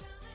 Summer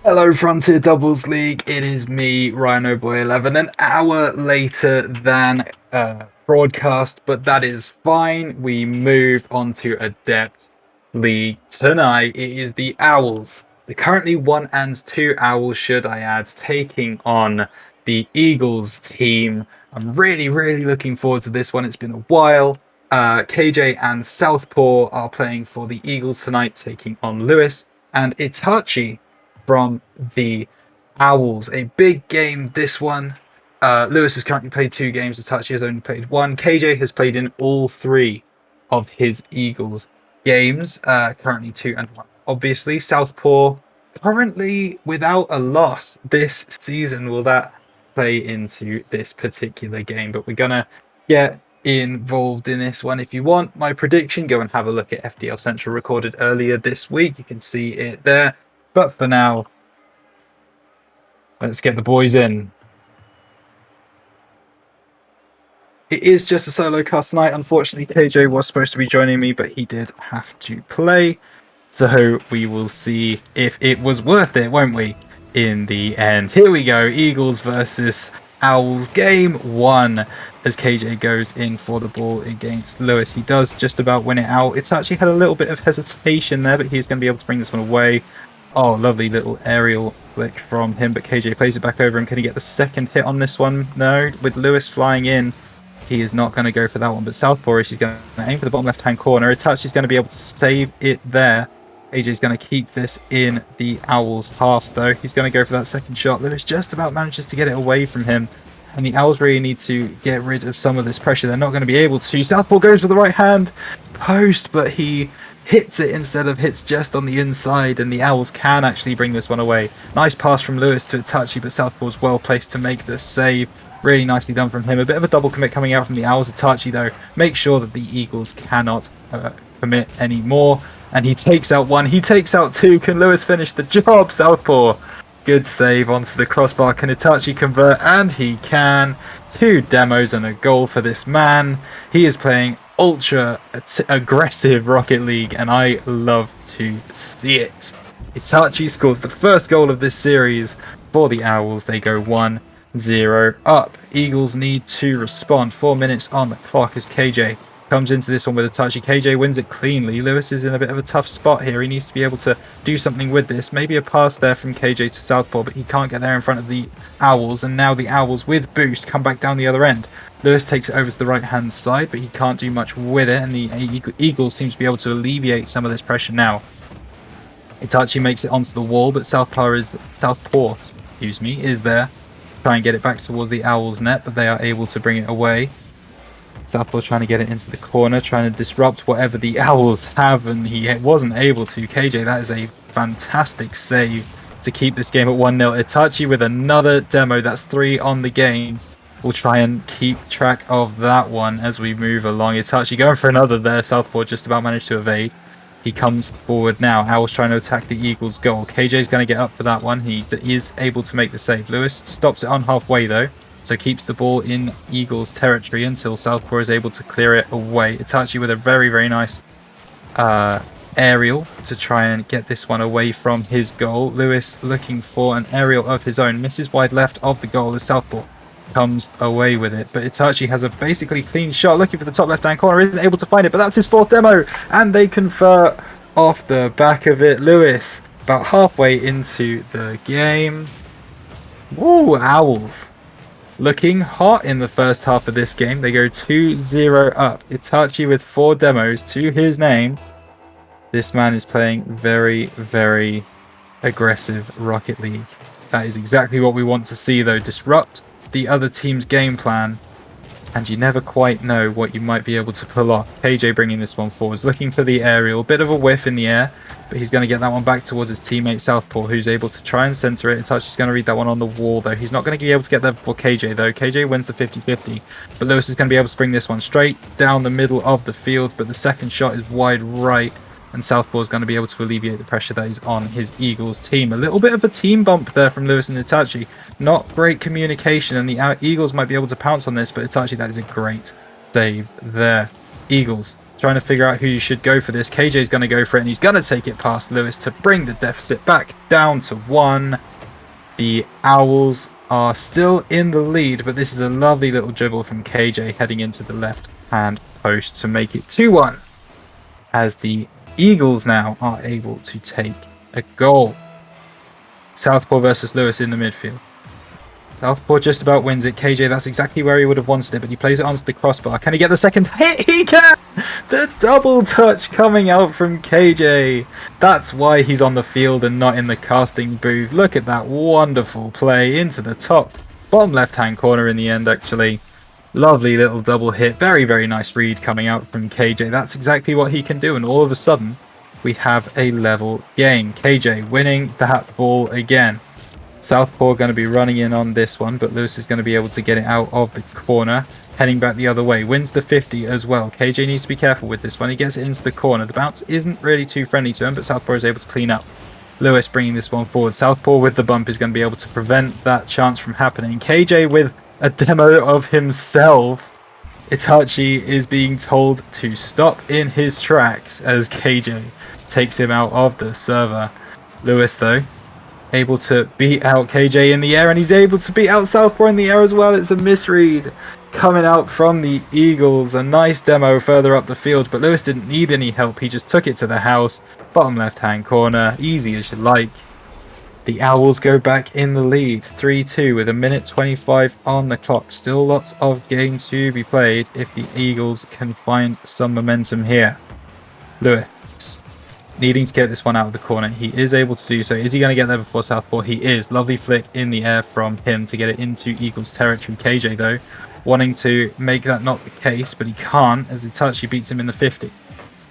Hello, Frontier Doubles League. It is me, Rhino Boy 11, an hour later than broadcast, but that is fine. We move on to Adept League tonight. It is the Owls, the currently 1 and 2 Owls, should I add, taking on the Eagles team. I'm really looking forward to this one. It's been a while. KJ and Southpaw are playing for the Eagles tonight, taking on Lewis and Itachi from the Owls. A big game, this one. Lewis has currently played 2 games. Itachi has only played 1. KJ has played in all 3 of his Eagles games. Currently 2 and 1. Obviously, Southpaw currently without a loss this season. Will that play into this particular game? But we're gonna get involved in this one. If you want my prediction, go and have a look at FDL Central, recorded earlier this week. You can see it there. But for now, let's get the boys in. It is just a solo cast tonight. Unfortunately, KJ was supposed to be joining me, but he did have to play. So we will see if it was worth it, won't we, in the end. Here we go. Eagles versus Owls, game 1, as KJ goes in for the ball against Lewis. He does just about win it out. It's actually had a little bit of hesitation there, but he's going to be able to bring this one away. Oh, lovely little aerial flick from him, but KJ plays it back over, and can he get the second hit on this one? No, with Lewis flying in, he is not going to go for that one, but Southpaw, she's going to aim for the bottom left-hand corner. Itachi's going to be able to save it there. AJ's going to keep this in the Owls' half, though. He's going to go for that second shot. Lewis just about manages to get it away from him, and the Owls really need to get rid of some of this pressure. They're not going to be able to. Southpaw goes for the right-hand post, but he hits it instead of hits just on the inside, and the Owls can actually bring this one away. Nice pass from Lewis to Itachi, but Southpaw's well placed to make the save. Really nicely done from him. A bit of a double commit coming out from the Owls. Itachi, though, makes sure that the Eagles cannot commit anymore. And he takes out one. He takes out two. Can Lewis finish the job? Southpaw. Good save onto the crossbar. Can Itachi convert? And he can. 2 demos and a goal for this man. He is playing ultra aggressive Rocket League, and I love to see it. Itachi scores the first goal of this series for the Owls. They go 1-0 up. Eagles need to respond. 4 minutes on the clock as KJ comes into this one with Itachi. KJ wins it cleanly. Lewis is in a bit of a tough spot here. He needs to be able to do something with this. Maybe a pass there from KJ to Southpaw, but he can't get there in front of the Owls. And now the Owls, with boost, come back down the other end. Lewis takes it over to the right-hand side, but he can't do much with it. And the Eagles seems to be able to alleviate some of this pressure now. Itachi makes it onto the wall, but Southpaw is there. Try and get it back towards the Owls net, but they are able to bring it away. Southpaw trying to get it into the corner, trying to disrupt whatever the Owls have, and he wasn't able to. KJ, that is a fantastic save to keep this game at 1-0. Itachi with another demo, that's 3 on the game. We'll try and keep track of that one as we move along. Itachi going for another there. Southpaw just about managed to evade. He comes forward now. Owls trying to attack the Eagles' goal. KJ's going to get up for that one. He is able to make the save. Lewis stops it on halfway though, so keeps the ball in Eagles' territory until Southpaw is able to clear it away. Itachi with a very, very nice aerial to try and get this one away from his goal. Lewis looking for an aerial of his own. Misses wide left of the goal as Southpaw comes away with it, but Itachi has a basically clean shot, looking for the top left hand corner, isn't able to find it, but that's his 4th demo, and they convert off the back of it. Lewis about halfway into the game. Woo, Owls looking hot in the first half of this game. They go 2-0 up. Itachi with 4 demos to his name. This man is playing very, very aggressive Rocket League. That is exactly what we want to see though. Disrupt the other team's game plan, and you never quite know what you might be able to pull off. KJ bringing this one forwards, looking for the aerial. Bit of a whiff in the air, but he's going to get that one back towards his teammate Southpaw, who's able to try and center it. Itachi's going to read that one on the wall though. He's not going to be able to get there before KJ though. KJ wins the 50-50, but Lewis is going to be able to bring this one straight down the middle of the field, but the second shot is wide right, and Southpaw is going to be able to alleviate the pressure that is on his Eagles team. A little bit of a team bump there from Lewis and Itachi. Not great communication, and the Eagles might be able to pounce on this, but Itachi, that is a great save there. Eagles trying to figure out who you should go for this. KJ is going to go for it, and he's going to take it past Lewis to bring the deficit back down to 1. The Owls are still in the lead, but this is a lovely little dribble from KJ heading into the left-hand post to make it 2-1, as the Eagles now are able to take a goal. Southpaw versus Lewis in the midfield. Southpaw just about wins it. KJ, that's exactly where he would have wanted it, but he plays it onto the crossbar. Can he get the second hit? He can! The double touch coming out from KJ. That's why he's on the field and not in the casting booth. Look at that wonderful play into the top bottom left-hand corner in the end, actually. Lovely little double hit. Very, very nice read coming out from KJ. That's exactly what he can do, and all of a sudden, we have a level game. KJ winning that ball again. Southpaw going to be running in on this one, but Lewis is going to be able to get it out of the corner, heading back the other way. Wins the 50 as well. KJ needs to be careful with this one. He gets it into the corner. The bounce isn't really too friendly to him, but Southpaw is able to clean up. Lewis bringing this one forward. Southpaw with the bump is going to be able to prevent that chance from happening. KJ with a demo of himself. Itachi is being told to stop in his tracks as KJ takes him out of the server. Lewis, though, able to beat out KJ in the air, and he's able to beat out Southpaw in the air as well. It's a misread coming out from the Eagles. A nice demo further up the field, but Lewis didn't need any help. He just took it to the house. Bottom left-hand corner. Easy as you like. The Owls go back in the lead. 3-2 with 1:25 on the clock. Still lots of game to be played if the Eagles can find some momentum here. Lewis needing to get this one out of the corner. He is able to do so. Is he going to get there before Southpaw? He is. Lovely flick in the air from him to get it into Eagles territory. KJ, though, wanting to make that not the case, but he can't as Itachi beats him in the 50.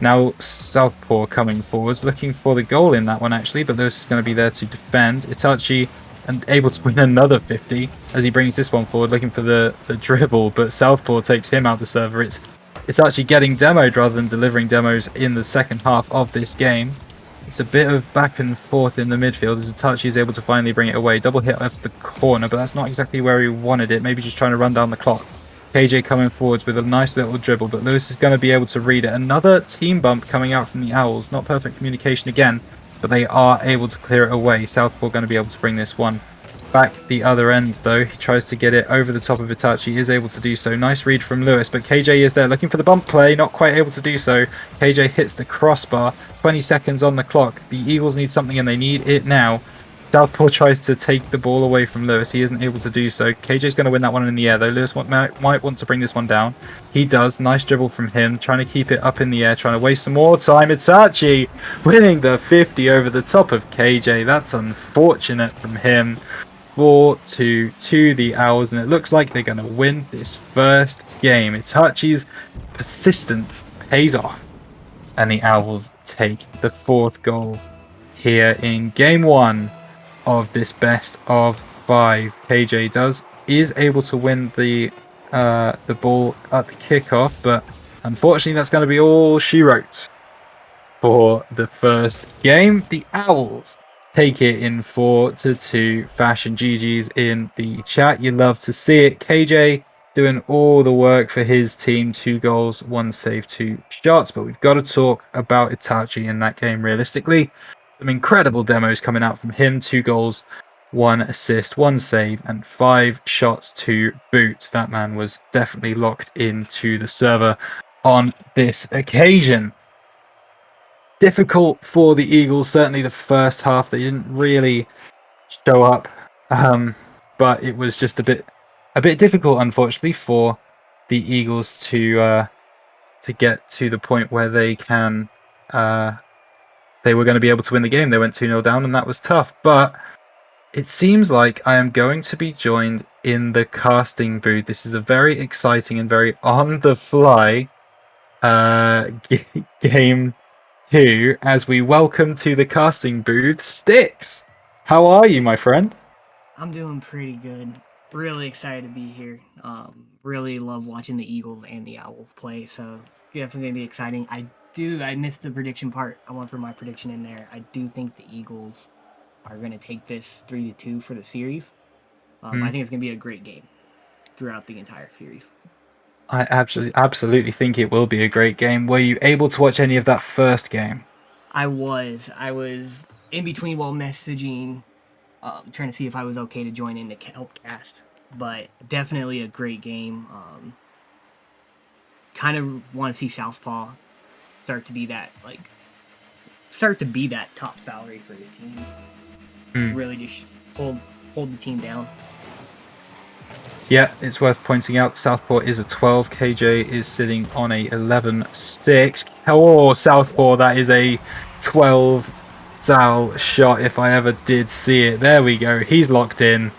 Now Southpaw coming forwards, looking for the goal in that one actually, but Lewis is going to be there to defend. Itachi and able to win another 50 as he brings this one forward, looking for the dribble, but Southpaw takes him out the server. It's actually getting demoed rather than delivering demos in the second half of this game. It's a bit of back and forth in the midfield as Itachi is able to finally bring it away. Double hit off the corner, but that's not exactly where he wanted it. Maybe just trying to run down the clock. KJ coming forwards with a nice little dribble, but Lewis is going to be able to read it. Another team bump coming out from the Owls. Not perfect communication again, but they are able to clear it away. Southpaw going to be able to bring this one back the other end, though. He tries to get it over the top of Itachi, is able to do so. Nice read from Lewis, but KJ is there looking for the bump play, not quite able to do so. KJ hits the crossbar, 20 seconds on the clock. The Eagles need something and they need it now. Southpaw tries to take the ball away from Lewis. He isn't able to do so. KJ's going to win that one in the air, though. Lewis might want to bring this one down. He does. Nice dribble from him. Trying to keep it up in the air. Trying to waste some more time. Itachi winning the 50 over the top of KJ. That's unfortunate from him. 4-2 to the Owls, and it looks like they're going to win this first game. Itachi's persistence pays off, and the Owls take the 4th goal here in game 1 of this best of 5. KJ is able to win the ball at the kickoff, but unfortunately that's going to be all she wrote for the first game. The Owls take it in 4-2 fashion. GG's in the chat. You love to see it. KJ doing all the work for his team. 2 goals, 1 save, 2 shots. But we've got to talk about Itachi in that game realistically. Some incredible demos coming out from him. 2 goals, 1 assist, 1 save, and 5 shots to boot. That man was definitely locked into the server on this occasion. Difficult for the Eagles, certainly the first half. They didn't really show up, but it was just a bit difficult, unfortunately, for the Eagles to get to the point where they can they were going to be able to win the game. They went 2-0 down, and that was tough. But it seems like I am going to be joined in the casting booth. This is a very exciting and very on-the-fly game 2 as we welcome to the casting booth Sticks. How are you, my friend? I'm doing pretty good. Really excited to be here. Really love watching the Eagles and the Owls play, so definitely gonna be exciting. I missed the prediction part. I want for my prediction in there. I do think the Eagles are gonna take this 3-2 for the series. I think it's gonna be a great game throughout the entire series. I absolutely think it will be a great game. Were you able to watch any of that first game? I was in between while messaging, trying to see if I was okay to join in to help cast. But definitely a great game. Kind of want to see Southpaw start to be that top salary for his team. Really just hold the team down. Yeah, it's worth pointing out Southpaw is a 12. KJ is sitting on a 11-6. Oh, Southpaw, that is a 12 Sal shot if I ever did see it. There we go. He's locked in.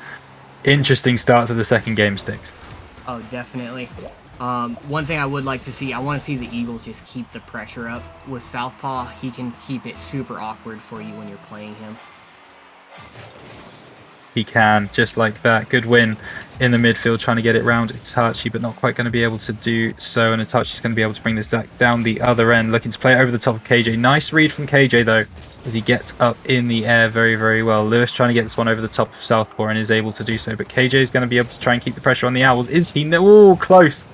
Interesting start to the second game, Sticks. Oh, definitely. One thing I would like to see, I want to see the Eagles just keep the pressure up. With Southpaw, he can keep it super awkward for you when you're playing him. He can, just like that. Good win in the midfield, trying to get it round Itachi, but not quite going to be able to do so. And Itachi's going to be able to bring this down the other end, looking to play it over the top of KJ. Nice read from KJ, though, as he gets up in the air very, very well. Lewis trying to get this one over the top of Southpaw and is able to do so. But KJ is going to be able to try and keep the pressure on the Owls. Is he? Oh, close.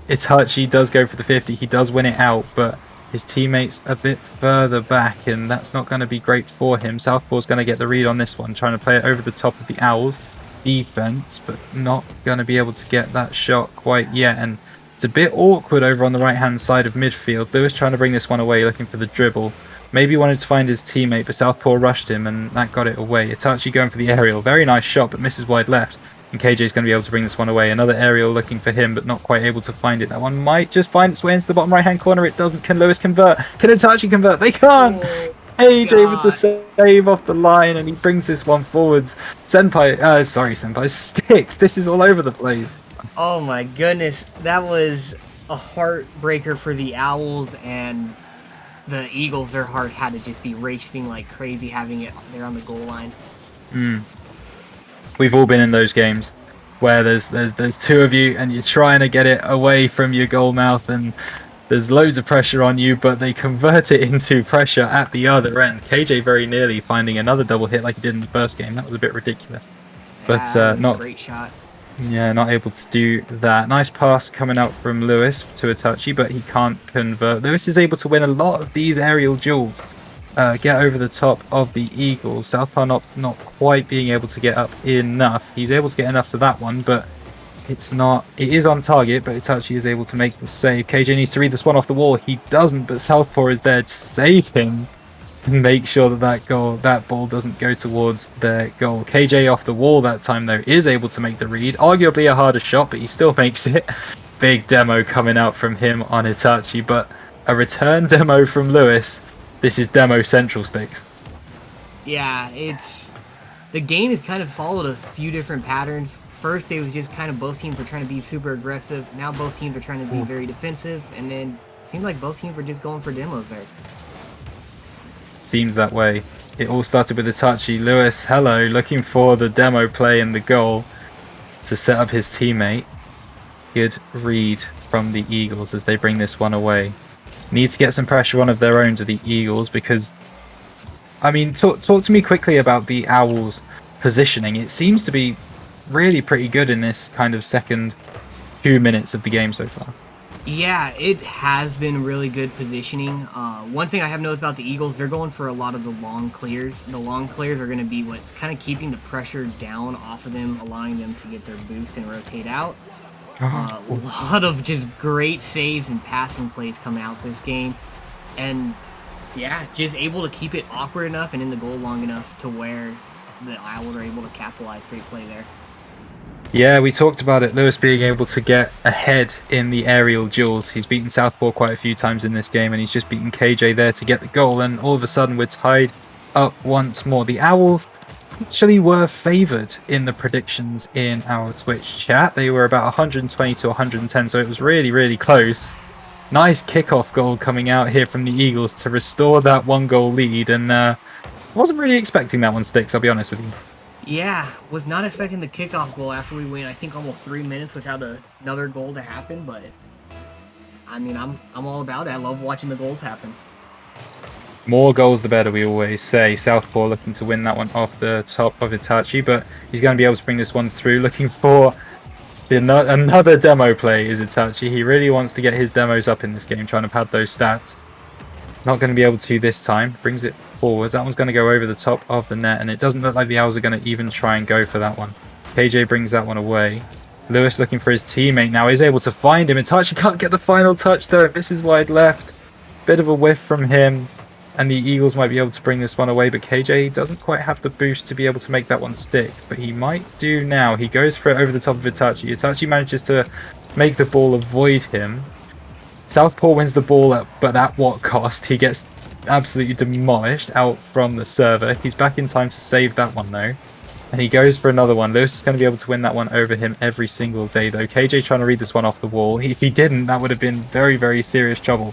Itachi does go for the 50. He does win it out, but his teammate's a bit further back, and that's not going to be great for him. Southpaw's going to get the read on this one, trying to play it over the top of the Owls defense, but not going to be able to get that shot quite yet. And it's a bit awkward over on the right-hand side of midfield. Lewis trying to bring this one away, looking for the dribble. Maybe wanted to find his teammate, but Southpaw rushed him, and that got it away. Itachi going for the aerial. Very nice shot, but misses wide left. And KJ is going to be able to bring this one away. Another aerial looking for him, but not quite able to find it. That one might just find its way into the bottom right-hand corner. It doesn't. Can Lewis convert? Can Itachi convert? They can't! Oh, KJ God. with the save off the line, and he brings this one forwards. Senpai, Sticks. This is all over the place. Oh my goodness, that was a heartbreaker for the Owls, and the Eagles, their heart had to just be racing like crazy having it there on the goal line. We've all been in those games where there's two of you and you're trying to get it away from your goal mouth and there's loads of pressure on you, but they convert it into pressure at the other end. KJ very nearly finding another double hit like he did in the first game. That was a bit ridiculous. But that was not a great shot. Yeah, not able to do that. Nice pass coming out from Lewis to Itachi, but he can't convert. Lewis is able to win a lot of these aerial duels. Get over the top of the Eagles. Southpaw not quite being able to get up enough. He's able to get enough to that one, but it's not. It is on target, but Itachi is able to make the save. KJ needs to read this one off the wall. He doesn't, but Southpaw is there to save him and make sure that ball doesn't go towards their goal. KJ off the wall that time though is able to make the read. Arguably a harder shot, but he still makes it. Big demo coming out from him on Itachi, but a return demo from Lewis. This is demo central, Sticks. Yeah, the game has kind of followed a few different patterns. First, it was just kind of both teams were trying to be super aggressive. Now both teams are trying to be very defensive, and then it seemed like both teams were just going for demos there. Seems that way. It all started with Itachi. Lewis, hello, looking for the demo play and the goal to set up his teammate. Good read from the Eagles as they bring this one away. Need to get some pressure on of their own to the Eagles because, I mean, talk to me quickly about the Owls' positioning. It seems to be really pretty good in this kind of second 2 minutes of the game so far. Yeah, it has been really good positioning. One thing I have noticed about the Eagles, they're going for a lot of the long clears. The long clears are going to be what's kind of keeping the pressure down off of them, allowing them to get their boost and rotate out. A lot of just great saves and passing plays coming out this game. And yeah, just able to keep it awkward enough and in the goal long enough to where the Owls are able to capitalize. Great play there. Yeah, we talked about it. Lewis being able to get ahead in the aerial duels. He's beaten Southpaw quite a few times in this game, and he's just beaten KJ there to get the goal. And all of a sudden, we're tied up once more. The Owls actually were favoured in the predictions in our Twitch chat. They were about 120 to 110, so it was really, really close. Nice kickoff goal coming out here from the Eagles to restore that 1-goal lead. And wasn't really expecting that one, Sticks, I'll be honest with you. Yeah, was not expecting the kickoff goal after we went, I think, almost 3 minutes without another goal to happen, but I mean, I'm all about it. I love watching the goals happen. More goals the better, we always say. Southpaw looking to win that one off the top of Itachi, but he's going to be able to bring this one through. Looking for another demo play is Itachi. He really wants to get his demos up in this game, trying to pad those stats. Not going to be able to this time. Brings it forwards. That one's going to go over the top of the net, and it doesn't look like the Owls are going to even try and go for that one. KJ brings that one away. Lewis looking for his teammate now. Is able to find him. Itachi can't get the final touch though. This is wide left. Bit of a whiff from him, and the Eagles might be able to bring this one away, but KJ doesn't quite have the boost to be able to make that one stick, but he might do now. He goes for it over the top of Itachi. Itachi manages to make the ball avoid him. Southpaw wins the ball, but at what cost? He gets absolutely demolished out from the server. He's back in time to save that one though, and he goes for another one. Lewis is going to be able to win that one over him every single day though. KJ trying to read this one off the wall. If he didn't, that would have been very, very serious trouble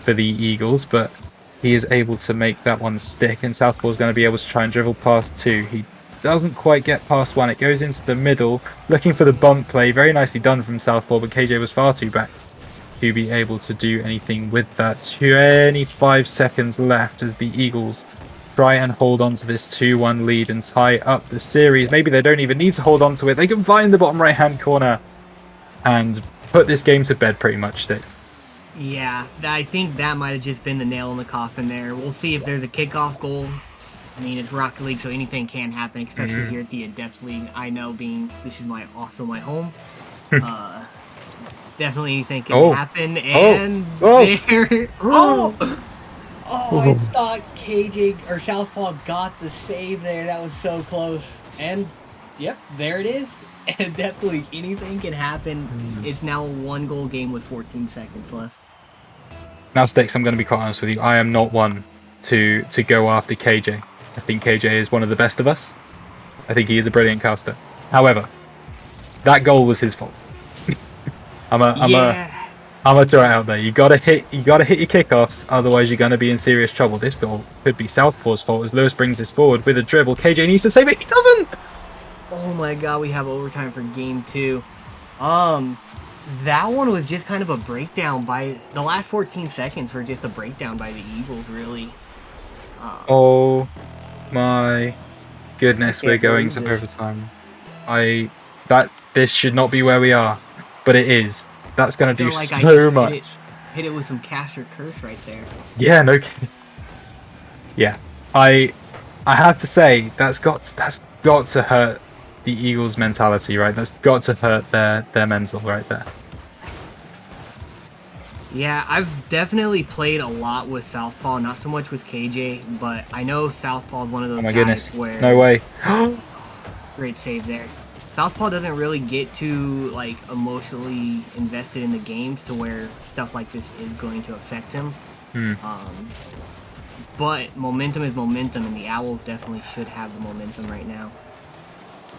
for the Eagles, but he is able to make that one stick, and Southpaw is going to be able to try and dribble past two. He doesn't quite get past one. It goes into the middle, looking for the bump play. Very nicely done from Southpaw, but KJ was far too back to be able to do anything with that. 25 seconds left as the Eagles try and hold on to this 2-1 lead and tie up the series. Maybe they don't even need to hold on to it. They can find the bottom right hand corner and put this game to bed pretty much, Sticks. Yeah, I think that might have just been the nail in the coffin there. We'll see if there's a kickoff goal. I mean, it's Rocket League, so anything can happen, especially here at the Adept League. I know, being this is also my home. Definitely anything can happen, and there. I thought KJ or Southpaw got the save there. That was so close, and yep, there it is. And definitely anything can happen. It's now a 1-goal game with 14 seconds left. Now, Sticks, I'm going to be quite honest with you. I am not one to go after KJ. I think KJ is one of the best of us. I think he is a brilliant caster. However, that goal was his fault. I'm gonna throw it out there. You gotta hit your kickoffs, otherwise you're gonna be in serious trouble. This goal could be Southpaw's fault as Lewis brings this forward with a dribble. KJ needs to save it. He doesn't. Oh my god, we have overtime for game 2. Um, that one was just kind of a breakdown by the last 14 seconds were just a breakdown by the Eagles, really. Um, Oh my I goodness, we're can't going believe to this. overtime. This should not be where we are, but it is. That's I gonna do feel like I just so much. hit it with some caster curse right there. Yeah, no kidding. Yeah. I I have to say that's got to hurt the Eagles' mentality, right? That's got to hurt their mental right there. Yeah, I've definitely played a lot with Southpaw, not so much with KJ, but I know Southpaw is one of Oh those my guys goodness. No where way. great save there. Southpaw doesn't really get too like emotionally invested in the games to where stuff like this is going to affect him. Hmm. Um, but momentum is momentum, and the Owls definitely should have the momentum right now.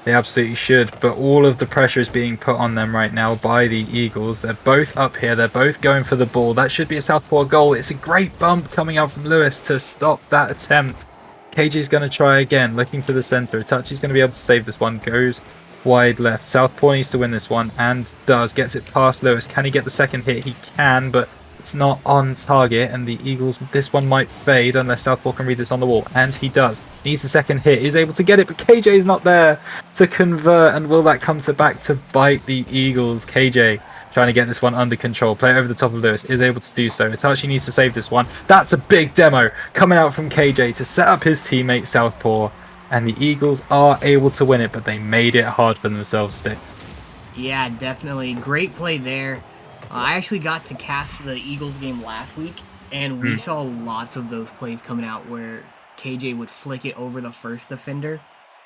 They absolutely should, but all of the pressure is being put on them right now by the Eagles. They're both up here. They're both going for the ball. That should be a Southpaw goal. It's a great bump coming out from Lewis to stop that attempt. KJ's going to try again, looking for the centre. Itachi's going to be able to save this one. Goes wide left. Southpaw needs to win this one and does. Gets it past Lewis. Can he get the second hit? He can, but it's not on target, and the Eagles, this one might fade unless Southpaw can read this on the wall, and he does. Needs the second hit. He's able to get it, but KJ's not there to convert, and will that come back to bite the Eagles? KJ trying to get this one under control. Play it over the top of Lewis. Is able to do so. Itachi needs to save this one. That's a big demo coming out from KJ to set up his teammate Southpaw. And the Eagles are able to win it, but they made it hard for themselves, Sticks. Yeah, definitely. Great play there. I actually got to cast the Eagles game last week, and we Hmm. saw lots of those plays coming out where KJ would flick it over the first defender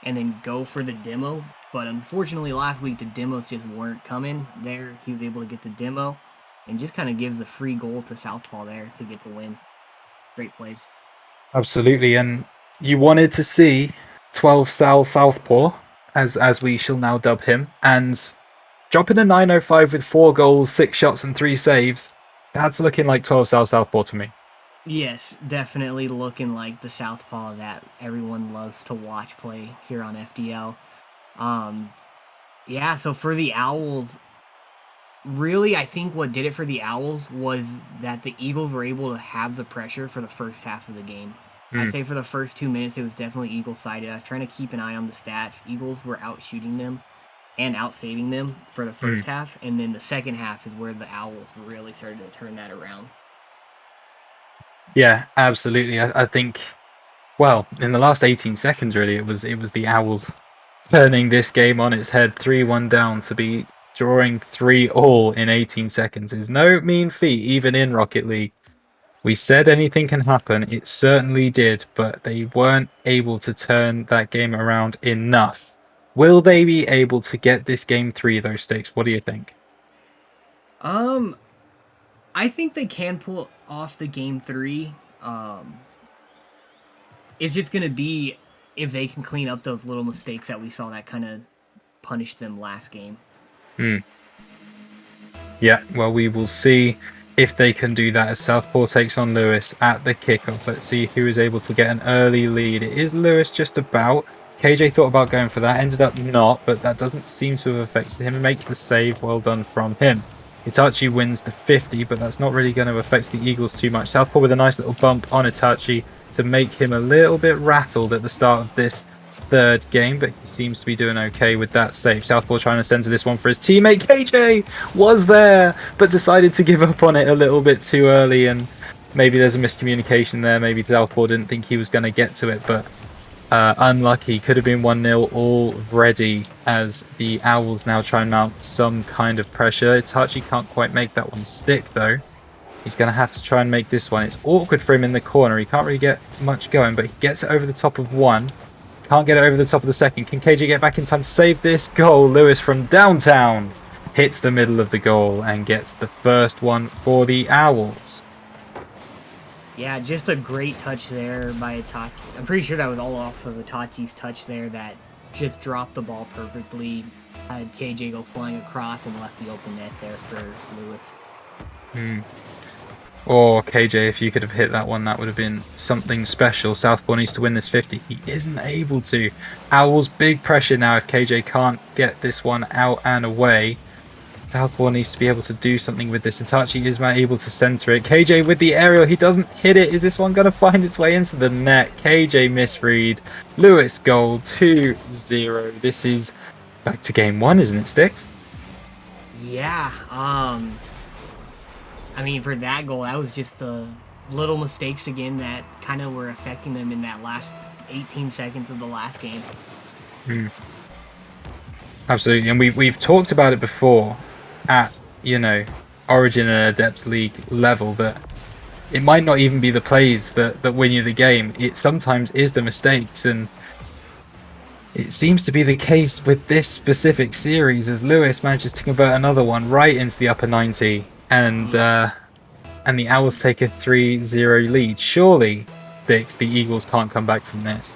and then go for the demo. But unfortunately, last week the demos just weren't coming. There, he was able to get the demo and just kind of give the free goal to Southpaw there to get the win. Great plays. Absolutely, and you wanted to see 12 Sal Southpaw, as we shall now dub him, and dropping a 905 with 4 goals, 6 shots, and 3 saves. That's looking like 12 Sal Southpaw to me. Yes, definitely looking like the Southpaw that everyone loves to watch play here on FDL. Um, Yeah, so for the Owls, really, I think what did it for the Owls was that the Eagles were able to have the pressure for the first half of the game. I'd Hmm. say for the first 2 minutes, it was definitely Eagles sided. I was trying to keep an eye on the stats. Eagles were out shooting them and out saving them for the Hmm. first half, and then the second half is where the Owls really started to turn that around. Yeah, absolutely. I think, well, in the last 18 seconds, really, it was the Owls turning this game on its head, 3-1 down, to be drawing 3-all in 18 seconds is no mean feat, even in Rocket League. We said anything can happen. It certainly did, but they weren't able to turn that game around enough. Will they be able to get this game 3, though, Sticks? What do you think? Um, I think they can pull off the game 3. Um, it's just gonna be if they can clean up those little mistakes that we saw that kind of punished them last game. Hmm. Yeah, well, we will see if they can do that as Southpaw takes on Lewis at the kickoff. Let's see who is able to get an early lead. It is Lewis just about. KJ thought about going for that, ended up not, but that doesn't seem to have affected him. Makes the save, well done from him. Itachi wins the 50, but that's not really going to affect the Eagles too much. Southpaw with a nice little bump on Itachi to make him a little bit rattled at the start of this third game, but he seems to be doing okay with that save. Southpaw trying to center this one for his teammate. KJ was there, but decided to give up on it a little bit too early, and maybe there's a miscommunication there. Maybe Southpaw didn't think he was going to get to it, but unlucky. Could have been 1-0 already, as the Owls now try and mount some kind of pressure. Itachi can't quite make that one stick, though. He's going to have to try and make this one. It's awkward for him in the corner. He can't really get much going, but he gets it over the top of one. Can't get it over the top of the second. Can KJ get back in time to save this goal? Lewis from downtown hits the middle of the goal and gets the first one for the Owls. Yeah, just a great touch there by Itachi. I'm pretty sure that was all off of Itachi's touch there that just dropped the ball perfectly. Had KJ go flying across and left the open net there for Lewis. Hmm. Or KJ, if you could have hit that one, that would have been something special. Southpaw needs to win this 50. He isn't able to. Owls, big pressure now if KJ can't get this one out and away. Southpaw needs to be able to do something with this. Itachi is able to center it. KJ with the aerial. He doesn't hit it. Is this one going to find its way into the net? KJ misread. Lewis goal 2-0. This is back to game 1, isn't it, Sticks? Yeah. I mean, for that goal, that was just the little mistakes again that kind of were affecting them in that last 18 seconds of the last game. Absolutely, and we've talked about it before at, Origin and Adept League level, that it might not even be the plays that win you the game. It sometimes is the mistakes, and it seems to be the case with this specific series as Lewis manages to convert another one right into the upper 90, and the Owls take a 3-0 lead. Surely, Dix, the Eagles can't come back from this.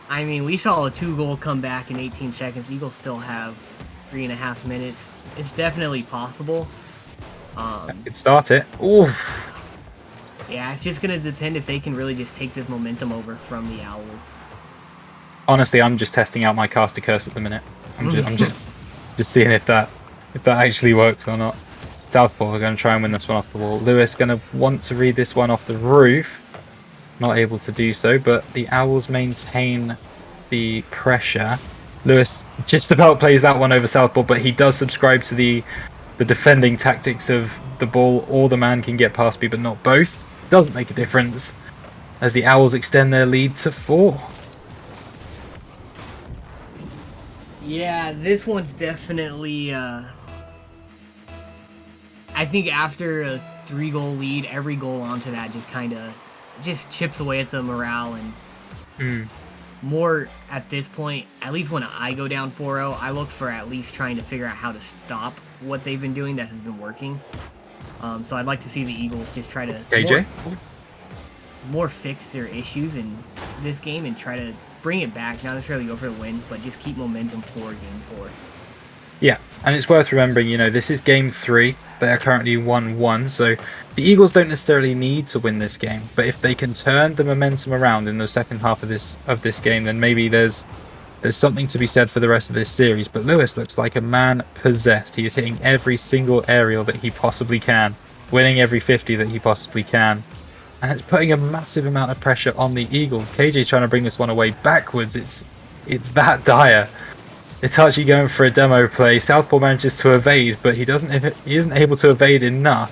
I mean, we saw a 2-goal comeback in 18 seconds. Eagles still have 3.5 minutes. It's definitely possible. Could start it. Ooh. Yeah, it's just gonna depend if they can really just take this momentum over from the Owls. Honestly, I'm just testing out my caster curse at the minute. I'm just seeing if that actually works or not. Southpaw are going to try and win this one off the wall. Lewis going to want to read this one off the roof. Not able to do so, but the Owls maintain the pressure. Lewis just about plays that one over Southpaw, but he does subscribe to the defending tactics of the ball or the man can get past me, but not both. Doesn't make a difference as the Owls extend their lead to 4. Yeah, this one's definitely, I think after a 3-goal lead, every goal onto that just chips away at the morale, and more at this point, at least when I go down 4-0, I look for at least trying to figure out how to stop what they've been doing that has been working. So I'd like to see the Eagles just try to KJ? more fix their issues in this game and try to bring it back, not necessarily go for the win, but just keep momentum for game 4. Yeah, and it's worth remembering, this is game 3. They are currently 1-1, so the Eagles don't necessarily need to win this game. But if they can turn the momentum around in the second half of this game, then maybe there's something to be said for the rest of this series. But Lewis looks like a man possessed. He is hitting every single aerial that he possibly can, winning every 50 that he possibly can. And it's putting a massive amount of pressure on the Eagles. KJ trying to bring this one away backwards. It's that dire. Itachi going for a demo play. Southpaw manages to evade, but he isn't able to evade enough.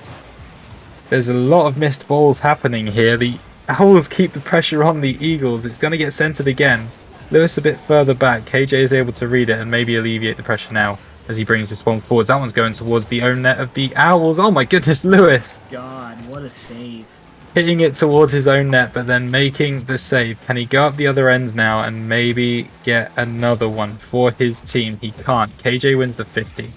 There's a lot of missed balls happening here. The Owls keep the pressure on the Eagles. It's going to get centered again. Lewis a bit further back. KJ is able to read it and maybe alleviate the pressure now as he brings this one forwards. That one's going towards the own net of the Owls. Oh my goodness, Lewis! God, what a save. Hitting it towards his own net, but then making the save. Can he go up the other end now and maybe get another one for his team? He can't. KJ wins the 50.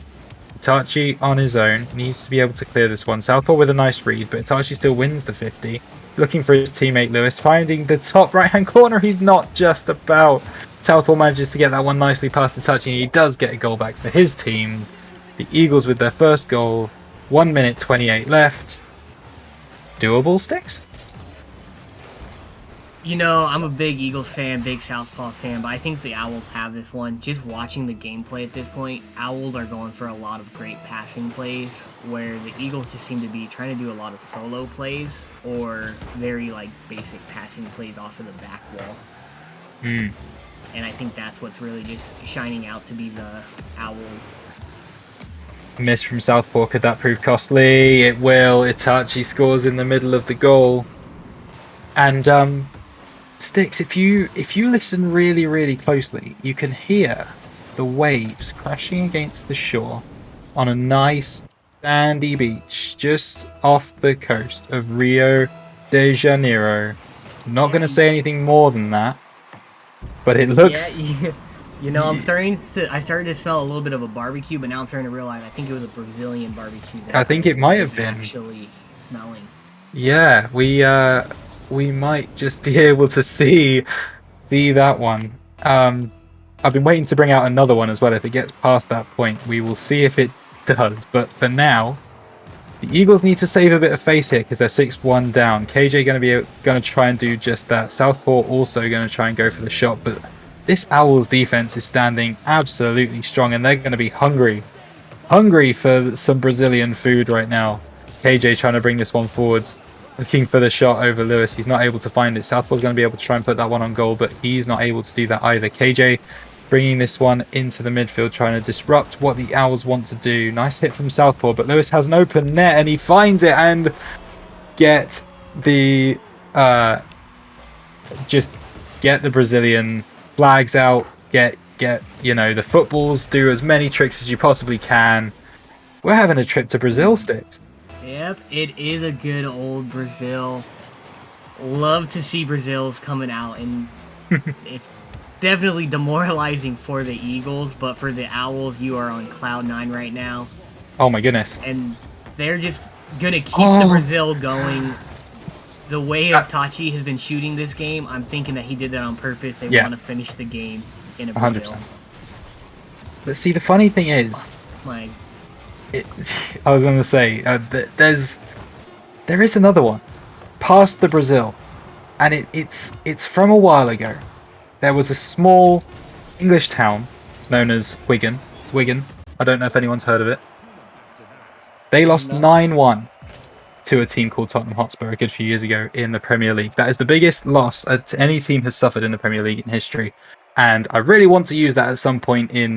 Itachi on his own needs to be able to clear this one. Southpaw with a nice read, but Itachi still wins the 50. Looking for his teammate Lewis, finding the top right-hand corner. He's not just about. Southpaw manages to get that one nicely past Itachi, and he does get a goal back for his team. The Eagles with their first goal. 1 minute 28 left. Doable, Sticks? I'm a big Eagles fan, big Southpaw fan, but I think the Owls have this one. Just watching the gameplay at this point, Owls are going for a lot of great passing plays, where the Eagles just seem to be trying to do a lot of solo plays, or very, basic passing plays off of the back wall. And I think that's what's really just shining out to be the Owls. Miss from Southpaw, could that prove costly? It will. Itachi scores in the middle of the goal. And Sticks, if you listen really, really closely, you can hear the waves crashing against the shore on a nice sandy beach just off the coast of Rio de Janeiro. Not going to say anything more than that, but it looks... I started to smell a little bit of a barbecue, but now I'm starting to realize I think it was a Brazilian barbecue. I think it might have been. Actually smelling. Yeah, we might just be able to see that one. I've been waiting to bring out another one as well. If it gets past that point, we will see if it does. But for now, The Eagles need to save a bit of face here because they're 6-1 down. KJ going to try and do just that. Southpaw also going to try and go for the shot, but this Owls defense is standing absolutely strong, and they're going to be hungry for some Brazilian food right now. KJ trying to bring this one forwards, looking for the shot over Lewis. He's not able to find it. Southpaw's going to be able to try and put that one on goal, but he's not able to do that either. KJ bringing this one into the midfield, trying to disrupt what the Owls want to do. Nice hit from Southpaw, but Lewis has an open net and he finds it and get the Brazilian flags out. Get the footballs, do as many tricks as you possibly can. We're having a trip to Brazil, Sticks. Yep, it is a good old Brazil. Love to see Brazil's coming out, and it's definitely demoralizing for the Eagles, but for the Owls, you are on cloud 9 right now. Oh my goodness. And they're just gonna keep the Brazil going. The way Tachi has been shooting this game, I'm thinking that he did that on purpose. They want to finish the game in a Brazil. 100%. But see, the funny thing is, I was going to say, there is another one past the Brazil, and it's from a while ago. There was a small English town known as Wigan. I don't know if anyone's heard of it. They lost 9-1 to a team called Tottenham Hotspur a good few years ago in the Premier League. That is the biggest loss any team has suffered in the Premier League in history. And I really want to use that at some point in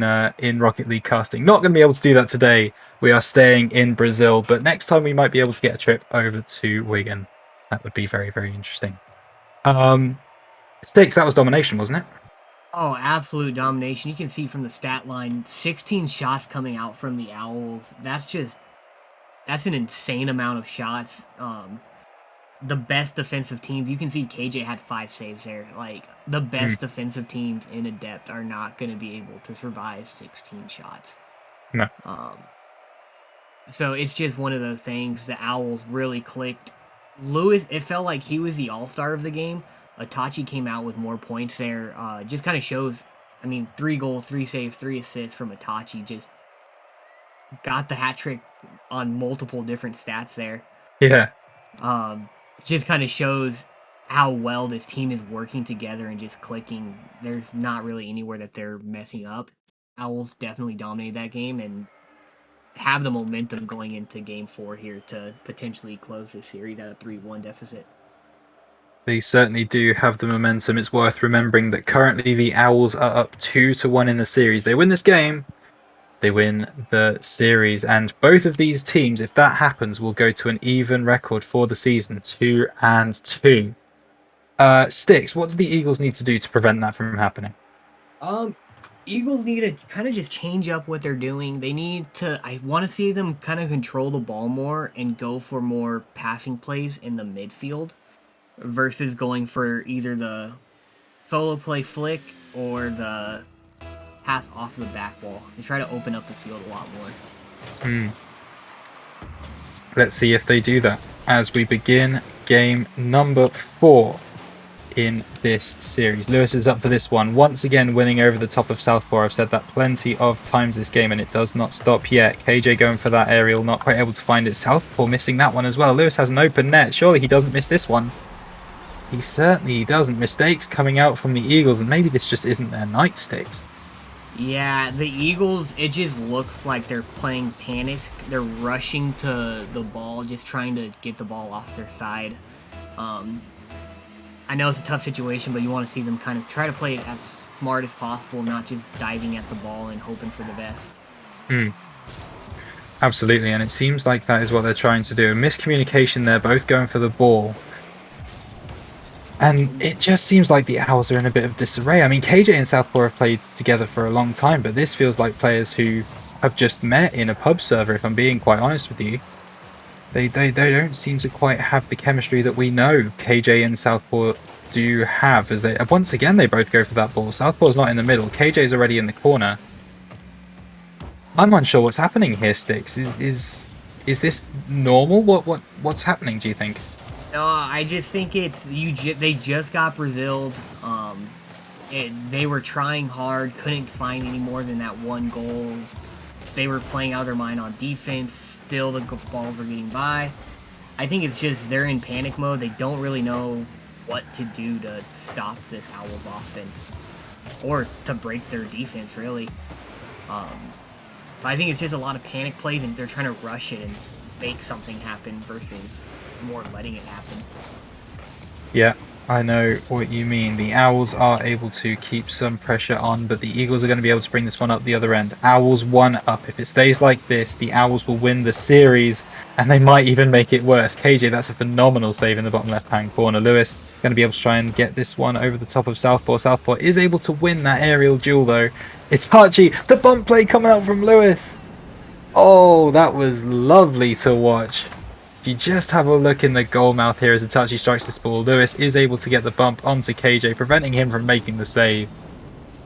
Rocket League casting. Not going to be able to do that today. We are staying in Brazil, but next time we might be able to get a trip over to Wigan. That would be very, very interesting. Sticks, that was domination, wasn't it? Oh, absolute domination. You can see from the stat line, 16 shots coming out from the Owls. That's an insane amount of shots. The best defensive teams, you can see KJ had 5 saves there. Like, the best defensive teams in Adept are not going to be able to survive 16 shots. No. So it's just one of those things. The Owls really clicked. Lewis, it felt like he was the all-star of the game. Itachi came out with more points there. Just kind of shows, 3 goals, 3 saves, 3 assists from Itachi. Just got the hat trick on multiple different stats there. Yeah. Just kind of shows how well this team is working together and just clicking. There's not really anywhere that they're messing up. Owls definitely dominated that game and have the momentum going into Game 4 here to potentially close this series at a 3-1 deficit. They certainly do have the momentum. It's worth remembering that currently the Owls are up 2-1 in the series. They win this game, they win the series, and both of these teams, if that happens, will go to an even record for the season, 2-2. Sticks, what do the Eagles need to do to prevent that from happening? Eagles need to kind of just change up what they're doing. They need to, I want to see them kind of control the ball more and go for more passing plays in the midfield versus going for either the solo play flick or the pass off the back wall and try to open up the field a lot more. Let's see if they do that as we begin game number 4 in this series. Lewis is up for this one, once again winning over the top of Southpaw. I've said that plenty of times this game and it does not stop yet. KJ going for that aerial, not quite able to find it. Southpaw missing that one as well. Lewis has an open net. Surely he doesn't miss this one. He certainly doesn't. Mistakes coming out from the Eagles, and maybe this just isn't their night, Sticks. Yeah, the Eagles, it just looks like they're playing panic. They're rushing to the ball, just trying to get the ball off their side. I know it's a tough situation, but you want to see them kind of try to play it as smart as possible, not just diving at the ball and hoping for the best. Absolutely, and it seems like that is what they're trying to do. A miscommunication there, both going for the ball. And it just seems like the Owls are in a bit of disarray. I mean, KJ and Southpaw have played together for a long time, but this feels like players who have just met in a pub server, if I'm being quite honest with you. They don't seem to quite have the chemistry that we know KJ and Southpaw do have. As they once again, they both go for that ball. Southpaw's not in the middle. KJ's already in the corner. I'm unsure what's happening here, Sticks. Is this normal? What's happening, do you think? No, I just think it's they just got Braziled. They were trying hard, couldn't find any more than that one goal. They were playing out of their mind on defense. still the balls are getting by. I think it's just they're in panic mode. They don't really know what to do to stop this Owls offense or to break their defense, really. But I think it's just a lot of panic plays, and they're trying to rush it and make something happen versus more letting it happen. Yeah, I know what you mean. The Owls are able to keep some pressure on, but the Eagles are going to be able to bring this one up the other end. Owls 1 up. If it stays like this, the Owls will win the series, and they might even make it worse. KJ, that's a phenomenal save in the bottom left-hand corner. Lewis going to be able to try and get this one over the top of Southpaw. Southpaw is able to win that aerial duel, though. It's Archie. The bump play coming out from Lewis. Oh, that was lovely to watch. If you just have a look in the goal mouth here as Itachi strikes this ball, Lewis is able to get the bump onto KJ, preventing him from making the save.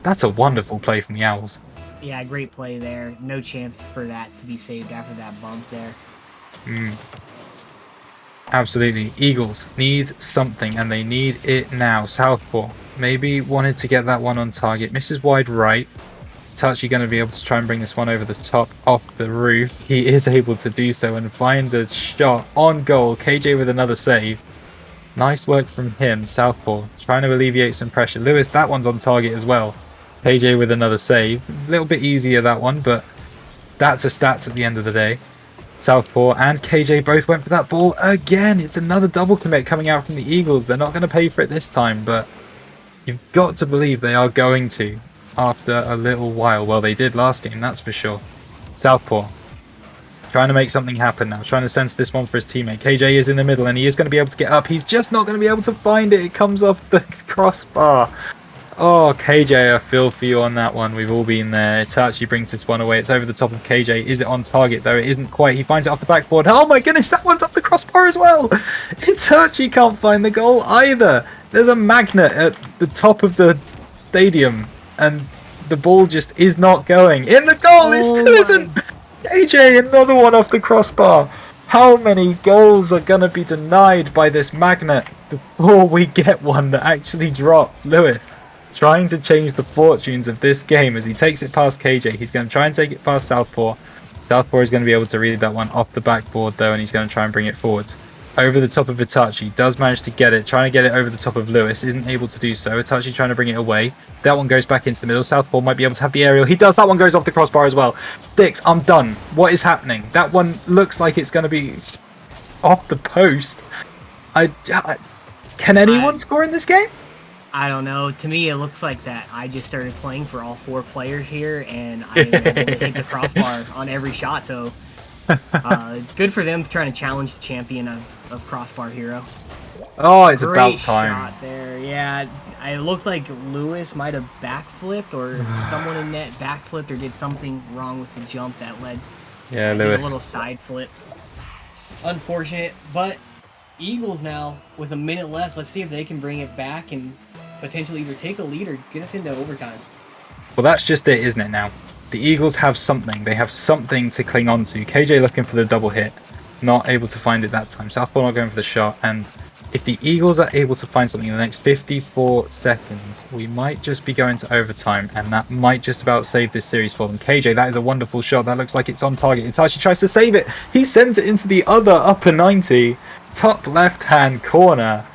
That's a wonderful play from the Owls. Yeah, great play there. No chance for that to be saved after that bump there. Absolutely. Eagles need something, and they need it now. Southpaw maybe wanted to get that one on target. Misses wide right. Itachi going to be able to try and bring this one over the top off the roof. He is able to do so and find the shot on goal. KJ with another save. Nice work from him. Southpaw trying to alleviate some pressure. Lewis, that one's on target as well. KJ with another save. A little bit easier, that one, but that's a stats at the end of the day. Southpaw and KJ both went for that ball again. It's another double commit coming out from the Eagles. They're not going to pay for it this time, but you've got to believe they are going to after a little while. Well, they did last game, that's for sure. Southpaw trying to make something happen now, trying to sense this one for his teammate. KJ is in the middle and he is going to be able to get up. He's just not going to be able to find it. It comes off the crossbar. Oh, KJ, I feel for you on that one. We've all been there. Itachi brings this one away. It's over the top of KJ. Is it on target, though? It isn't quite. He finds it off the backboard. Oh, my goodness, that one's up the crossbar as well. Itachi can't find the goal either. There's a magnet at the top of the stadium, and the ball just is not going. In the goal, it still isn't. KJ, another one off the crossbar. How many goals are going to be denied by this magnet before we get one that actually drops? Lewis trying to change the fortunes of this game as he takes it past KJ. He's going to try and take it past Southpaw. Southpaw is going to be able to read that one off the backboard, though, and he's going to try and bring it forwards. Over the top of Itachi. Does manage to get it. Trying to get it over the top of Lewis. Isn't able to do so. Itachi trying to bring it away. That one goes back into the middle. Southpaw might be able to have the aerial. He does. That one goes off the crossbar as well. Sticks, I'm done. What is happening? That one looks like it's going to be off the post. Can anyone score in this game? I don't know. To me, it looks like that I just started playing for all 4 players here, and I am able to hit the crossbar on every shot. So, good for them trying to challenge the champion of Crossbar Hero. Oh, it's Great about time. Shot there. Yeah, it looked like Lewis might have backflipped, or someone in net backflipped, or did something wrong with the jump that led. Yeah, Lewis. A little side flip. Unfortunate, but Eagles now with a minute left. Let's see if they can bring it back and potentially either take a lead or get us into overtime. Well, that's just it, isn't it now? The Eagles have something. They have something to cling on to. KJ looking for the double hit. Not able to find it that time. Southpaw not going for the shot. And if the Eagles are able to find something in the next 54 seconds, we might just be going to overtime. And that might just about save this series for them. KJ, that is a wonderful shot. That looks like it's on target. Itachi tries to save it. He sends it into the other upper 90. Top left-hand corner.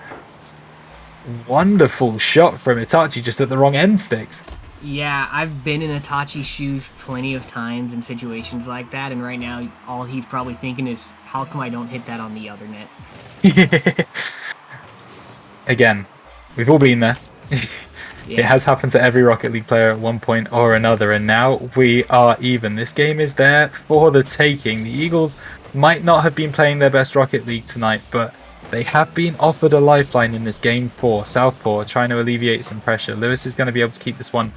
Wonderful shot from Itachi, just at the wrong end sticks. Yeah, I've been in Itachi's shoes plenty of times in situations like that, and right now all he's probably thinking is, how come I don't hit that on the other net? Again, we've all been there. Yeah. It has happened to every Rocket League player at one point or another, and now we are even. This game is there for the taking. The Eagles might not have been playing their best Rocket League tonight, but they have been offered a lifeline in this game for Southpaw, trying to alleviate some pressure. Lewis is going to be able to keep this one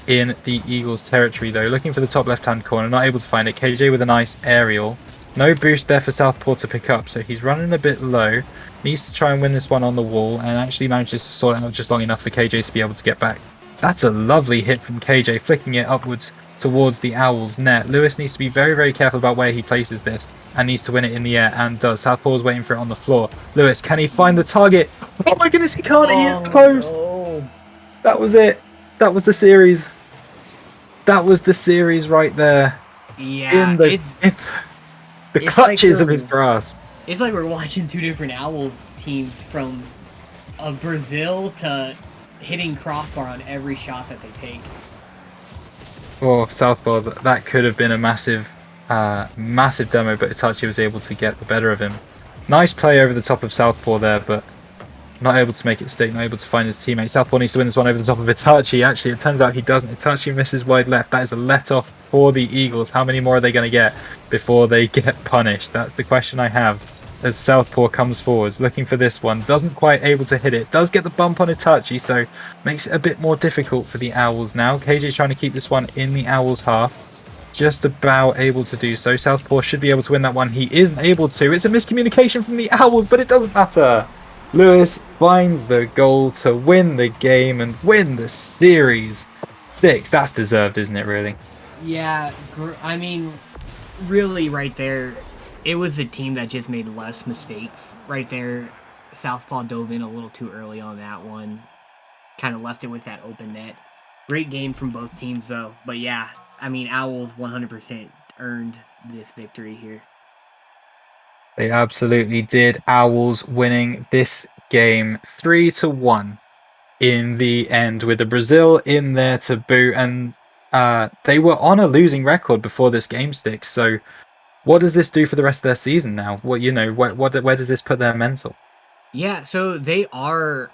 in the Eagles' territory, though. Looking for the top left-hand corner, not able to find it. KJ with a nice aerial. No boost there for Southpaw to pick up, so he's running a bit low. Needs to try and win this one on the wall, and actually manages to sort it out just long enough for KJ to be able to get back. That's a lovely hit from KJ, flicking it upwards towards the Owls' net. Lewis needs to be very, very careful about where he places this, and needs to win it in the air, and does. Southpaw is waiting for it on the floor. Lewis, can he find the target? Oh my goodness, he can't! He is close! No. That was it. That was the series. That was the series right there. Yeah, The It's like clutches of his we're grasp. it's like we're watching two different Owls teams from Brazil to hitting crossbar on every shot that they take. Or Southpaw, that could have been a massive demo, but Itachi was able to get the better of him. Nice play over the top of Southpaw there, but not able to make it stick, not able to find his teammate. Southpaw needs to win this one over the top of Itachi. Actually, it turns out he doesn't. Itachi misses wide left. That is a let-off for the Eagles. How many more are they going to get before they get punished? That's the question I have. As Southpaw comes forwards, looking for this one. Doesn't quite able to hit it. Does get the bump on Itachi, so makes it a bit more difficult for the Owls now. KJ trying to keep this one in the Owls' half. Just about able to do so. Southpaw should be able to win that one. He isn't able to. It's a miscommunication from the Owls, but it doesn't matter. Lewis finds the goal to win the game and win the series. 6. That's deserved, isn't it, really? Yeah, I mean, really, right there, it was the team that just made less mistakes. Right there, Southpaw dove in a little too early on that one. Kind of left it with that open net. Great game from both teams, though. But yeah, I mean, Owls 100% earned this victory here. They absolutely did. Owls winning this game 3-1 in the end, with the Brazil in there to boot, and they were on a losing record before this game stick. So, what does this do for the rest of their season now? What where does this put their mental? Yeah, so they are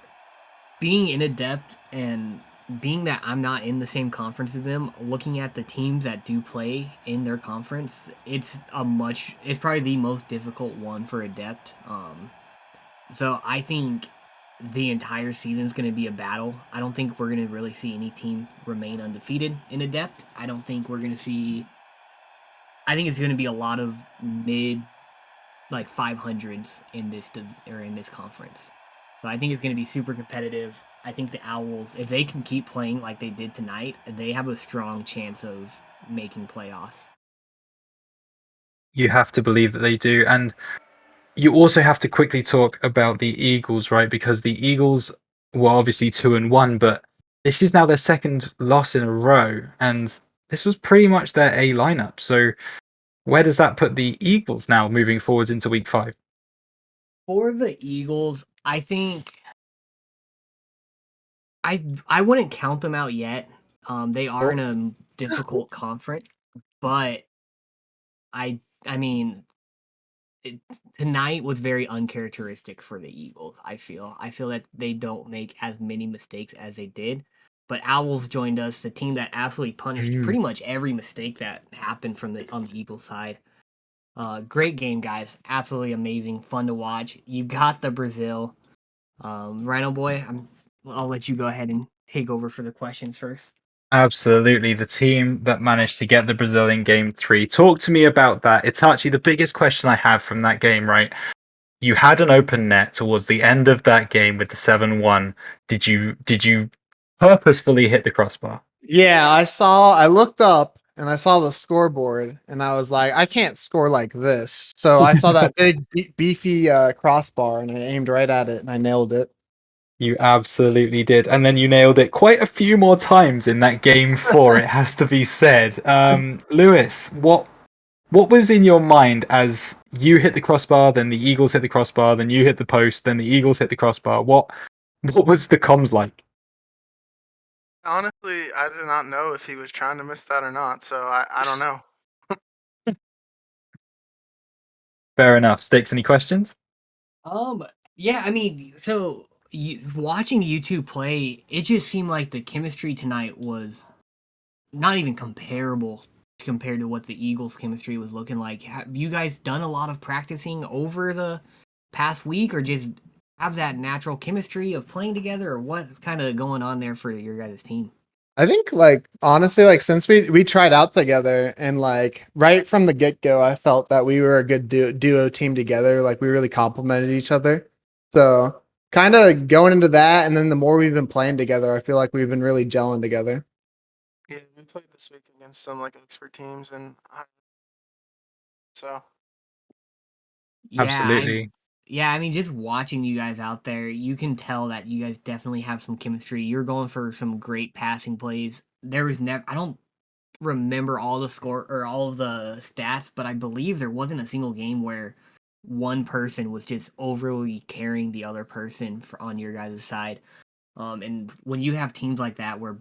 being in Adept and being that I'm not in the same conference as them, looking at the teams that do play in their conference, it's probably the most difficult one for Adept. So I think the entire season is going to be a battle. I don't think we're going to really see any team remain undefeated in Adept. I don't think we're going to see. I think it's going to be a lot of mid like 500s in this conference. So I think it's going to be super competitive. I think the Owls, if they can keep playing like they did tonight, they have a strong chance of making playoffs. You have to believe that they do, and you also have to quickly talk about the Eagles, right? Because the Eagles were obviously 2-1, but this is now their second loss in a row, and this was pretty much their A lineup. So where does that put the Eagles now moving forwards into week 5? For the Eagles, I think I wouldn't count them out yet. They are in a difficult conference, but I mean it, tonight was very uncharacteristic for the Eagles. I feel that they don't make as many mistakes as they did. But Owls joined us, the team that absolutely punished Mm. pretty much every mistake that happened from the on the Eagles side. Great game, guys. Absolutely amazing, fun to watch. You got the Brazil. Rhino boy, I'll let you go ahead and take over for the questions first. Absolutely, the team that managed to get the Brazilian game 3. Talk to me about that. It's actually the biggest question I have from that game, right? You had an open net towards the end of that game with the 7-1. Did you purposefully hit the crossbar? Yeah, I looked up and I saw the scoreboard and I was like, I can't score like this. So I saw that big beefy crossbar and I aimed right at it and I nailed it. You absolutely did. And then you nailed it quite a few more times in that game 4, it has to be said. Lewis, what was in your mind as you hit the crossbar, then the Eagles hit the crossbar, then you hit the post, then the Eagles hit the crossbar? What was the comms like? Honestly, I did not know if he was trying to miss that or not, so I don't know. Fair enough. Sticks, any questions? Yeah, I mean, so watching you two play, it just seemed like the chemistry tonight was not even comparable compared to what the Eagles' chemistry was looking like. Have you guys done a lot of practicing over the past week, or just have that natural chemistry of playing together, or what kind of going on there for your guys' team? I think like honestly, like since we tried out together and like right from the get go, I felt that we were a good duo team together. Like we really complemented each other. So kind of going into that, and then the more we've been playing together, I feel like we've been really gelling together. Yeah, we played this week against some like expert teams, and so Yeah, Absolutely. I mean, just watching you guys out there, you can tell that you guys definitely have some chemistry. You're going for some great passing plays. There was never, I don't remember all the score or all of the stats, but I believe there wasn't a single game where one person was just overly carrying the other person on your guys' side. And when you have teams like that where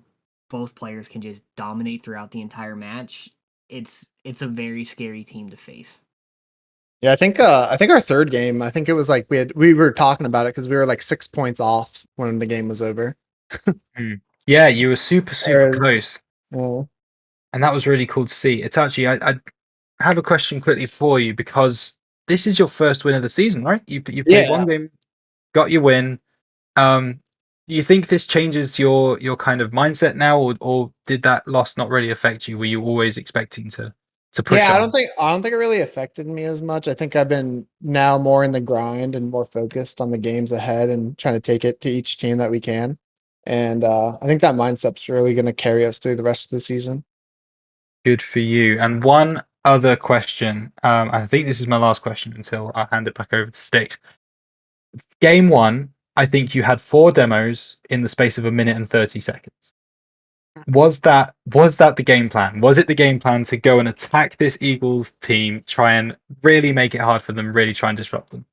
both players can just dominate throughout the entire match, it's a very scary team to face. Yeah, I think our third game, I think it was like we were talking about it because we were like 6 points off when the game was over. Yeah, you were super Whereas, close, uh, and that was really cool to see. It's actually I have a question quickly for you because this is your first win of the season, right? You played yeah, one game, got your win. Do you think this changes your kind of mindset now, or did that loss not really affect you? Were you always expecting to push yeah. on? I don't think it really affected me as much. I think I've been now more in the grind and more focused on the games ahead and trying to take it to each team that we can. And I think that mindset's really going to carry us through the rest of the season. Good for you. And one other question. I think this is my last question until I hand it back over to Sticks. Game one, I think you had 4 demos in the space of 1 minute and 30 seconds. Was that the game plan? Was it the game plan to go and attack this Eagles team, try and really make it hard for them, really try and disrupt them?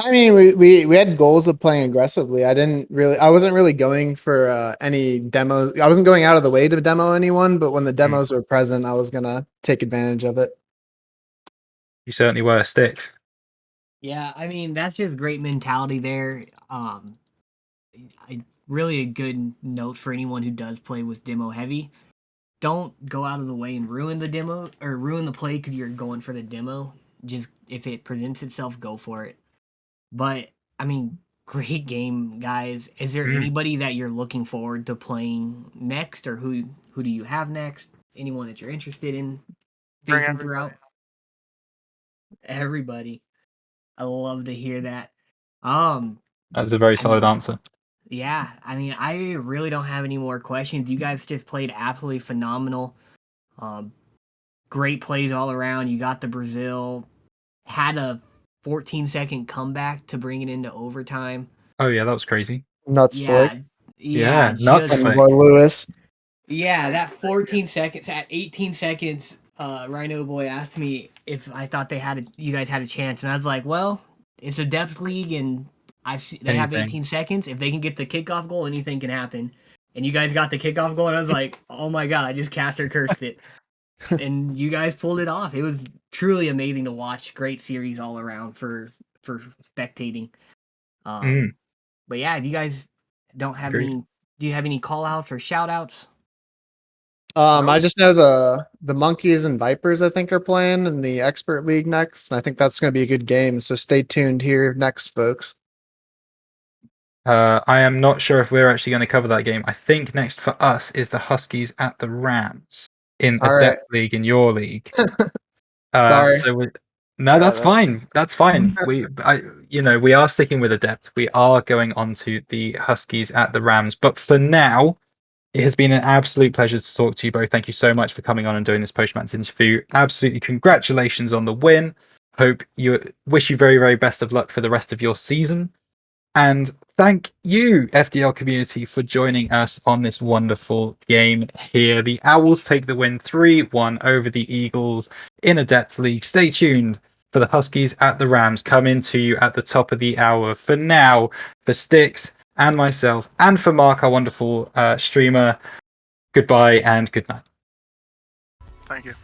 I mean, we had goals of playing aggressively. I wasn't really going for any demos. I wasn't going out of the way to demo anyone, but when the demos were present, I was gonna take advantage of it. You certainly were, Sticks. Yeah, I mean that's just great mentality there. Really a good note for anyone who does play with demo heavy. Don't go out of the way and ruin the demo or ruin the play because you're going for the demo. Just if it presents itself, go for it. But I mean, great game, guys. Is there Mm. anybody that you're looking forward to playing next, or who do you have next? Anyone that you're interested in Bring facing everybody. throughout? Everybody. I love to hear that. Um, That's a very I solid mean, answer. yeah, I mean, I really don't have any more questions. You guys just played absolutely phenomenal. Um, Great plays all around. You got the Brazil, had a 14-second comeback to bring it into overtime. Oh yeah, that was crazy. Nuts flick Yeah, Yeah, nuts just and flick. boy Lewis. yeah, that 14 seconds at 18 seconds, Rhino Boy asked me if I thought you guys had a chance, and I was like, well, it's a depth league, and they have Anything. 18 seconds. If they can get the kickoff goal, anything can happen. And you guys got the kickoff goal, and I was like, oh my god, I just caster cursed it, and you guys pulled it off. It was truly amazing to watch. Great series all around for spectating. Mm, But yeah, if you guys don't have agreed. any, do you have any call outs or shout outs? I just know the Monkeys and Vipers I think are playing in the Expert League next. And I think that's going to be a good game. So stay tuned here next, folks. I am not sure if we're actually going to cover that game. I think next for us is the Huskies at the Rams in a All right. depth league in your league. Sorry. No, that's that- fine. That's fine. We are sticking with adept. We are going on to the Huskies at the Rams. But for now, it has been an absolute pleasure to talk to you both. Thank you so much for coming on and doing this post-match interview. Absolutely, congratulations on the win. Wish you very, very best of luck for the rest of your season. And thank you, FDL community, for joining us on this wonderful game here. The Owls take the win 3-1 over the Eagles in a depth league. Stay tuned for the Huskies at the Rams coming to you at the top of the hour. For now, for Sticks and myself, and for Mark, our wonderful streamer, goodbye and good night. Thank you.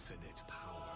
infinite power.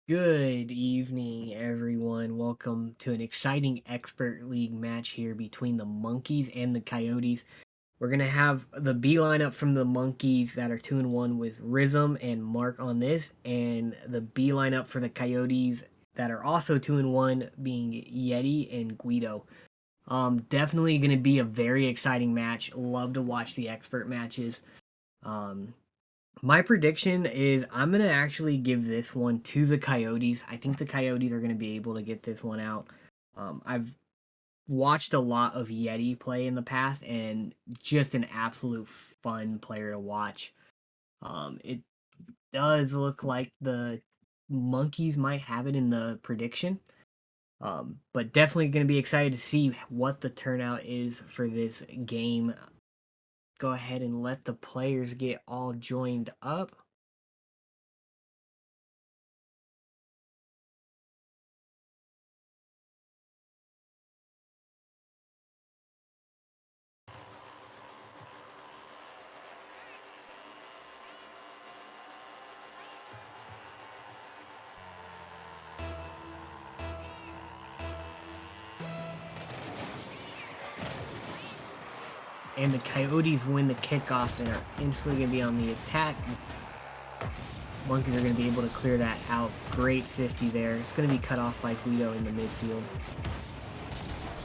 Good evening, everyone. Welcome to an exciting Expert League match here between the Monkeys and the Coyotes. We're going to have the B lineup from the Monkeys that are 2-1 with Rhythm and Mark on this, and the B lineup for the Coyotes that are also 2-1 being Yeti and Guido. Definitely going to be a very exciting match. Love to watch the expert matches. My prediction is I'm going to actually give this one to the Coyotes. I think the Coyotes are going to be able to get this one out. I've watched a lot of Yeti play in the past, and just an absolute fun player to watch. It does look like the Monkeys might have it in the prediction. But definitely going to be excited to see what the turnout is for this game. Go ahead and let the players get all joined up. And the Coyotes win the kickoff and are instantly going to be on the attack. Monkeys are going to be able to clear that out. Great 50 there. It's going to be cut off by Guido in the midfield.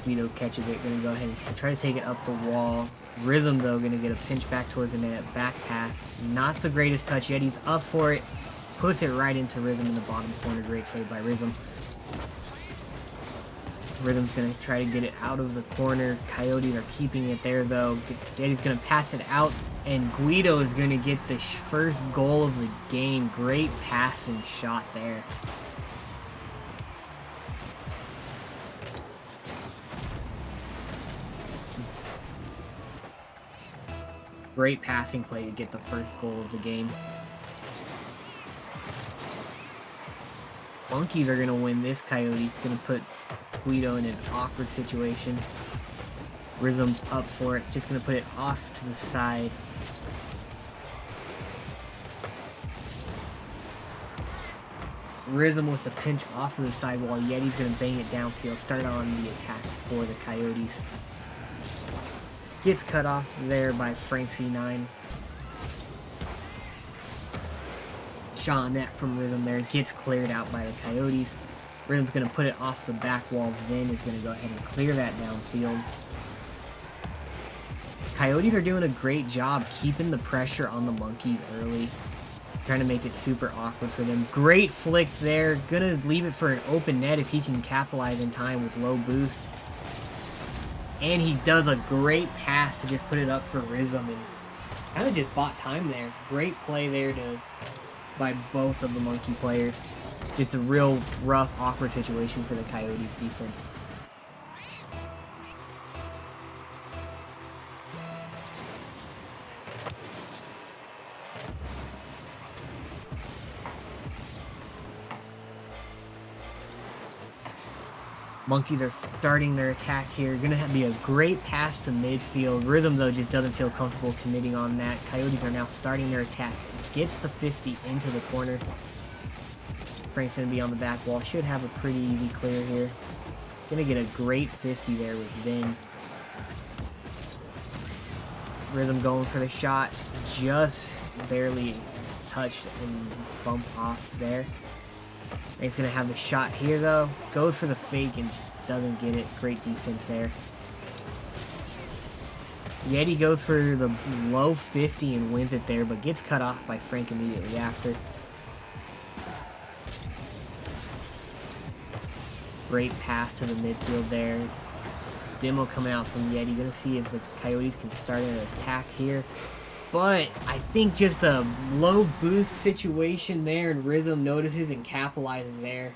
Guido catches it. Going to go ahead and try to take it up the wall. Rhythm, though, going to get a pinch back towards the net. Back pass. Not the greatest touch yet. He's up for it. Puts it right into Rhythm in the bottom corner. Great trade by Rhythm. Rhythm's going to try to get it out of the corner. Coyotes are keeping it there, though. Yeti's going to pass it out, and Guido is going to get the first goal of the game. Great pass and shot there. Great passing play to get the first goal of the game. Monkeys are going to win this. Coyotes going to put Guido in an awkward situation. Rhythm's up for it. Just going to put it off to the side. Rhythm with the pinch off of the side while Yeti's going to bang it downfield. Start on the attack for the Coyotes. Gets cut off there by Frank C9. Shot on net from Rhythm there. Gets cleared out by the Coyotes. Rhythm's going to put it off the back wall. Vin is going to go ahead and clear that downfield. Coyotes are doing a great job keeping the pressure on the Monkeys early. Trying to make it super awkward for them. Great flick there. Going to leave it for an open net if he can capitalize in time with low boost. And he does a great pass to just put it up for Rhythm and kind of just bought time there. Great play there by both of the Monkey players. Just a real rough, awkward situation for the Coyotes defense. Monkeys are starting their attack here. Gonna be a great pass to midfield. Rhythm, though, just doesn't feel comfortable committing on that. Coyotes are now starting their attack. Gets the 50 into the corner. Frank's gonna be on the back wall. Should have a pretty easy clear here. Gonna get a great 50 there with Vin. Rhythm going for the shot. Just barely touched and bumped off there. Frank's gonna have the shot here though. Goes for the fake and just doesn't get it. Great defense there. Yeti goes for the low 50 and wins it there, but gets cut off by Frank immediately after. Great pass to the midfield there. Demo coming out from Yeti. Gonna see if the Coyotes can start an attack here. But I think just a low boost situation there, and Rhythm notices and capitalizes there.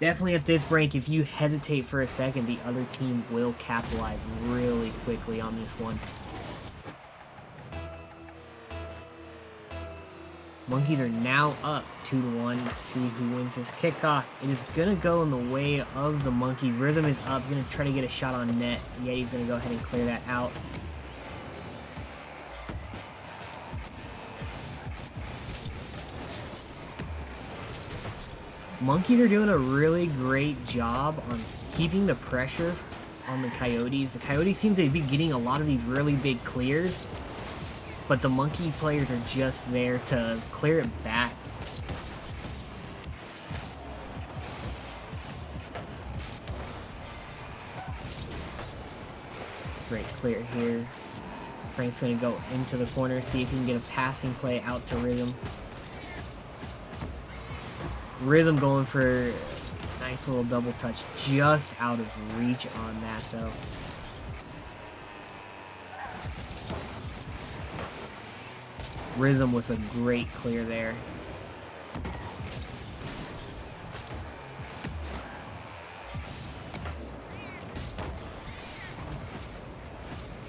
Definitely at this break, if you hesitate for a second, the other team will capitalize really quickly on this one. Monkeys are now up 2-1. Let's see who wins this kickoff. It is going to go in the way of the Monkeys. Rhythm is up, going to try to get a shot on net. Yeti's going to go ahead and clear that out. Monkeys are doing a really great job on keeping the pressure on the Coyotes. The Coyotes seem to be getting a lot of these really big clears, but the Monkey players are just there to clear it back. Great clear here. Frank's going to go into the corner, see if he can get a passing play out to Rhythm. Rhythm going for a nice little double touch, just out of reach on that though. Rhythm with a great clear there.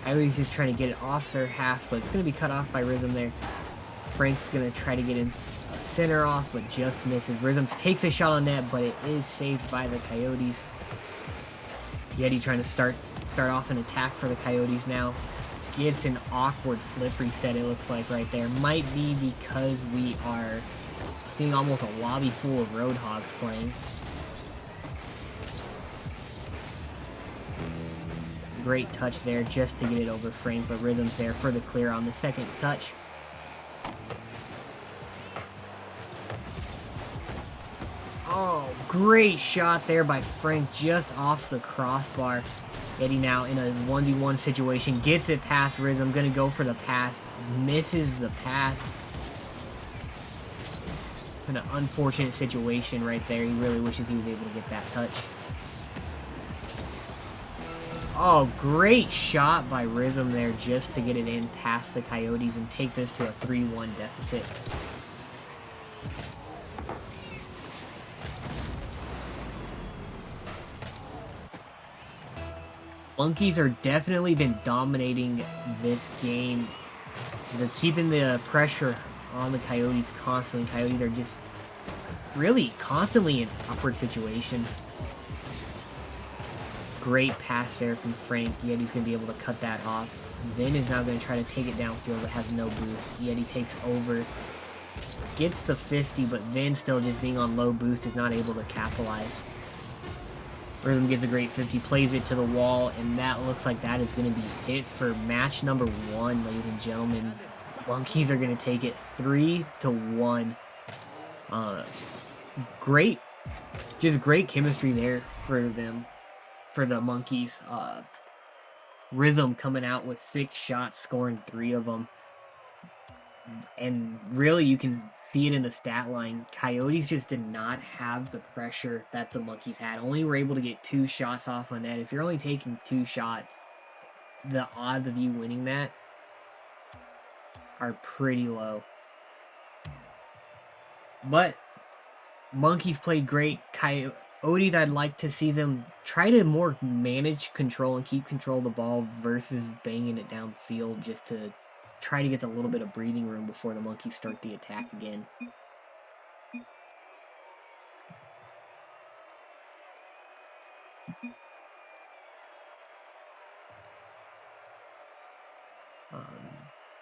Coyotes just trying to get it off their half, but it's going to be cut off by Rhythm there. Frank's going to try to get in center off, but just misses. Rhythm takes a shot on net, but it is saved by the Coyotes. Yeti trying to start off an attack for the Coyotes now. Gets an awkward flip reset, it looks like right there. Might be because we are seeing almost a lobby full of Roadhogs playing. Great touch there just to get it over Frank, but Rhythm's there for the clear on the second touch. Oh, great shot there by Frank just off the crossbar. Eddie now in a 1v1 situation, gets it past Rhythm, gonna go for the pass, misses the pass. In an unfortunate situation right there. He really wishes he was able to get that touch. Oh, great shot by Rhythm there just to get it in past the Coyotes and take this to a 3-1 deficit. Monkeys are definitely been dominating this game. They're keeping the pressure on the Coyotes constantly. Coyotes are just really constantly in awkward situations. Great pass there from Frank. Yeti's going to be able to cut that off. Vin is now going to try to take it downfield but has no boost. Yeti takes over. Gets the 50, but Vin still just being on low boost is not able to capitalize. Rhythm gets a great 50, plays it to the wall, and that looks like that is going to be it for match number 1, ladies and gentlemen. Monkeys are going to take it 3-1. Great, just great chemistry there for them, for the Monkeys. Rhythm coming out with 6 shots, scoring 3 of them. And really, you can see it in the stat line. Coyotes just did not have the pressure that the Monkeys had. Only were able to get 2 shots off on that. If you're only taking 2 shots, the odds of you winning that are pretty low. But Monkeys played great. Coyotes, I'd like to see them try to more manage control and keep control of the ball versus banging it downfield just to try to get a little bit of breathing room before the Monkeys start the attack again.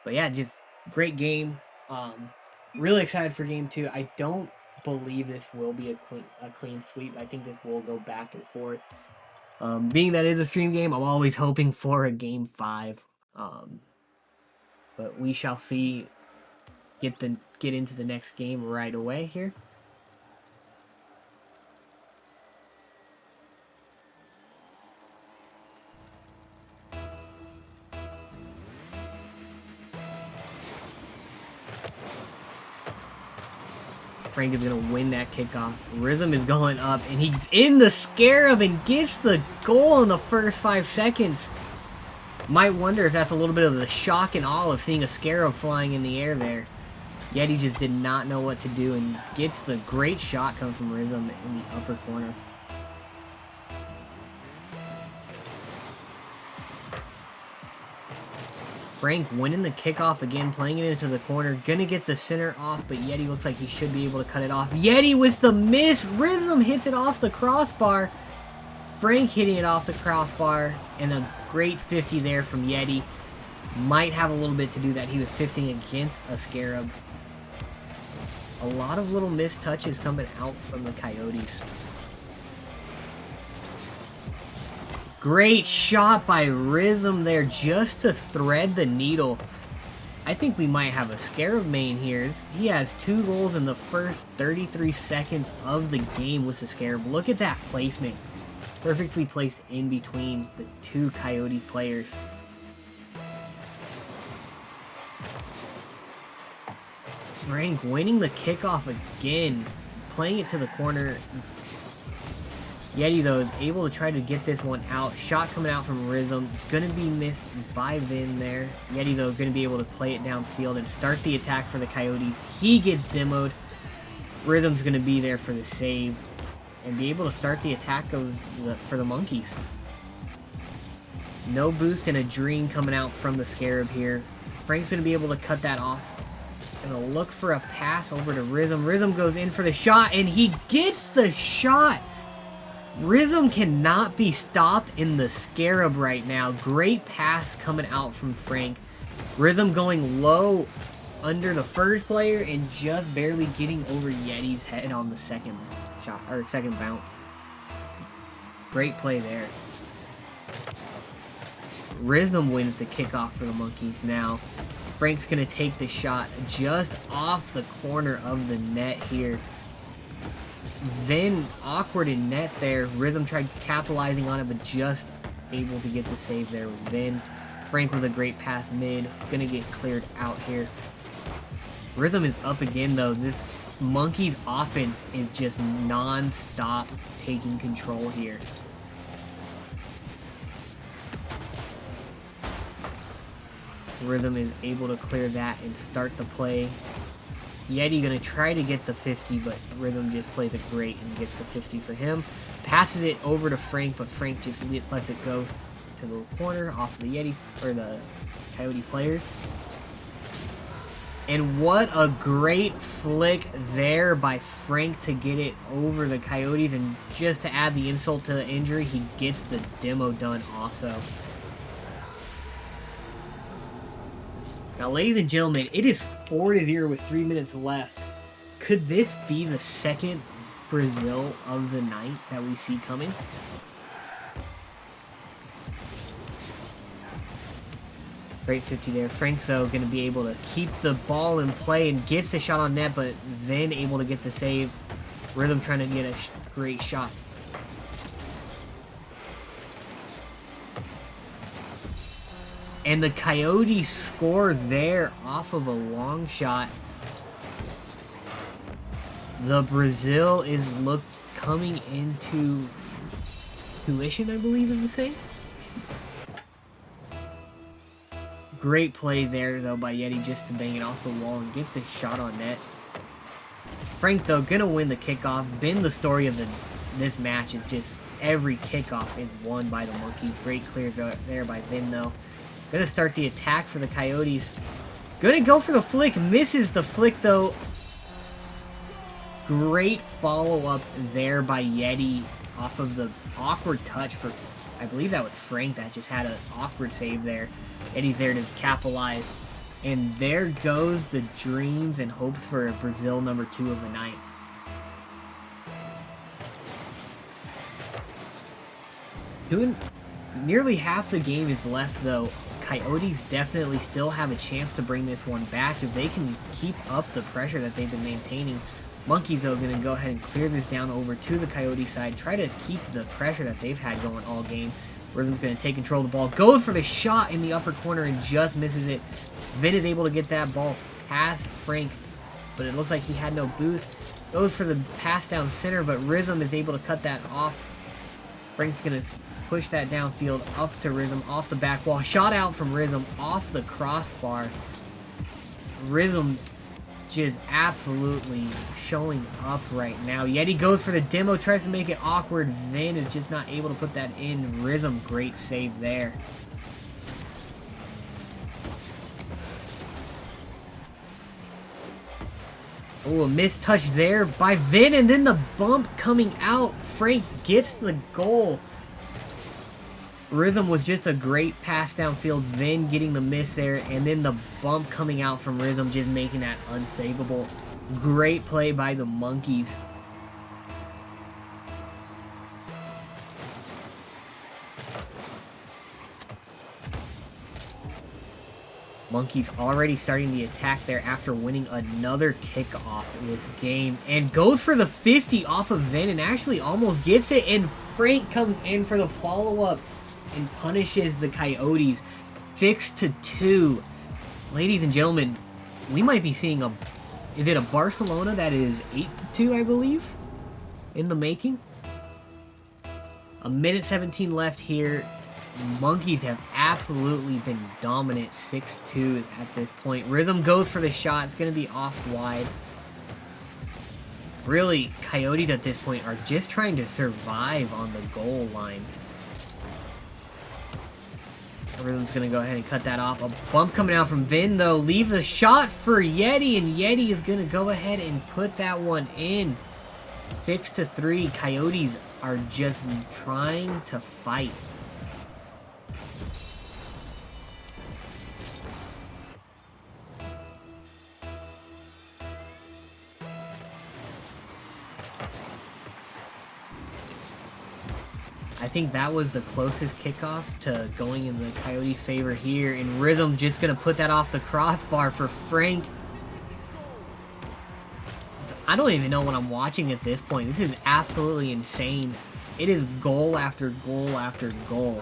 But yeah, just great game. Really excited for game 2. I don't believe this will be a clean sweep. I think this will go back and forth. Being that it's a stream game, I'm always hoping for a game 5. But we shall see. Get into the next game right away here. Frank is going to win that kickoff. Rhythm is going up, and he's in the Scarab and gets the goal in the first 5 seconds. Might wonder if that's a little bit of the shock and awe of seeing a Scarab flying in the air there. Yeti just did not know what to do and gets the great shot coming from Rhythm in the upper corner. Frank winning the kickoff again, playing it into the corner. Gonna get the center off, but Yeti looks like he should be able to cut it off. Yeti with the miss! Rhythm hits it off the crossbar. Frank hitting it off the crossbar, and a great 50 there from Yeti. Might have a little bit to do that. He was 50 against a Scarab. A lot of little missed touches coming out from the Coyotes. Great shot by Rhythm there just to thread the needle. I think we might have a Scarab main here. He has 2 goals in the first 33 seconds of the game with the Scarab. Look at that placement. Perfectly placed in between the 2 Coyote players. Frank winning the kickoff again. Playing it to the corner. Yeti, though, is able to try to get this one out. Shot coming out from Rhythm. Gonna be missed by Vin there. Yeti, though, gonna be able to play it downfield and start the attack for the Coyotes. He gets demoed. Rhythm's gonna be there for the save and be able to start the attack for the Monkeys. No boost and a dream coming out from the Scarab here. Frank's gonna be able to cut that off. Gonna look for a pass over to Rhythm. Rhythm goes in for the shot, and he gets the shot! Rhythm cannot be stopped in the Scarab right now. Great pass coming out from Frank. Rhythm going low under the first player and just barely getting over Yeti's head on the second shot, or second bounce. Great play there. Rhythm wins the kickoff for the Monkeys now. Frank's going to take the shot just off the corner of the net here. Then awkward in net there. Rhythm tried capitalizing on it, but just able to get the save there with Vin. Frank with a great pass mid. Going to get cleared out here. Rhythm is up again, though. This Monkeys offense is just non-stop taking control here. Rhythm is able to clear that and start the play. Yeti gonna try to get the 50, but Rhythm just plays it great and gets the 50 for him. Passes it over to Frank, but Frank just lets it go to the corner off the Yeti, or the Coyote players. And what a great flick there by Frank to get it over the Coyotes, and just to add the insult to the injury, he gets the demo done also. Now, ladies and gentlemen, it is 4-0 with 3 minutes left. Could this be the second Brazil of the night that we see coming? Great 50 there. Frank, though, going to be able to keep the ball in play and gets the shot on net, but then able to get the save. Rhythm trying to get a great shot. And the Coyotes score there off of a long shot. The Brazil is coming into fruition, I believe is the thing. Great play there, though, by Yeti just to bang it off the wall and get the shot on net. Frank, though, gonna win the kickoff. Been the story of this match is just every kickoff is won by the Monkeys. Great clear there by Vin, though. Gonna start the attack for the Coyotes. Gonna go for the flick. Misses the flick, though. Great follow-up there by Yeti off of the awkward touch for, I believe that was Frank that just had an awkward save there. Yeti's there to capitalize. And there goes the dreams and hopes for Brazil number 2 of the night. Nearly half the game is left, though. Coyotes definitely still have a chance to bring this one back if they can keep up the pressure that they've been maintaining. Monkeys, though, going to go ahead and clear this down over to the Coyote side. Try to keep the pressure that they've had going all game. Rhythm's going to take control of the ball. Goes for the shot in the upper corner and just misses it. Vin is able to get that ball past Frank, but it looks like he had no boost. Goes for the pass down center, but Rhythm is able to cut that off. Frank's going to push that downfield up to Rhythm off the back wall. Shot out from Rhythm off the crossbar. Rhythm just absolutely showing up right now. Yeti goes for the demo, tries to make it awkward. Vin is just not able to put that in. Rhythm, great save there. Oh, a missed touch there by Vin, and then the bump coming out. Frank gets the goal. Rhythm was just a great pass downfield. Vin getting the miss there, and then the bump coming out from Rhythm just making that unsavable. Great play by the Monkeys. Monkeys already starting the attack there after winning another kickoff in this game. And goes for the 50 off of Vin and actually almost gets it. And Frank comes in for the follow-up and punishes the Coyotes 6-2. Ladies and gentlemen, we might be seeing a... Is it a Barcelona that is 8-2, I believe? In the making? A minute 17 left here. Monkeys have absolutely been dominant 6-2 at this point. Rhythm goes for the shot. It's going to be off wide. Really, Coyotes at this point are just trying to survive on the goal line. Rhythm's going to go ahead and cut that off. A bump coming out from Vin, though. Leave the shot for Yeti, and Yeti is going to go ahead and put that one in. 6-3. Coyotes are just trying to fight. I think that was the closest kickoff to going in the Coyotes' favor here. And Rhythm just going to put that off the crossbar for Frank. I don't even know what I'm watching at this point. This is absolutely insane. It is goal after goal after goal.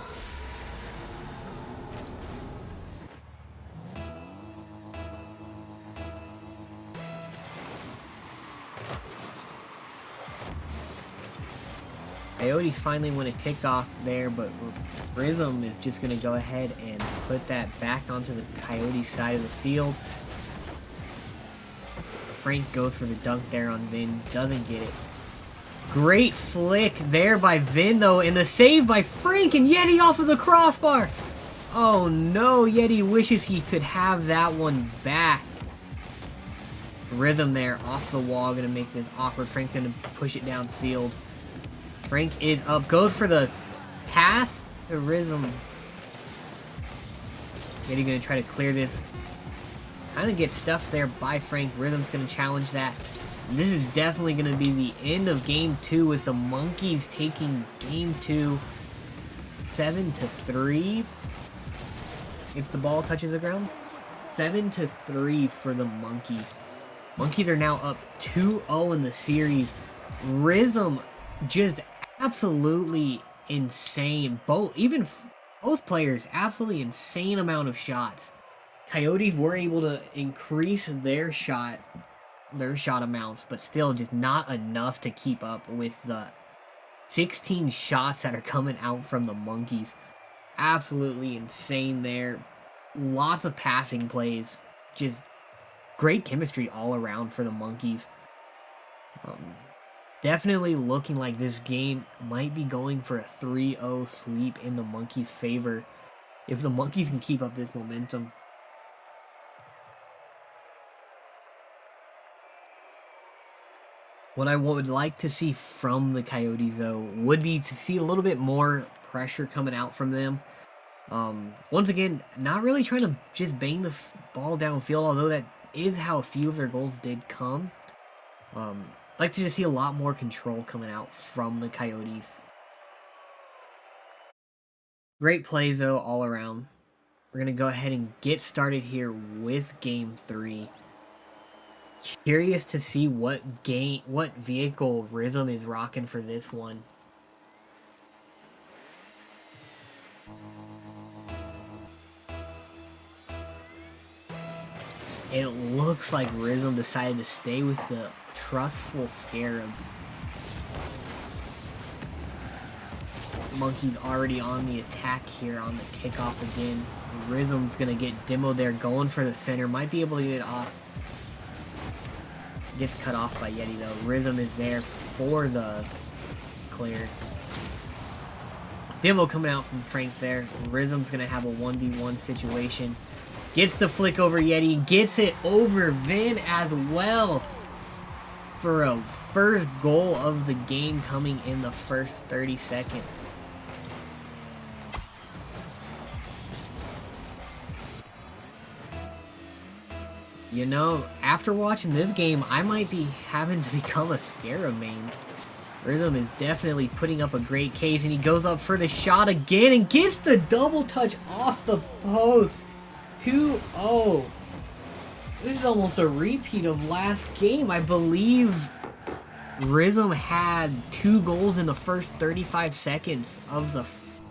Coyotes finally win a kickoff there, but Rhythm is just going to go ahead and put that back onto the Coyotes side of the field. Frank goes for the dunk there on Vin, doesn't get it. Great flick there by Vin, though, and the save by Frank, and Yeti off of the crossbar. Oh no, Yeti wishes he could have that one back. Rhythm there off the wall, going to make this awkward. Frank's going to push it downfield. Frank is up, goes for the pass to Rhythm. Yeti going to try to clear this. Kind of gets stuffed there by Frank. Rhythm's going to challenge that. And this is definitely going to be the end of Game 2 with the Monkeys taking Game 2 7-3. If the ball touches the ground. 7-3 for the Monkeys. Monkeys are now up 2-0 in the series. Rhythm just absolutely insane. Both players, absolutely insane amount of shots. Coyotes were able to increase their shot amounts, but still just not enough to keep up with the 16 shots that are coming out from the Monkeys. Absolutely insane there. Lots of passing plays. Just great chemistry all around for the Monkeys. Definitely looking like this game might be going for a 3-0 sweep in the Monkeys' favor if the Monkeys can keep up this momentum. What I would like to see from the Coyotes, though, would be to see a little bit more pressure coming out from them. Once again, not really trying to just bang the ball downfield, although that is how a few of their goals did come. I'd like to just see a lot more control coming out from the Coyotes. Great plays, though, all around. We're going to go ahead and get started here with Game 3. Curious to see what vehicle Rhythm is rocking for this one. It looks like Rhythm decided to stay with the Trustful Scarab. Monkeys already on the attack here on the kickoff again. Rhythm's gonna get Demo there, going for the center. Might be able to get it off. Gets cut off by Yeti though. Rhythm is there for the clear. Demo coming out from Frank there. Rhythm's gonna have a 1v1 situation. Gets the flick over Yeti. Gets it over Vin as well. For a first goal of the game coming in the first 30 seconds. You know, after watching this game, I might be having to become a Scarab main. Rhythm is definitely putting up a great case, and he goes up for the shot again and gets the double touch off the post. 2-0. This is almost a repeat of last game. I believe Rhythm had 2 goals in the first 35 seconds of the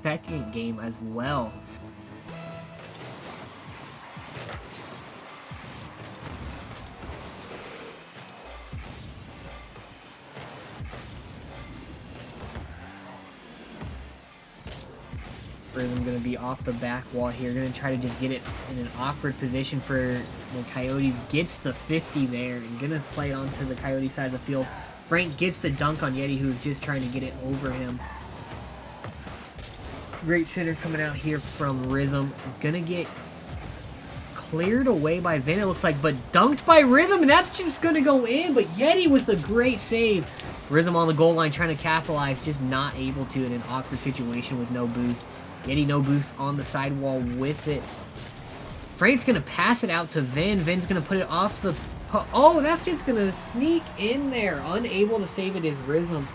second game as well. Rhythm going to be off the back wall here. Going to try to just get it in an awkward position for the Coyotes. Gets the 50 there and going to play it onto the Coyote side of the field. Frank gets the dunk on Yeti, who's just trying to get it over him. Great center coming out here from Rhythm. Going to get cleared away by Vin, it looks like, but dunked by Rhythm, and that's just going to go in. But Yeti with a great save. Rhythm on the goal line trying to capitalize, just not able to in an awkward situation with no boost. Yeti no boost on the sidewall with it. Frank's going to pass it out to Vin. Vin's going to put it off the... Oh, that's just going to sneak in there. Unable to save it is Rhythm.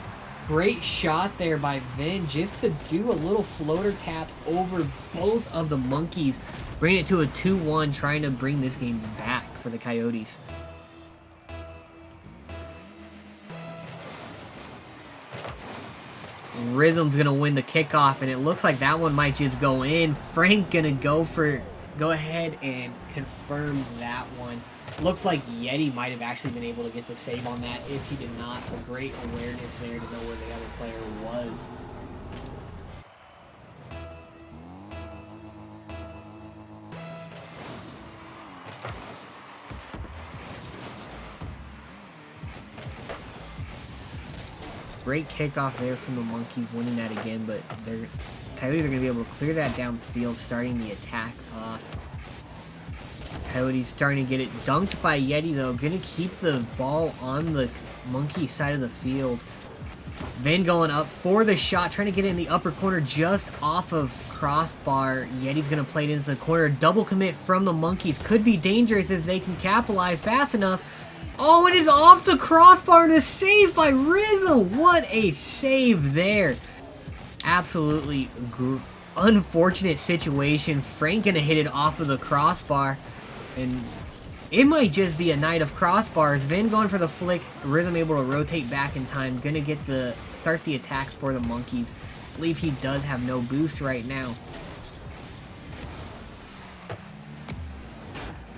Great shot there by Vin just to do a little floater tap over both of the Monkeys. Bring it to a 2-1, trying to bring this game back for the Coyotes. Rhythm's gonna win the kickoff, and it looks like that one might just go in. Frank gonna go ahead and confirm that one. Looks like Yeti might have actually been able to get the save on that if he did not. So great awareness there to know where the other player was. Great kickoff there from the Monkeys, winning that again, but Coyotes are going to be able to clear that downfield, starting the attack off. Coyotes starting to get it dunked by Yeti, though. Going to keep the ball on the Monkey side of the field. Vin going up for the shot, trying to get it in the upper corner just off of crossbar. Yeti's going to play it into the corner. Double commit from the Monkeys. Could be dangerous if they can capitalize fast enough. Oh, it is off the crossbar and a save by Rhythm. What a save there. Absolutely unfortunate situation. Frank gonna hit it off of the crossbar. And it might just be a night of crossbars. Vin going for the flick. Rhythm able to rotate back in time. Gonna get start the attacks for the Monkeys. I believe he does have no boost right now.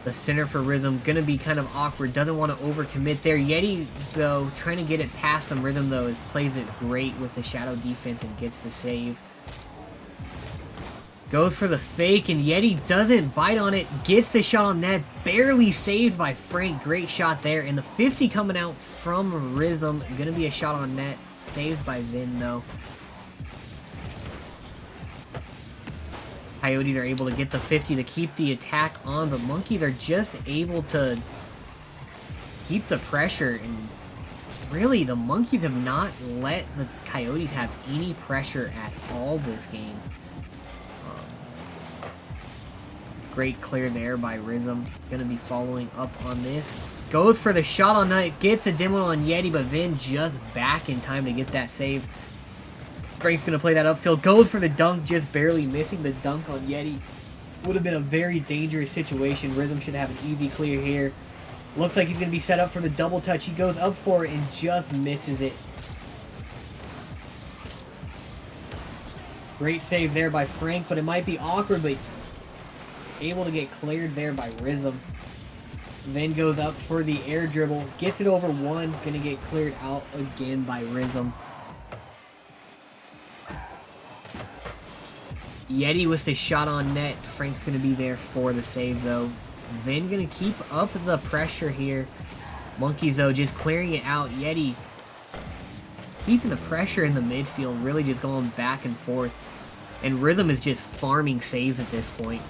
The center for Rhythm, gonna be kind of awkward, doesn't want to overcommit there. Yeti, though, trying to get it past him. Rhythm, though, plays it great with the shadow defense and gets the save. Goes for the fake, and Yeti doesn't bite on it. Gets the shot on net, barely saved by Frank. Great shot there, and the 50 coming out from Rhythm. Gonna be a shot on net, saved by Vin, though. Coyotes are able to get the 50 to keep the attack on. The Monkeys are just able to keep the pressure, and really the Monkeys have not let the Coyotes have any pressure at all this game. Great clear there by Rhythm. Gonna be following up on this. Goes for the shot on net, gets a demo on Yeti, but Vin just back in time to get that save. Frank's going to play that upfield. Goes for the dunk, just barely missing the dunk on Yeti. Would have been a very dangerous situation. Rhythm should have an easy clear here. Looks like he's going to be set up for the double touch. He goes up for it and just misses it. Great save there by Frank, but it might be awkward, but able to get cleared there by Rhythm. Then goes up for the air dribble. Gets it over one. Going to get cleared out again by Rhythm. Yeti with the shot on net. Frank's going to be there for the save, though. Then going to keep up the pressure here. Monkeys, though, just clearing it out. Yeti keeping the pressure in the midfield, really just going back and forth. And Rhythm is just farming saves at this point.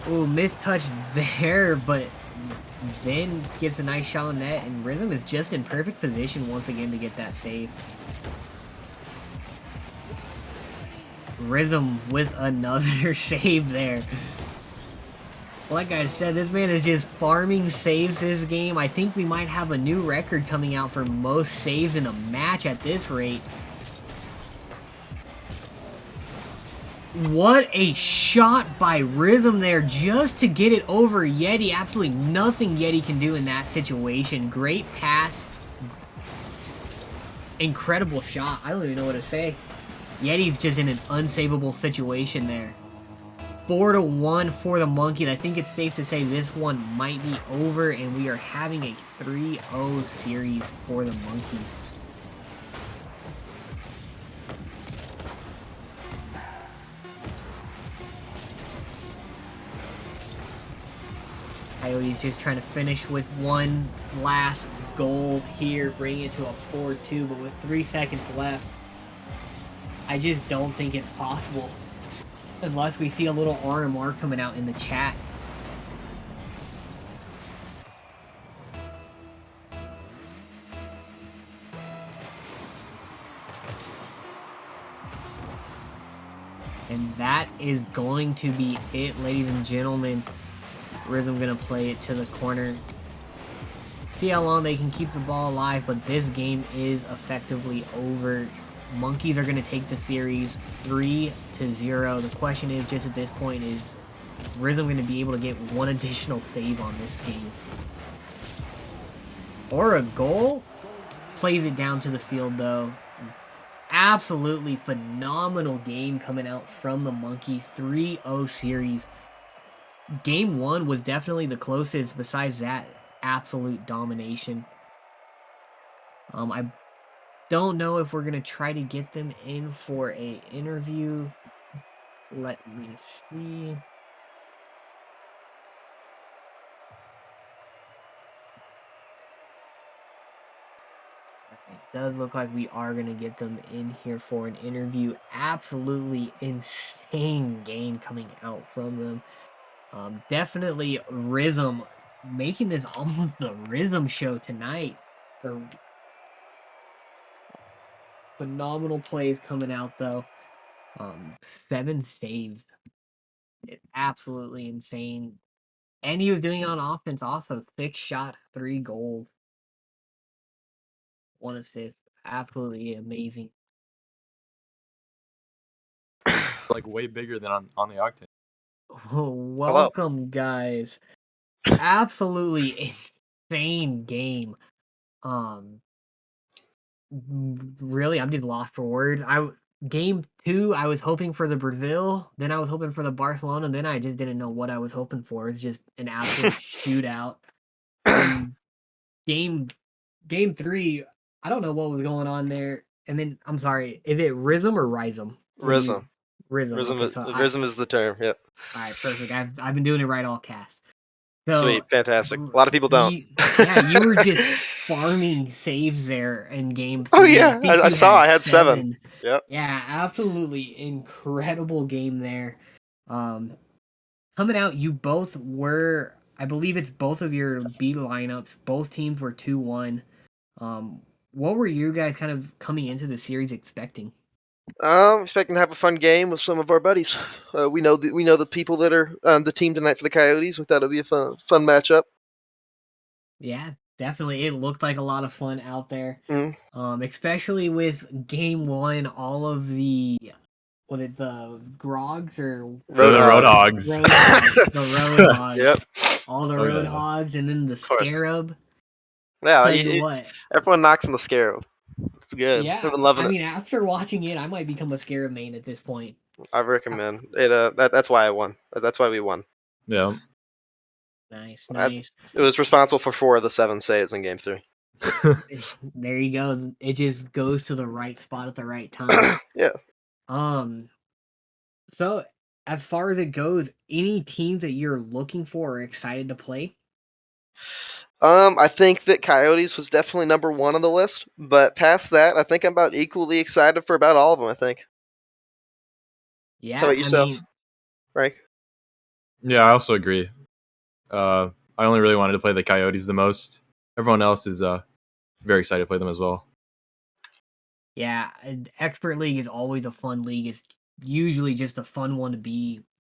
Ooh, missed touch there, but Vin gets a nice shot on net, and Rhythm is just in perfect position once again to get that save. Rhythm with another save there. Like I said, this man is just farming saves this game. I think we might have a new record coming out for most saves in a match at this rate. What a shot by Rhythm there just to get it over Yeti. Absolutely nothing Yeti can do in that situation. Great pass. Incredible shot. I don't even know what to say. Yeti's just in an unsavable situation there. 4-1 for the Monkeys. I think it's safe to say this one might be over, and we are having a 3-0 series for the Monkeys. Coyotes just trying to finish with one last goal here, bring it to a 4-2, but with 3 seconds left, I just don't think it's possible. Unless we see a little RMR coming out in the chat. And that is going to be it, ladies and gentlemen. Rhythm gonna play it to the corner. See how long they can keep the ball alive, but this game is effectively over. Monkeys are gonna take the series 3-0. The question is just at this point, is Rhythm gonna be able to get one additional save on this game? Or a goal? Plays it down to the field though. Absolutely phenomenal game coming out from the Monkeys. 3-0 series. Game 1 was definitely the closest. Besides that, absolute domination. I don't know if we're gonna try to get them in for a interview. Let me see. It does look like we are gonna get them in here for an interview. Absolutely insane game coming out from them. Definitely Rhythm making this almost the Rhythm show tonight. Phenomenal plays coming out though. 7 saves. It's absolutely insane. And he was doing it on offense also. 6 shots, 3 goals, 1 assist. Absolutely amazing. Like way bigger than on the Octane. Welcome, guys. Absolutely insane game. Really, I'm just lost for words. Game 2, I was hoping for the Brazil, then I was hoping for the Barcelona, then I just didn't know what I was hoping for. It's just an absolute shootout. And game 3, I don't know what was going on there. And then I'm sorry, is it Rhythm or Rhizom? Rhythm. Rhythm. Rhythm, Okay, so Rhythm is the term. Yep. all right, perfect. I've been doing it right all cast. So, Sweet, fantastic. A lot of people don't. You were just farming saves there in game 3. Oh yeah, think I you saw. I had 7. Yep. Yeah, absolutely incredible game there. Coming out, you both were, I believe it's both of your B lineups. Both teams were 2-1. What were you guys kind of coming into the series expecting? Expecting to have a fun game with some of our buddies. We know the people that are on the team tonight for the Coyotes. We thought it'd be a fun matchup. Yeah, definitely. It looked like a lot of fun out there. Mhm. Especially with game 1, all of the the Grogs or Roadhogs. the Roadhogs. Yep. All the Oh, yeah. Roadhogs, and then the course. Scarab. Yeah. Tell you what. Everyone knocks on the Scarab. It's good. Yeah, I've been loving I it. mean, after watching it, I might become a Scarab main at this point. I recommend it. That's why I won. That's why we won. Yeah. Nice. It was responsible for 4 of the 7 saves in game 3. There you go. It just goes to the right spot at the right time. Yeah. So as far as it goes, any teams that you're looking for or excited to play? I think that Coyotes was definitely number 1 on the list, but past that, I think I'm about equally excited for about all of them. I think. Yeah, How about yourself, I mean, Frank? Yeah, I also agree. I only really wanted to play the Coyotes the most. Everyone else is very excited to play them as well. yeah, Expert League is always a fun league. It's usually just a fun one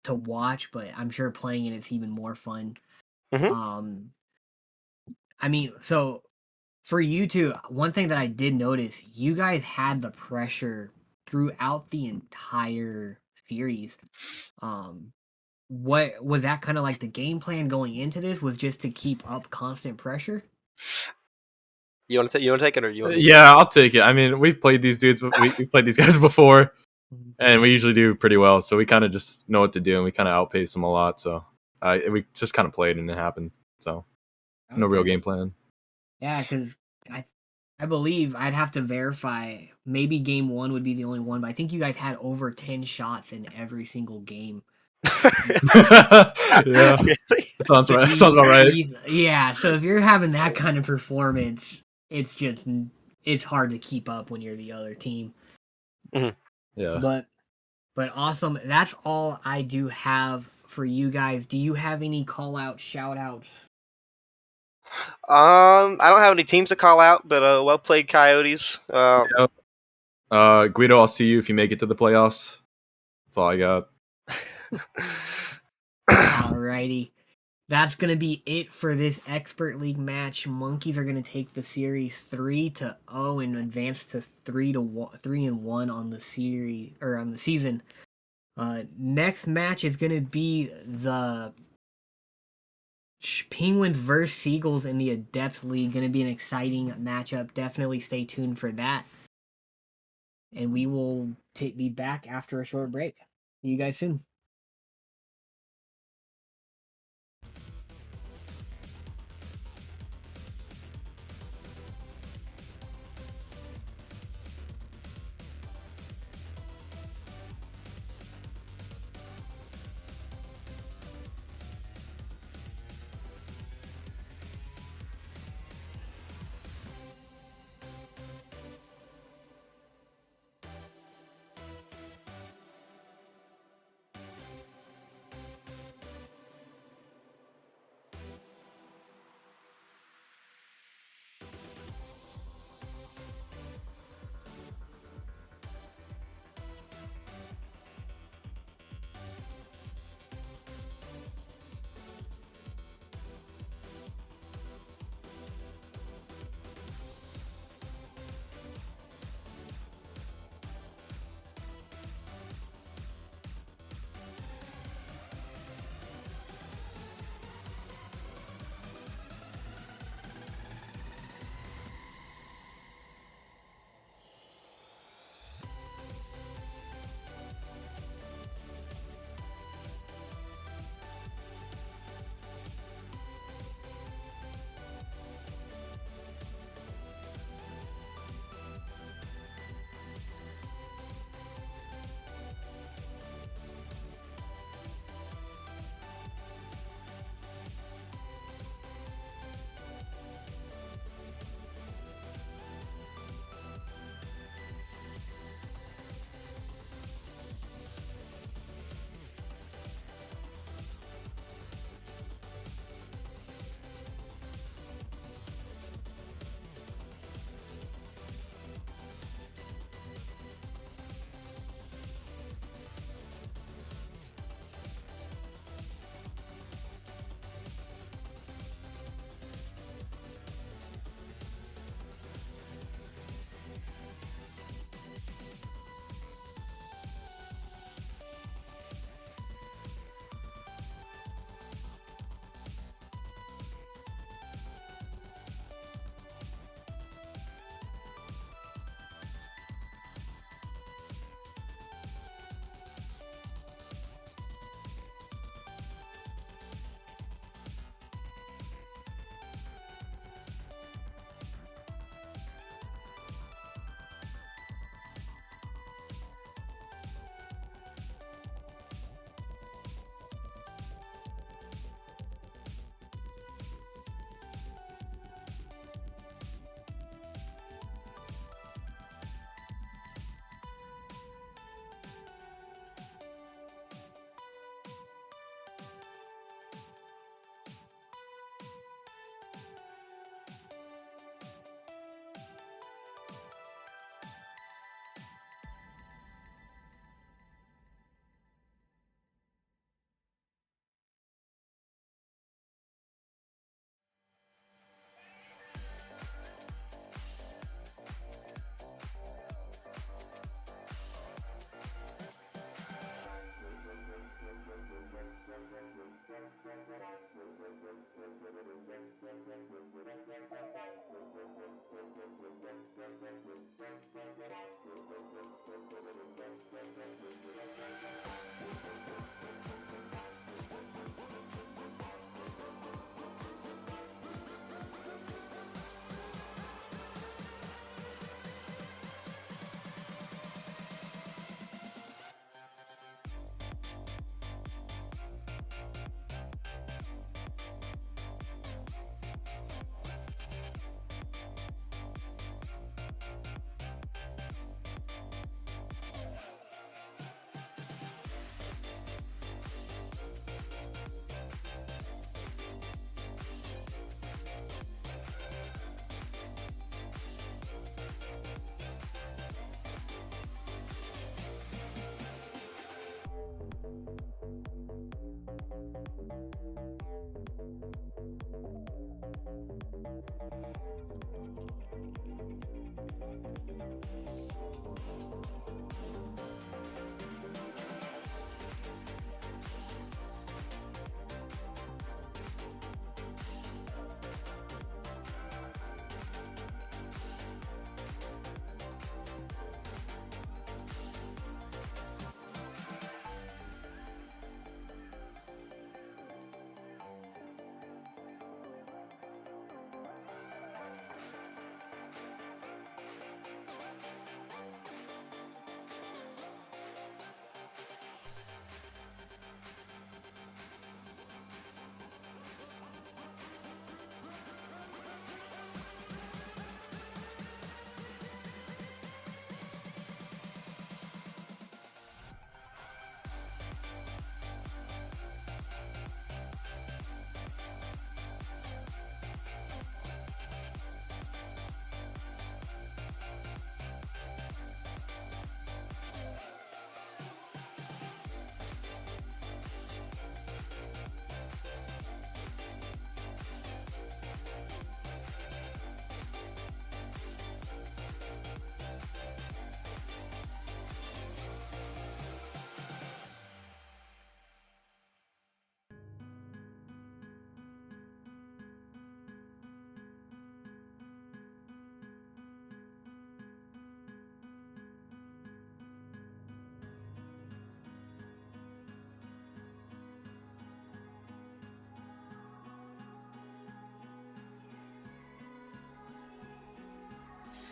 to watch, but I'm sure playing it is even more fun. Mhm. I mean, so for you two, one thing that I did notice, you guys had the pressure throughout the entire series. What was that kind of like the game plan going into this was just to keep up constant pressure? You want to take it, or you want me? Yeah, I'll take it. I mean, we've played these dudes. We played these guys before, and we usually do pretty well. So we kind of just know what to do, and we kind of outpace them a lot. So we just kind of played, and it happened. So no real Okay. game plan. Yeah, because I believe I'd have to verify. Maybe game one would be the only one, but I think you guys had over 10 shots in every single game. Yeah, Really? that sounds right. Sounds about right. Yeah, so if you're having that kind of performance, it's hard to keep up when you're the other team. Yeah. But awesome. That's all I do have for you guys. Do you have any call out shout outs? I don't have any teams to call out, but well played, Coyotes. Guido, I'll see you if you make it to the playoffs. That's all I got. Alrighty. That's gonna be it for this expert league match. Monkeys are gonna take the series 3-0 and advance to 3-1 on the series or on the season. Next match is gonna be the Penguins versus Seagulls in the Adept League. Gonna be an exciting matchup. Definitely stay tuned for that. And we will be back after a short break. See you guys soon.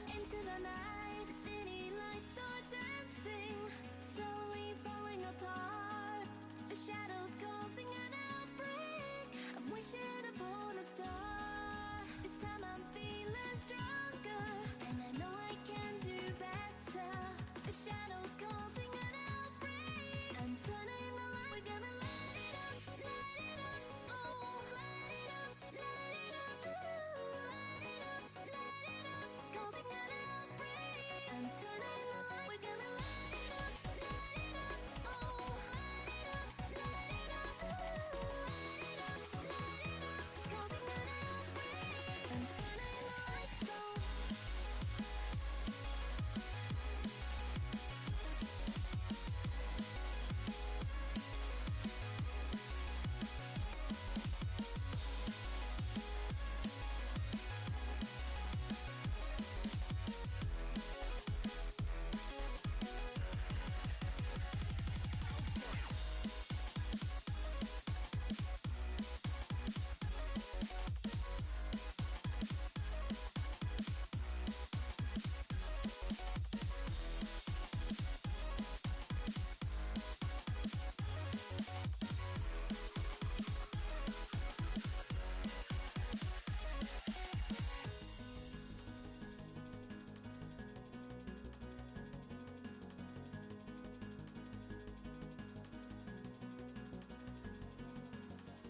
Into the night, the city lights are dancing, slowly falling apart. The shadows causing an outbreak. I'm wishing upon a star. This time I'm feeling stronger, and I know I can do better. The shadows causing an outbreak. I'm turning the light. We're gonna light it up, oh, light it up, ooh, light it up, causing an outbreak. I'm turning the light. We're gonna light it up, oh, light it up, ooh, light it up, causing an outbreak. I'm turning the lights on.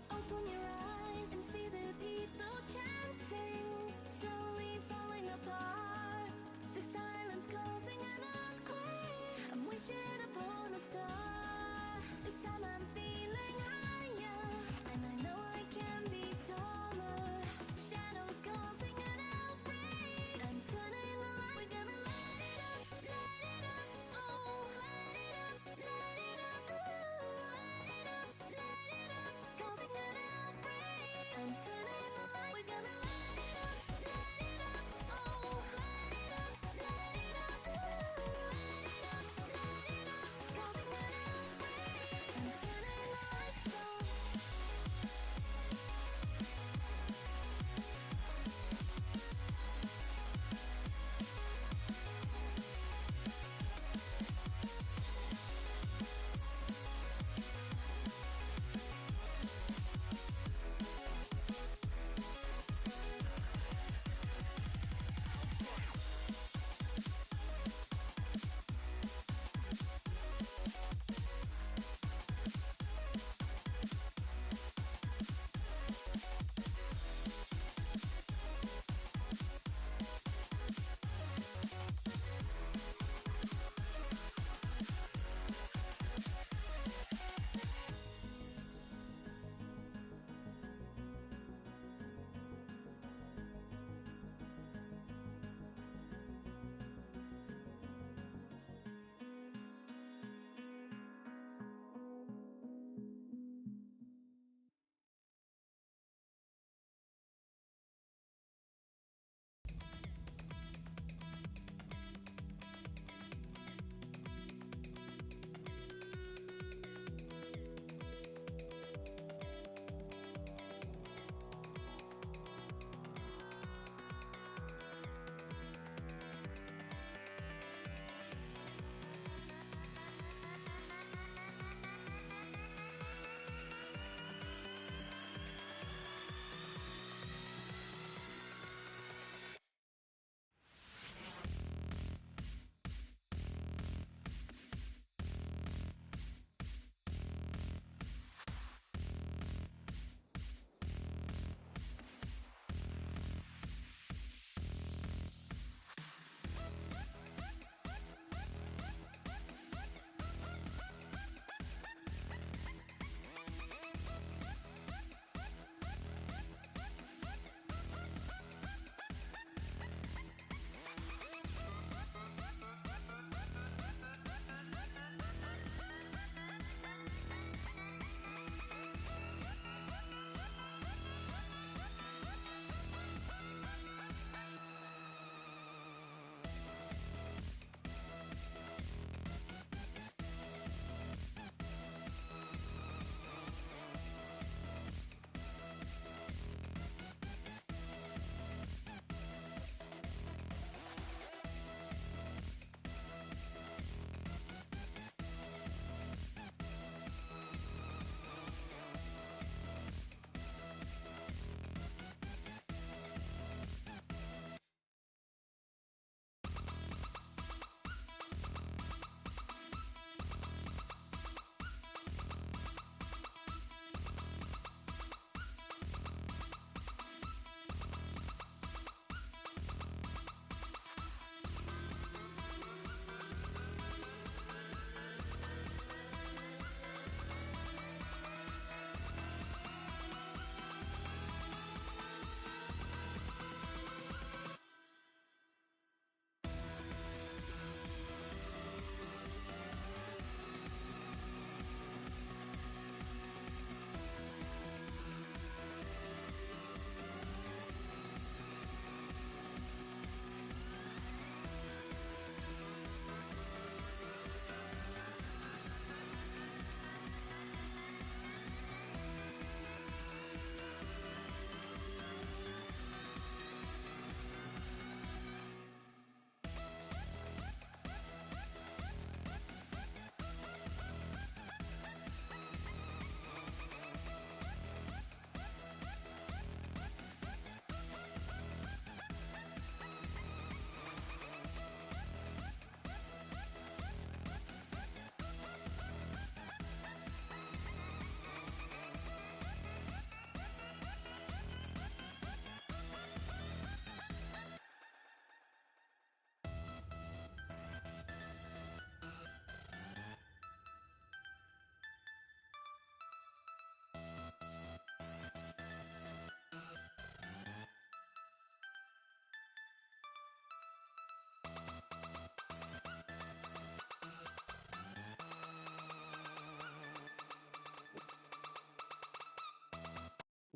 Open your eyes and see the people chanting, slowly falling apart. The silence causing an earthquake. I'm wishing upon a star. This time I'm feeling higher, and I know I can be taller. Shadows causing an outbreak. I'm turning the light. We're gonna light it up, oh, light it up, ooh, light it up, causing an outbreak. I'm turning the light. We're gonna light it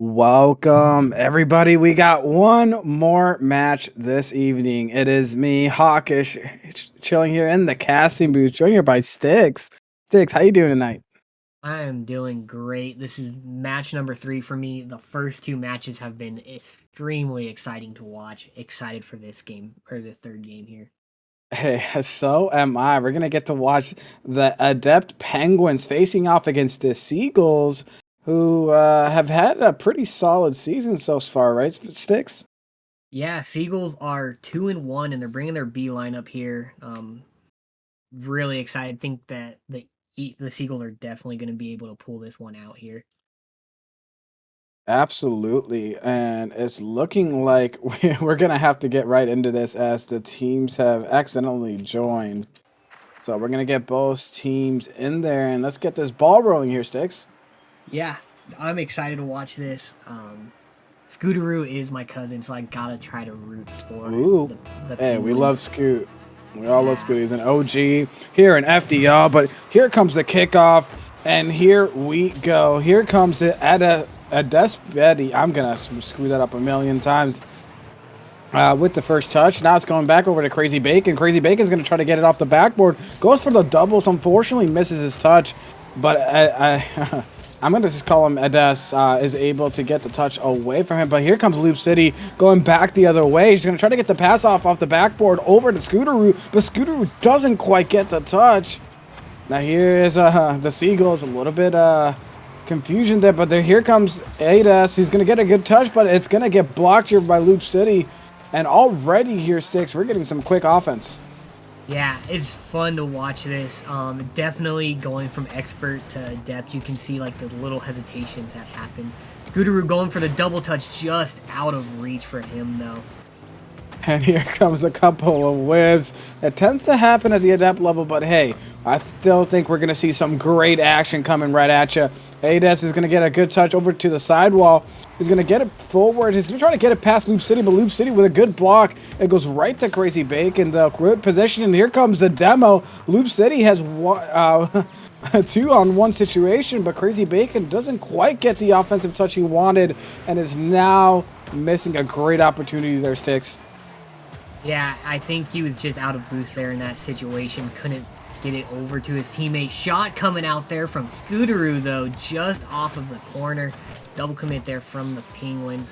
Welcome, everybody. We got one more match this evening. It is me, Hawkish, chilling here in the casting booth, joined here by Sticks. Sticks, how you doing tonight? I am doing great. This is match number 3 for me. The first 2 matches have been extremely exciting to watch. Excited for this game, or the third game here. Hey, so am I. We're gonna get to watch the Adept Penguins facing off against the Seagulls, who have had a pretty solid season so far, right, Sticks? Yeah, Seagulls are 2-1, and they're bringing their B line up here. Really excited. Think that the Seagulls are definitely going to be able to pull this one out here. Absolutely, and it's looking like we're gonna have to get right into this as the teams have accidentally joined. So we're gonna get both teams in there, and let's get this ball rolling here, Sticks. Yeah, I'm excited to watch this. Scooteroo is my cousin, so I gotta try to root for Ooh. the Hey, we Penguins. love Scoot. We all love Scoot. He's an OG here in FDL, but here comes the kickoff, and here we go. Here comes it at a Despedi. I'm gonna screw that up a million times. With the first touch, now it's going back over to Crazy Bacon. Crazy Bacon's gonna try to get it off the backboard. Goes for the doubles. Unfortunately, misses his touch, but I'm going to just call him Edes, is able to get the touch away from him. But here comes Loop City going back the other way. He's going to try to get the pass off the backboard over to Scooteroo, but Scooteroo doesn't quite get the touch. Now here is the Seagulls, a little bit confusion there, but here comes Edes. He's going to get a good touch, but it's going to get blocked here by Loop City. And already here, Sticks, we're getting some quick offense. Yeah, it's fun to watch this. Definitely going from expert to adept. You can see like the little hesitations that happen. Scooteroo going for the double touch, just out of reach for him though. And here comes a couple of whiffs. It tends to happen at the adept level, but hey, I still think we're going to see some great action coming right at you. Ades is going to get a good touch over to the sidewall. He's going to get it forward. He's going to try to get it past Loop City, but Loop City with a good block. It goes right to Crazy Bacon. The good position, and here comes the demo. Loop City has 2-on-1 situation, but Crazy Bacon doesn't quite get the offensive touch he wanted and is now missing a great opportunity there, Sticks. Yeah, I think he was just out of boost there in that situation. Couldn't get it over to his teammate. Shot coming out there from Scooteroo, though, just off of the corner. Double commit there from the Penguins.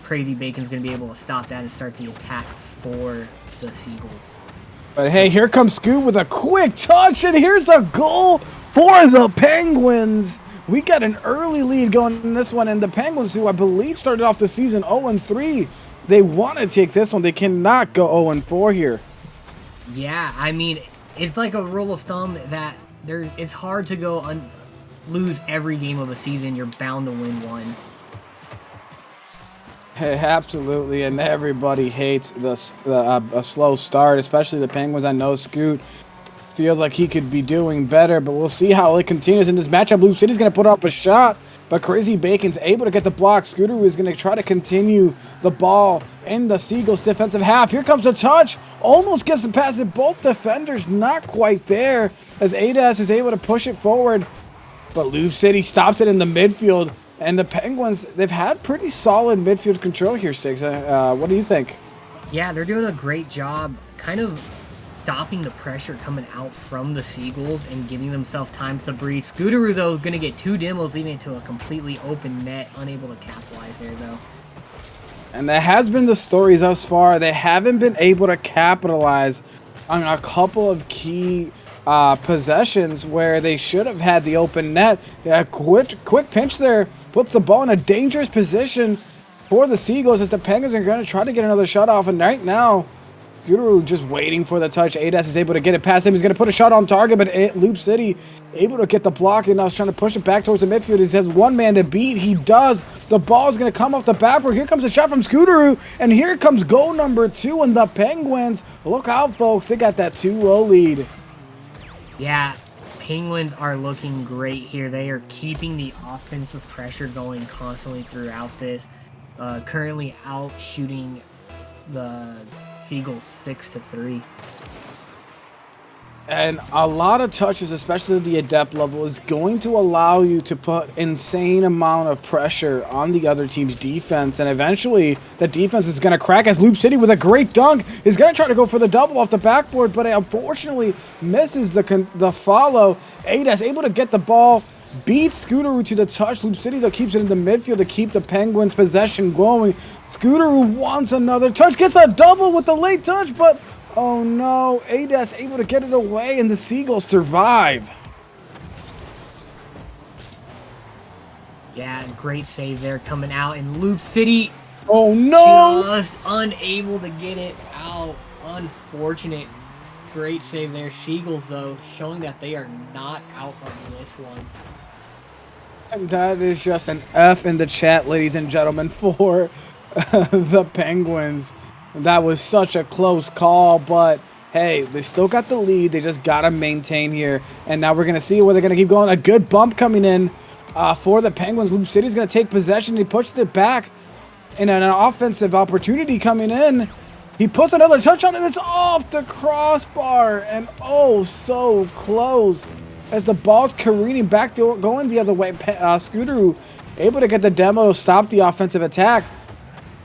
Crazy Bacon's going to be able to stop that and start the attack for the Seagulls. But hey, here comes Scoot with a quick touch, and here's a goal for the Penguins. We got an early lead going in this one, and the Penguins, who I believe started off the season 0-3, they want to take this one. They cannot go 0-4 here. Yeah, I mean, it's like a rule of thumb that it's hard to go lose every game of a season. You're bound to win one. Hey, absolutely, and everybody hates a slow start, especially the Penguins. I know Scoot feels like he could be doing better, but we'll see how it continues in this matchup. Blue City's going to put up a shot, but Crazy Bacon's able to get the block. Scooter is going to try to continue the ball in the Seagulls defensive half. Here comes the touch. Almost gets it past it. Both defenders not quite there as Adas is able to push it forward, but Loop City stops it in the midfield. And the Penguins, they've had pretty solid midfield control here, Sticks. What do you think? Yeah, they're doing a great job kind of stopping the pressure coming out from the Seagulls and giving themselves time to breathe. Scooteroo, though, is going to get 2 demos, leading it to a completely open net. Unable to capitalize there, though. And that has been the story thus far. They haven't been able to capitalize on a couple of key possessions where they should have had the open net. Yeah, quick pinch there puts the ball in a dangerous position for the Seagulls as the Penguins are going to try to get another shot off. And right now, Scooteroo just waiting for the touch. Adas is able to get it past him. He's going to put a shot on target, but Loop City able to get the block, and now he's trying to push it back towards the midfield. He has one man to beat. He does. The ball is going to come off the backboard. Here comes a shot from Scooteroo, and here comes goal number 2, and the Penguins, look out, folks. They got that 2-0 lead. Yeah, Penguins are looking great here. They are keeping the offensive pressure going constantly throughout this. Currently out shooting the Seagulls 6-3. And a lot of touches, especially at the adept level, is going to allow you to put insane amount of pressure on the other team's defense. And eventually, the defense is going to crack as Loop City with a great dunk is going to try to go for the double off the backboard, but unfortunately misses the follow. Ada's able to get the ball, beats Scooteroo to the touch. Loop City, though, keeps it in the midfield to keep the Penguins' possession going. Scooteroo wants another touch, gets a double with the late touch, but oh no, Adas able to get it away, and the Seagulls survive. Yeah, great save there coming out, and Loop City Oh no! just unable to get it out. Unfortunate. Great save there. Seagulls, though, showing that they are not out on this one. And that is just an F in the chat, ladies and gentlemen, for the Penguins. That was such a close call, but hey, they still got the lead. They just got to maintain here. And now we're going to see where they're going to keep going. A good bump coming in for the Penguins. Loop City's going to take possession. He pushes it back in an offensive opportunity coming in. He puts another touch on it. It's off the crossbar. And oh, so close. As the ball's careening back, going the other way. Scooteroo able to get the demo to stop the offensive attack.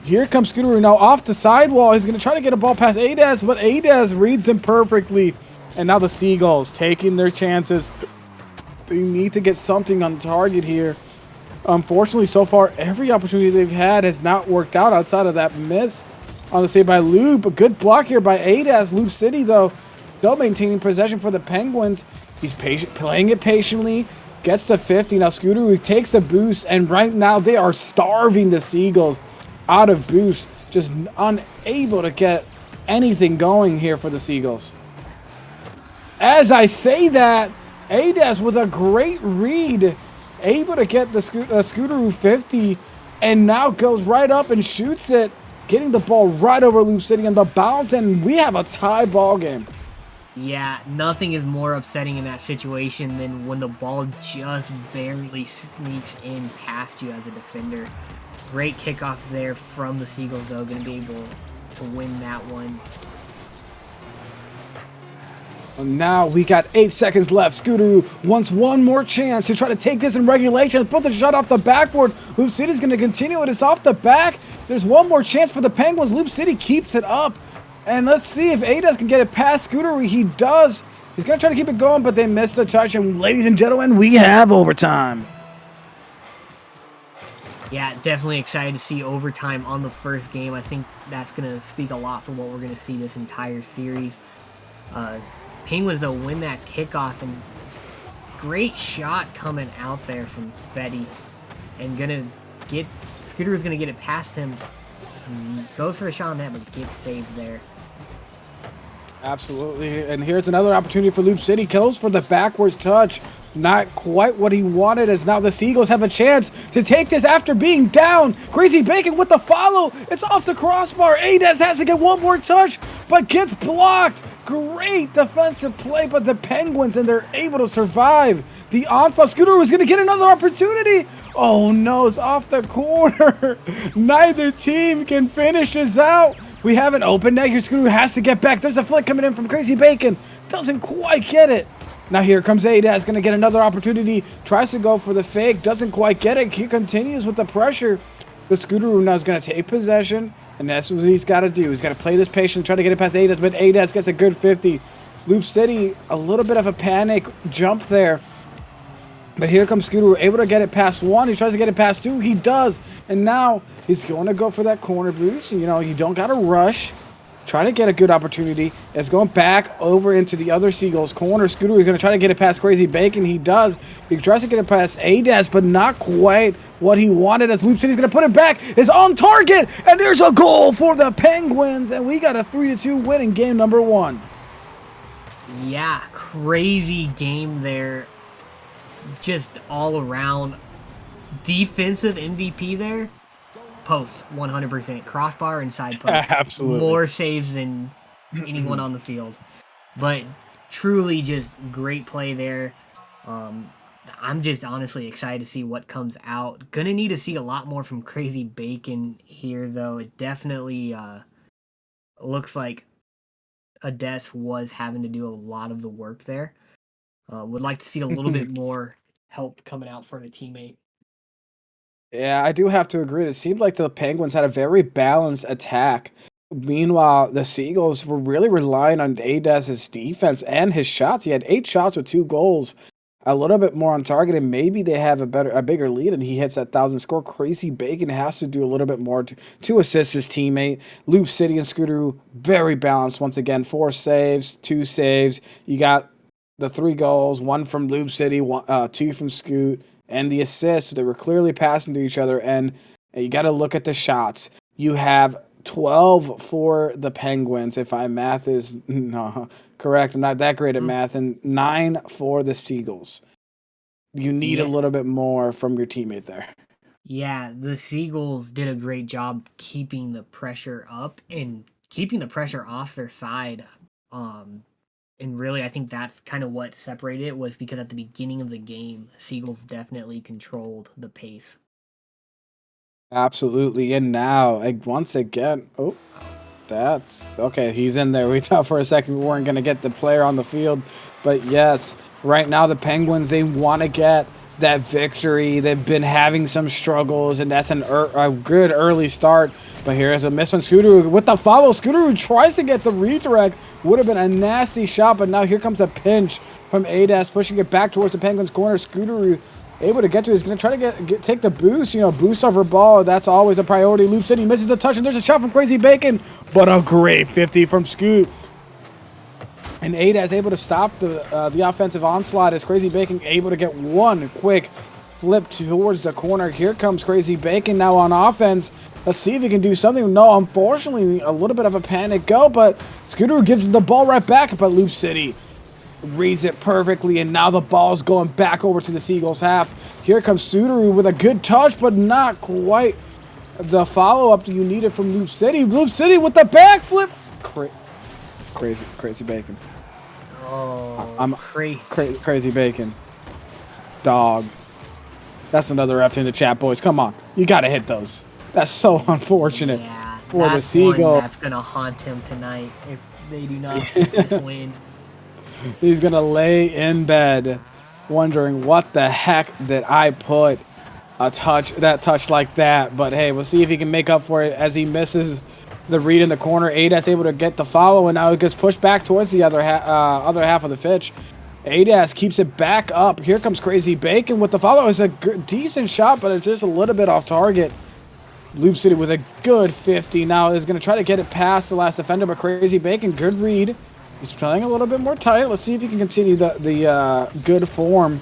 Here comes Scooteroo now off the sidewall. He's going to try to get a ball past Adas, but Adas reads him perfectly. And now the Seagulls taking their chances. They need to get something on target here. Unfortunately, so far, every opportunity they've had has not worked out outside of that miss on the save by Loop. A good block here by Adas. Loop City, though, still maintaining possession for the Penguins. He's playing it patiently. Gets to 50. Now Scooteroo takes the boost, and right now they are starving the Seagulls out of boost. Just unable to get anything going here for the Seagulls. As I say that, Adas with a great read, able to get the Scooteroo 50, and now goes right up and shoots it, getting the ball right over Loop City and the bounce, and we have a tie ball game. Yeah, nothing is more upsetting in that situation than when the ball just barely sneaks in past you as a defender. Great kickoff there from the Seagulls, though, going to be able to win that one. And now we got 8 seconds left. Scooteroo wants one more chance to try to take this in regulation. Put the shot off the backboard. Loop City's going to continue it. It's off the back. There's one more chance for the Penguins. Loop City keeps it up. And let's see if Adas can get it past Scooteroo. He does. He's going to try to keep it going, but they missed the touch. And ladies and gentlemen, we have overtime. Yeah, definitely excited to see overtime on the first game. I think that's going to speak a lot for what we're going to see this entire series. Penguins, though, win that kickoff, and great shot coming out there from Spetty. And Scooteroo's going to get it past him. Goes for a shot on that, but gets saved there. Absolutely. And here's another opportunity for Loop City. Goes for the backwards touch. Not quite what he wanted, as now the Seagulls have a chance to take this after being down. Crazy Bacon with the follow. It's off the crossbar. Adas has to get one more touch, but gets blocked. Great defensive play by the Penguins, and they're able to survive the onslaught. Scooteroo is going to get another opportunity. Oh no, it's off the corner. Neither team can finish this out. We have an open net here. Scooteroo has to get back. There's a flick coming in from Crazy Bacon. Doesn't quite get it. Now here comes Adas, going to get another opportunity. Tries to go for the fake. Doesn't quite get it. He continues with the pressure. The Scooteroo now is going to take possession. And that's what he's got to do. He's got to play this patient, try to get it past Adas, but Adas gets a good 50. Loop City, a little bit of a panic jump there. But here comes Scooteroo, able to get it past 1. He tries to get it past 2. He does. And now he's going to go for that corner boost. You know, you don't got to rush. Try to get a good opportunity. It's going back over into the other Seagulls corner. Scooteroo is going to try to get it past Crazy Bacon. He does. He tries to get it past Adas, but not quite what he wanted, as Loop City's going to put it back. It's on target, and there's a goal for the Penguins, and we got a 3-2 win in game number 1. Yeah, crazy game there. Just all around. Defensive MVP there. Post, 100%. Crossbar and side post. Absolutely. More saves than anyone on the field. But truly just great play there. I'm just honestly excited to see what comes out. Gonna need to see a lot more from Crazy Bacon here, though. It definitely looks like Ades was having to do a lot of the work there. Would like to see a little bit more help coming out for the teammate. Yeah, I do have to agree. It seemed like the Penguins had a very balanced attack. Meanwhile, the Seagulls were really relying on Adas's defense and his shots. He had 8 shots with 2 goals, a little bit more on target, and maybe they have a bigger lead, and he hits that 1,000 score. Crazy Bacon has to do a little bit more to assist his teammate. Loop City and Scooter very balanced once again. 4 saves, 2 saves. You got the 3 goals, 1 from Loop City, 2 from Scoot, and the assist. So they were clearly passing to each other, and you got to look at the shots. You have 12 for the Penguins, if my math is no, correct. I'm not that great at math. And 9 for the Seagulls. You need a little bit more from your teammate there. Yeah, the Seagulls did a great job keeping the pressure up and keeping the pressure off their side. And really, I think that's kind of what separated it, was because at the beginning of the game, Seagulls definitely controlled the pace. Absolutely. And now, once again, that's okay. He's in there. We thought for a second we weren't going to get the player on the field. But yes, right now the Penguins, they want to get that victory. They've been having some struggles, and that's a good early start. But here's a miss from Scooter with the follow. Scooter who tries to get the redirect. Would have been a nasty shot, but now here comes a pinch from Adas, pushing it back towards the Penguins' corner. Scooter able to get to it. He's going to try to take the boost. Boost over ball. That's always a priority. Loop City misses the touch, and there's a shot from Crazy Bacon, but a great 50 from Scoot. And Adas able to stop the offensive onslaught as Crazy Bacon able to get one quick flip towards the corner. Here comes Crazy Bacon now on offense. Let's see if he can do something. No, unfortunately, a little bit of a panic go, but Scooter gives the ball right back, but Loop City reads it perfectly, and now the ball's going back over to the Seagulls half. Here comes Sudaru with a good touch, but not quite the follow-up that you needed from Loop City. Loop City with the backflip. Crazy Bacon. Oh, Crazy Bacon. Dog. That's another F in the chat, boys. Come on. You got to hit those. That's so unfortunate for the Seagull. That's going to haunt him tonight if they do not get this win. He's going to lay in bed wondering what the heck did I put that touch like that. But hey, we'll see if he can make up for it as he misses the read in the corner. Adas able to get the follow, and now he gets pushed back towards the other half of the pitch. Adas keeps it back up. Here comes Crazy Bacon with the follow. It's a decent shot, but it's just a little bit off target. Loop City with a good 50. Now is going to try to get it past the last defender, but Crazy Bacon, good read. He's playing a little bit more tight. Let's see if he can continue the good form.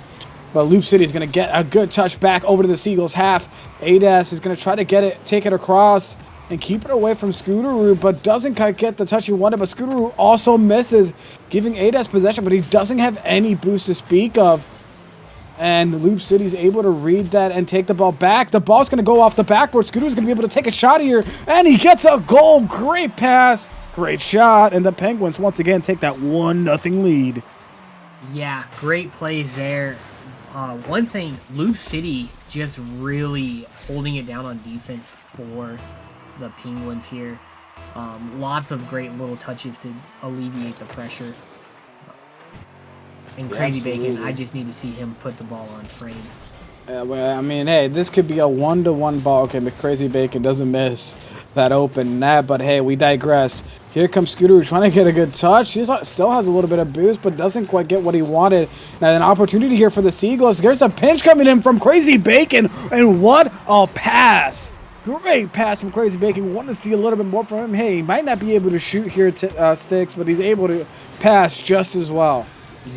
But Loop City is going to get a good touch back over to the Seagulls half. Adas is going to try to take it across and keep it away from Scooteroo, but doesn't quite get the touch he wanted. But Scooteroo also misses, giving Adas possession, but he doesn't have any boost to speak of. And Loop City's able to read that and take the ball back. The ball's going to go off the backboard. Scooteroo's going to be able to take a shot here, and he gets a goal. Great pass. Great shot, and the Penguins once again take that 1-0 lead. Yeah, great plays there. One thing, Loop City just really holding it down on defense for the Penguins here. Lots of great little touches to alleviate the pressure. And Crazy Bacon, I just need to see him put the ball on frame. Well, I mean, hey, this could be a 1-to-1 ball game if Crazy Bacon doesn't miss that open net. But hey, we digress. Here comes Scooter trying to get a good touch. He still has a little bit of boost, but doesn't quite get what he wanted. Now, an opportunity here for the Seagulls. There's a pinch coming in from Crazy Bacon, and what a pass. Great pass from Crazy Bacon. Want to see a little bit more from him. Hey, he might not be able to shoot here at Sticks, but he's able to pass just as well.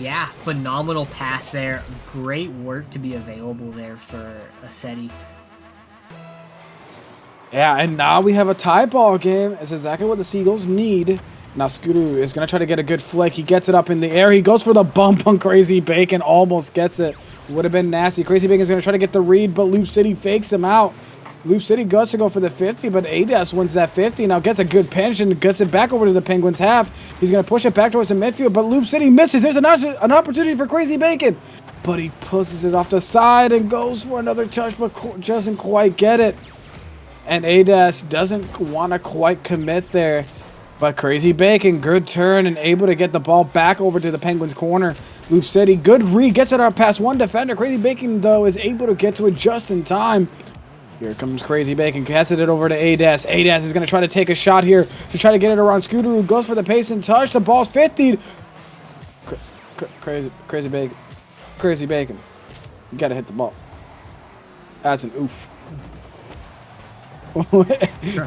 Yeah, phenomenal pass there. Great work to be available there for Asetti. Yeah, and now we have a tie ball game. It's exactly what the Seagulls need. Now Scooter is going to try to get a good flick. He gets it up in the air. He goes for the bump on Crazy Bacon. Almost gets it. Would have been nasty. Crazy Bacon's going to try to get the read, but Loop City fakes him out. Loop City goes to go for the 50, but Adas wins that 50. Now gets a good pinch and gets it back over to the Penguins half. He's going to push it back towards the midfield, but Loop City misses. There's an opportunity for Crazy Bacon, but he pushes it off the side and goes for another touch, but doesn't quite get it. And Adas doesn't want to quite commit there. But Crazy Bacon, good turn and able to get the ball back over to the Penguins corner. Loop City, good read, gets it out past one defender. Crazy Bacon, though, is able to get to it just in time. Here comes Crazy Bacon, passes it over to Adas. Adas is going to try to take a shot here to try to get it around Scooter, who goes for the pace and touch. The ball's 50'd. Crazy Bacon. Crazy Bacon. You got to hit the ball. That's an oof.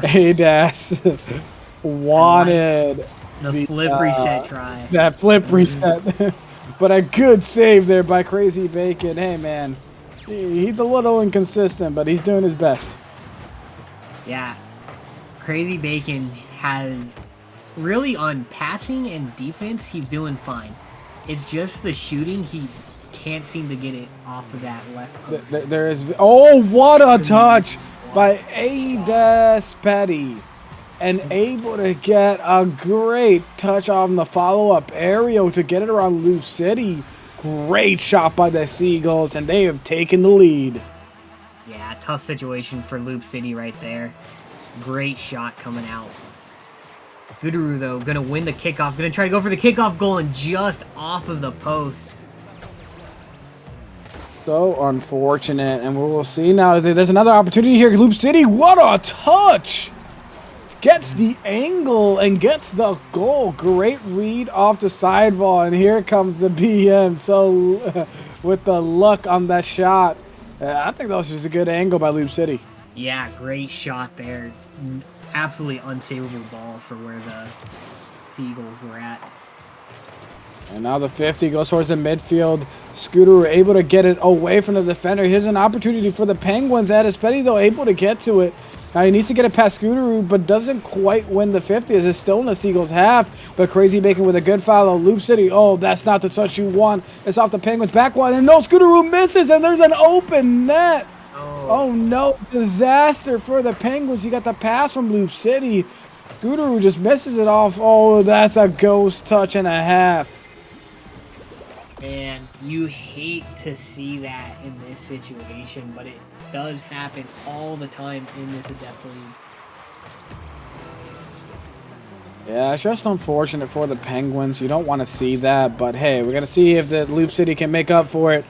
Adas wanted The flip reset try. that flip reset. But a good save there by Crazy Bacon. Hey, man. He's a little inconsistent, but he's doing his best. Yeah. Crazy Bacon has really on passing and defense, he's doing fine. It's just the shooting, he can't seem to get it off of that left post. There is... Oh, what a touch by Adas Petty. And able to get a great touch on the follow-up aerial to get it around Loop City. Great shot by the Seagulls, and they have taken the lead. Yeah, tough situation for Loop City right there. Great shot coming out. Guduru, though, gonna win the kickoff. Gonna try to go for the kickoff goal and just off of the post. So unfortunate, and we will see now. There's another opportunity here. Loop City, what a touch! Gets the angle and gets the goal. Great read off the sideball, and here comes the BM. So with the luck on that shot, I think that was just a good angle by Loop City. Yeah, great shot there. Absolutely unsavable ball for where the Eagles were at. And now the 50 goes towards the midfield. Scooter able to get it away from the defender. Here's an opportunity for the Penguins. Adas Petty, though, able to get to it. Now he needs to get it past Scooteroo, but doesn't quite win the 50 as it's still in the Seagulls' half. But Crazy Bacon with a good follow. Loop City, oh, that's not the touch you want. It's off the Penguins' back one, and no, Scooteroo misses, and there's an open net. Oh no, disaster for the Penguins. You got the pass from Loop City. Scooteroo just misses it off. Oh, that's a ghost touch and a half. Man, you hate to see that in this situation, but it does happen all the time in this Adept League. Yeah, it's just unfortunate for the Penguins. You don't want to see that, but hey, we're going to see if the Loop City can make up for it.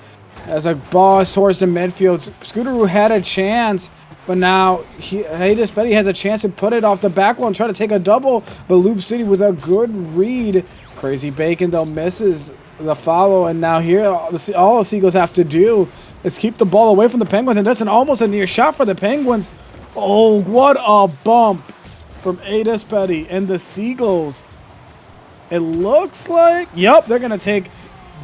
As a ball towards the midfield, Scooteroo had a chance, but now Adas Petty has a chance to put it off the back one, try to take a double, but Loop City with a good read. Crazy Bacon, though, misses the follow, and now here all the Seagulls have to do is keep the ball away from the Penguins, and that's almost a near shot for the Penguins. Oh, what a bump from Adas Petty and the Seagulls. It looks like, yep, they're going to take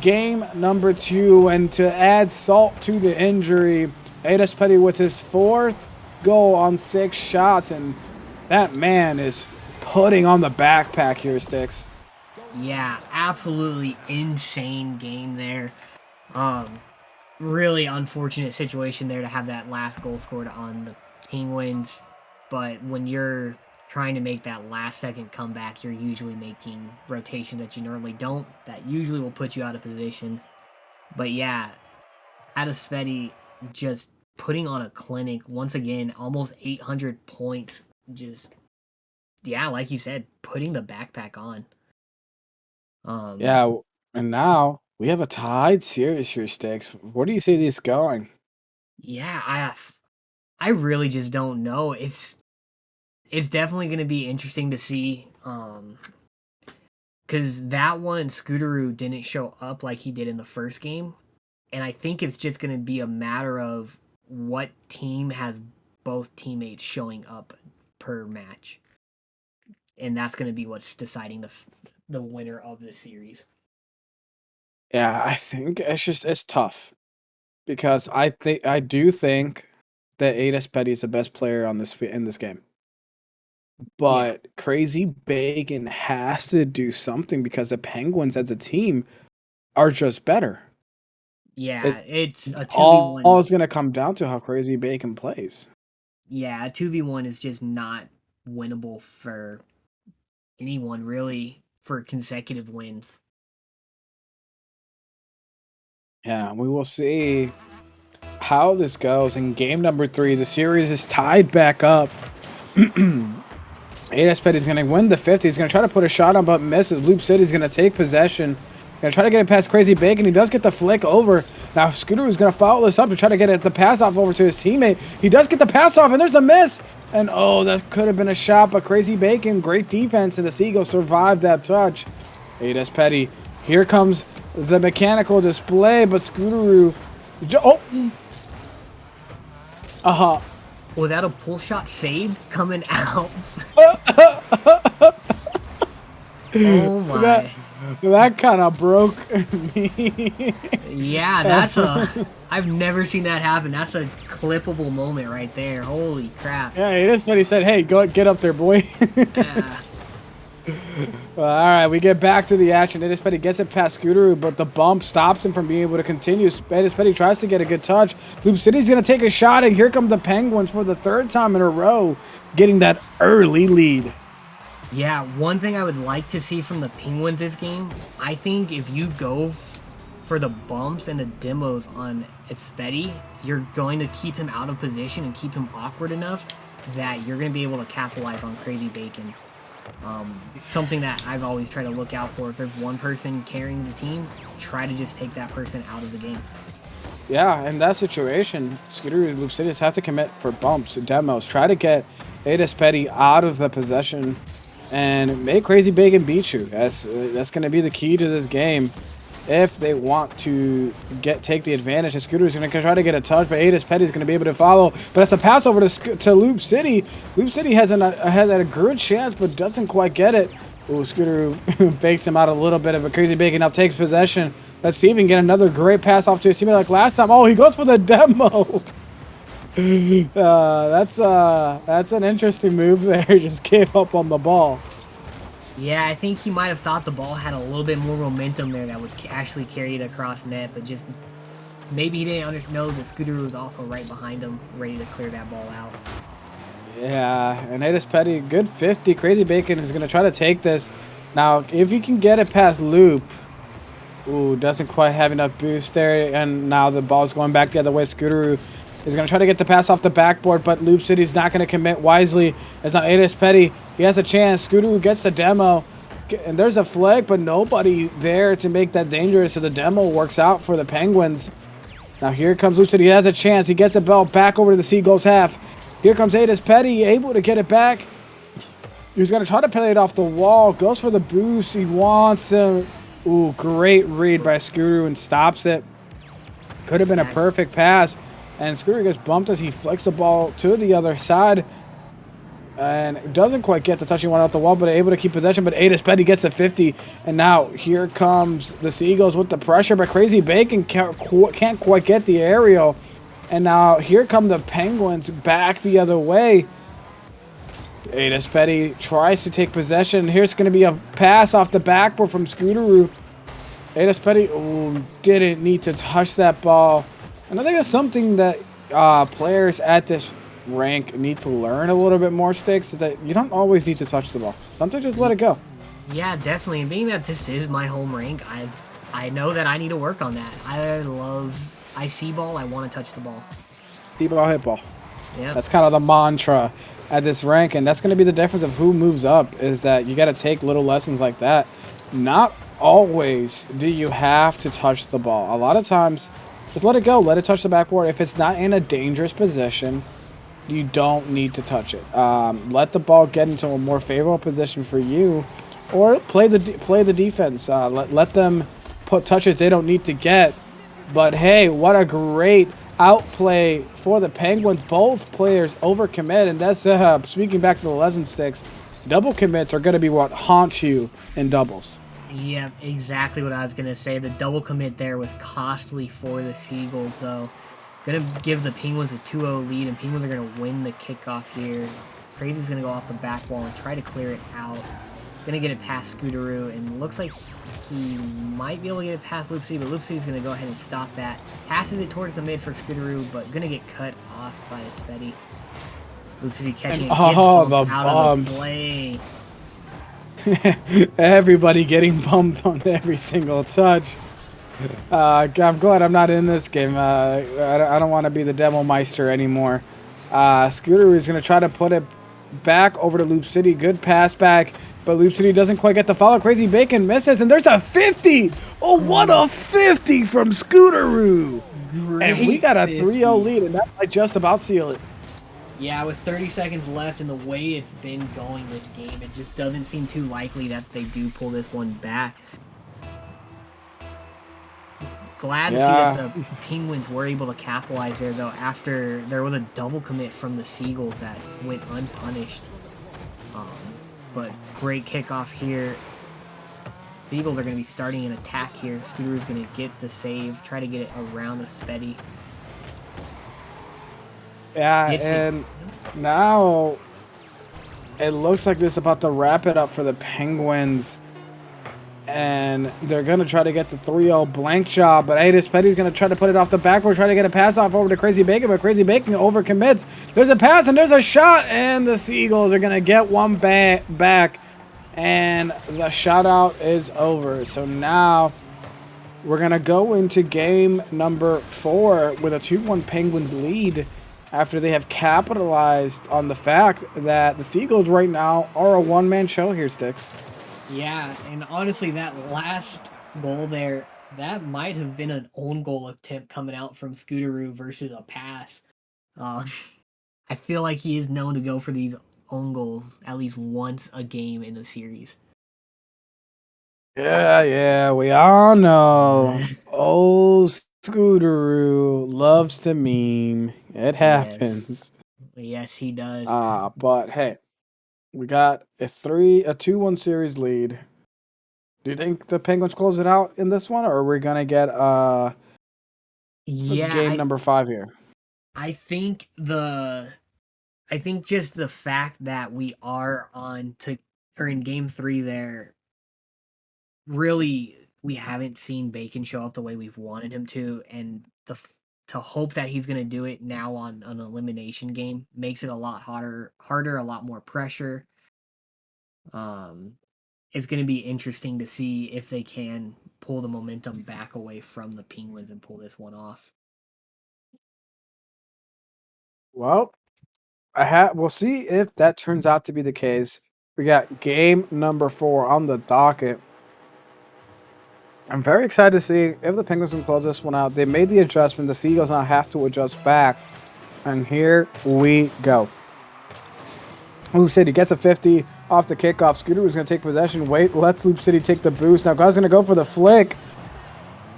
game number 2, and to add salt to the injury, Adas Petty with his 4th goal on 6 shots, and that man is putting on the backpack here, Sticks. Yeah, absolutely insane game there. Really unfortunate situation there to have that last goal scored on the Penguins, but when you're trying to make that last second comeback, you're usually making rotations that you normally don't. That usually will put you out of position. But yeah, Adas Petty just putting on a clinic once again, almost 800 points. Just, yeah, like you said, putting the backpack on. Yeah, and now we have a tied series here, Sticks. Where do you see this going? Yeah, I really just don't know. It's definitely going to be interesting to see, because that one, Scooteroo didn't show up like he did in the first game, and I think it's just going to be a matter of what team has both teammates showing up per match, and that's going to be what's deciding the winner of the series. Yeah, I think it's tough because I do think that Adas Petty is the best player in this game. But Crazy Bacon has to do something because the Penguins as a team are just better. Yeah, it's a 2v1. All is going to come down to how Crazy Bacon plays. Yeah, a 2v1 is just not winnable for anyone, really, for consecutive wins. Yeah, we will see how this goes in game number 3. The series is tied back up. Adesped is going to win the 50. He's going to try to put a shot on, but misses. Loop City's going to take possession. Going to try to get it past Crazy Bacon. He does get the flick over. Now Scooter is going to follow this up to try to get the pass off over to his teammate. He does get the pass off, and there's a miss. And oh, that could have been a shot, but Crazy Bacon, great defense, and the Seagulls survived that touch. Adesped, here comes the mechanical display, but Scooteroo. Oh! Uh-huh. Without a pull shot save coming out. Oh my. That kind of broke me. Yeah, that's I've never seen that happen. That's a clippable moment right there. Holy crap. Yeah, Adesped said, hey, go get up there, boy. Yeah. Well, all right, we get back to the action. Adesped gets it past Scooteroo, but the bump stops him from being able to continue. Adesped tries to get a good touch. Loop City's going to take a shot, and here come the Penguins for the third time in a row, getting that early lead. Yeah, one thing I would like to see from the Penguins this game, I think if you go for the bumps and the demos on Espedi, you're going to keep him out of position and keep him awkward enough that you're going to be able to capitalize on Crazy Bacon. Something that I've always tried to look out for. If there's one person carrying the team, try to just take that person out of the game. Yeah, in that situation, Scooteroo and Loop City have to commit for bumps and demos. Try to get Adesped out of the possession and make Crazy Bacon beat you. That's going to be the key to this game if they want to take the advantage. And Scooter is going to try to get a touch, but Adesped is going to be able to follow. But it's a pass over to Loop City. Loop City has a good chance, but doesn't quite get it. Ooh, Scooter bakes him out a little bit of a Crazy Bacon. Now takes possession. Let's see if he can get another great pass off to his teammate like last time. Oh, he goes for the demo. That's an interesting move there. He just gave up on the ball. Yeah, I think he might have thought the ball had a little bit more momentum there that would actually carry it across net, but just maybe he didn't know that Scooter was also right behind him, ready to clear that ball out. Yeah, and Adesped, good 50. Crazy Bacon is going to try to take this. Now, if you can get it past Loop, ooh, doesn't quite have enough boost there, and now the ball's going back the other way. Scooteroo is going to try to get the pass off the backboard, but Loop City's not going to commit wisely. It's now Adesped. He has a chance. Scooteroo gets the demo, and there's a flag, but nobody there to make that dangerous, so the demo works out for the Penguins. Now here comes Loop City. He has a chance. He gets the ball back over to the Seagulls half. Here comes Adesped, able to get it back. He's going to try to play it off the wall. Goes for the boost. He wants him. Ooh, great read by Scooteroo and stops it. Could have been a perfect pass. And Scooteroo gets bumped as he flicks the ball to the other side. And doesn't quite get the touch he wanted off the wall, but able to keep possession. But Adesped gets the 50. And now here comes the Seagulls with the pressure. But Crazy Bacon can't quite get the aerial. And now here come the Penguins back the other way. Adesped tries to take possession. Here's going to be a pass off the backboard from Scooteroo. Adesped didn't need to touch that ball. And I think that's something that players at this rank need to learn a little bit more, Sticks, is that you don't always need to touch the ball. Sometimes just let it go. Yeah, definitely. And being that this is my home rank, I know that I need to work on that. I see ball, I want to touch the ball. See ball, hit ball. Yeah. That's kind of the mantra at this rank, and that's going to be the difference of who moves up, is that you got to take little lessons like that. Not always do you have to touch the ball. A lot of times, just let it go. Let it touch the backboard. If it's not in a dangerous position, you don't need to touch it. Let the ball get into a more favorable position for you, or play the defense. Let them put touches they don't need to get. But hey, what a great outplay for the Penguins. Both players overcommit, and that's speaking back to the lesson, Sticks. Double commits are going to be what haunts you in doubles. Yeah, exactly what I was going to say. The double commit there was costly for the Seagulls, though. Going to give the Penguins a 2-0 lead, and Penguins are going to win the kickoff here. Crazy's going to go off the back wall and try to clear it out. Going to get it past Scooteroo, and looks like he might be able to get it past Loop City, but Loop City's going to go ahead and stop that. Passes it towards the mid for Scooteroo, but going to get cut off by Espedi. Loop City catching it. Oh, the out of the bumps. play. Everybody getting bumped on every single touch. I'm glad I'm not in this game. I don't want to be the demo meister anymore. Scooter is going to try to put it back over to Loop City. Good pass back, but Loop City doesn't quite get the follow. Crazy Bacon misses, and there's a 50. Oh, what a 50 from Scooteroo. And we Great got a 50. 3-0 lead, and that might just about seal it. Yeah, with 30 seconds left and the way it's been going this game, it just doesn't seem too likely that they do pull this one back. Glad to see that the Penguins were able to capitalize there, though, after there was a double commit from the Seagulls that went unpunished. But great kickoff here. Seagulls are going to be starting an attack here. Scooteroo's going to get the save, try to get it around the Spetty. Yeah, Yes, and now it looks like this is about to wrap it up for the Penguins. And they're going to try to get the 3-0 blank shot, but Adis Petty's going to try to put it off the backboard, try to get a pass off over to Crazy Bacon, but Crazy Bacon overcommits. There's a pass and there's a shot, and the Seagulls are going to get one back, and the shutout is over. So now we're going to go into game number 4 with a 2-1 Penguins lead after they have capitalized on the fact that the Seagulls right now are a one-man show here, Sticks. Yeah, and honestly, that last goal there, that might have been an own goal attempt coming out from Scooteroo versus a pass. I feel like he is known to go for these own goals at least once a game in the series. Yeah, we all know. Oh, Scooteroo loves to meme. It happens. Yes, he does. But hey, we got a 2-1 series lead. Do you think the Penguins close it out in this one, or are we gonna get game number 5 here? I think just the fact that we are in game 3 there, really we haven't seen Bacon show up the way we've wanted him to, and to hope that he's going to do it now on an elimination game makes it a lot harder, a lot more pressure. It's going to be interesting to see if they can pull the momentum back away from the Penguins and pull this one off. Well, we'll see if that turns out to be the case. We got game number 4 on the docket. I'm very excited to see if the Penguins can close this one out. They made the adjustment. The Seagulls now have to adjust back. And here we go. Loop City gets a 50 off the kickoff. Scooteroo is going to take possession. Lets Loop City take the boost. Now God's going to go for the flick.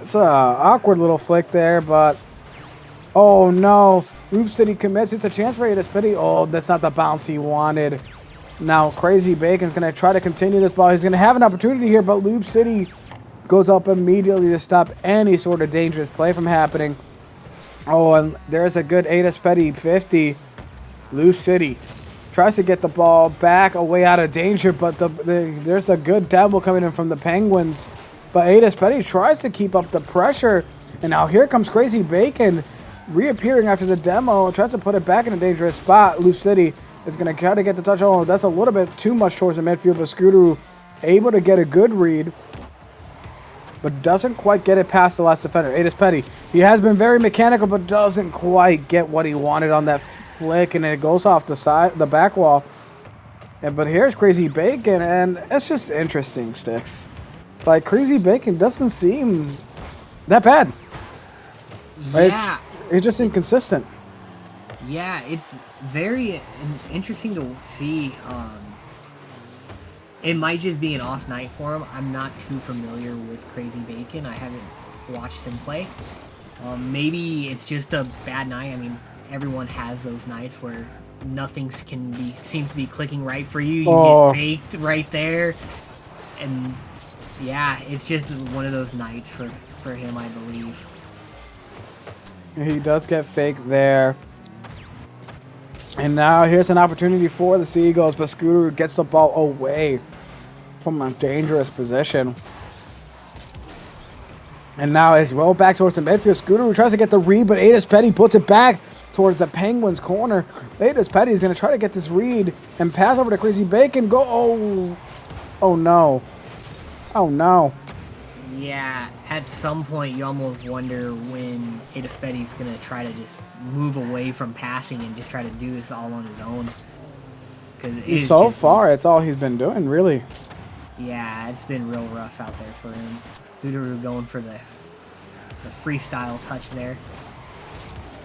It's an awkward little flick there, but... Oh, no. Loop City commits. It's a chance for Adis Petty. Oh, that's not the bounce he wanted. Now Crazy Bacon's going to try to continue this ball. He's going to have an opportunity here, but Loop City goes up immediately to stop any sort of dangerous play from happening. Oh, and there's a good Adis Petty 50. Loop City tries to get the ball back away out of danger, but there's a good double coming in from the Penguins. But Adis Petty tries to keep up the pressure. And now here comes Crazy Bacon reappearing after the demo. Tries to put it back in a dangerous spot. Loop City is going to try to get the touch. Oh, that's a little bit too much towards the midfield, but Scooteroo able to get a good read, but doesn't quite get it past the last defender. Adis Petty, he has been very mechanical, but doesn't quite get what he wanted on that flick, and it goes off the back wall. But here's Crazy Bacon, and it's just interesting, Sticks. Like, Crazy Bacon doesn't seem that bad. Yeah. It's just inconsistent. Yeah, it's very interesting to see. It might just be an off night for him. I'm not too familiar with Crazy Bacon. I haven't watched him play. Maybe it's just a bad night. I mean, everyone has those nights where nothing seems to be clicking right for you. You get faked right there, and yeah, it's just one of those nights for him, I believe. He does get faked there. And now here's an opportunity for the Seagulls, but Scooteroo gets the ball away from a dangerous position. And now as well back towards the midfield. Scooteroo tries to get the read, but Adis Petty puts it back towards the Penguins' corner. Adis Petty is going to try to get this read and pass over to Crazy Bacon. Oh no. Oh no. Yeah, at some point you almost wonder when Adis Petty's going to try to just move away from passing and just try to do this all on his own. So far, it's all he's been doing, really. Yeah, it's been real rough out there for him. Scooteroo going for the freestyle touch there.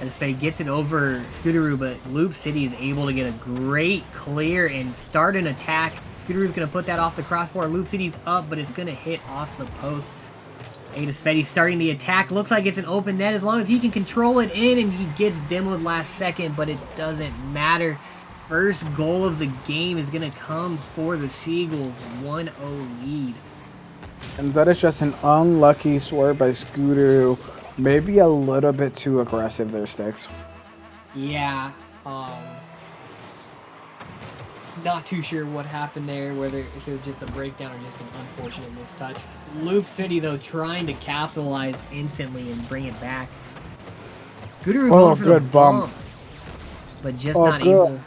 And he gets it over Scooteroo, but Loop City is able to get a great clear and start an attack. Scooteroo's going to put that off the crossbar. Loop City's up, but it's going to hit off the post. Adespedi starting the attack. Looks like it's an open net as long as he can control it in, and he gets demoed last second, but it doesn't matter. First goal of the game is going to come for the Seagulls. 1-0 lead. And that is just an unlucky swerve by Scooteroo. Maybe a little bit too aggressive there, Sticks. Yeah, not too sure what happened there, whether if it was just a breakdown or just an unfortunate mistouch. Luke City, though, trying to capitalize instantly and bring it back. Scooteroo going for the bump, but just not able.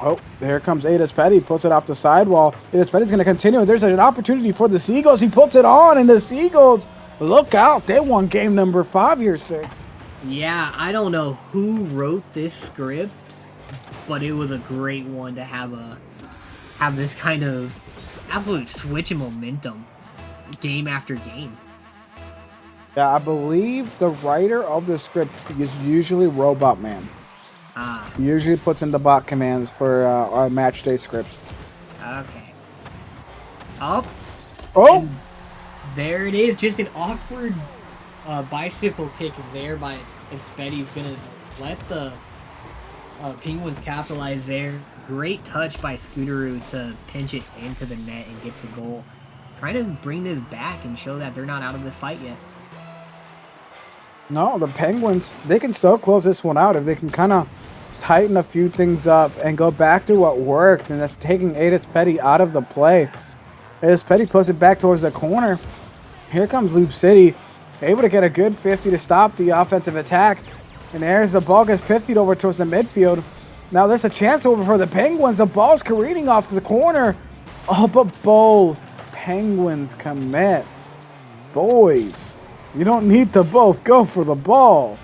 Oh, here comes Adespedi. Puts it off the sidewall. Adespedi's going to continue. There's an opportunity for the Seagulls. He puts it on, and the Seagulls, look out. They won game number 5 here, 6. Yeah, I don't know who wrote this script, but it was a great one to have this kind of absolute switch in momentum game after game. Yeah, I believe the writer of the script is usually Robot Man. He usually puts in the bot commands for our match day scripts. Okay. Oh. Oh! There it is. Just an awkward bicycle kick there by Spetty's going to let the Penguins capitalize there. Great touch by Scooteroo to pinch it into the net and get the goal. Trying to bring this back and show that they're not out of the fight yet. No, the Penguins, they can still close this one out if they can kind of tighten a few things up and go back to what worked, and that's taking Adespedi out of the play. Adespedi puts it back towards the corner. Here comes Loop City, able to get a good 50 to stop the offensive attack. And there's the ball gets 50'd over towards the midfield. Now there's a chance over for the Penguins. The ball's careening off the corner. Oh, but both Penguins commit. Boys, you don't need to both go for the ball.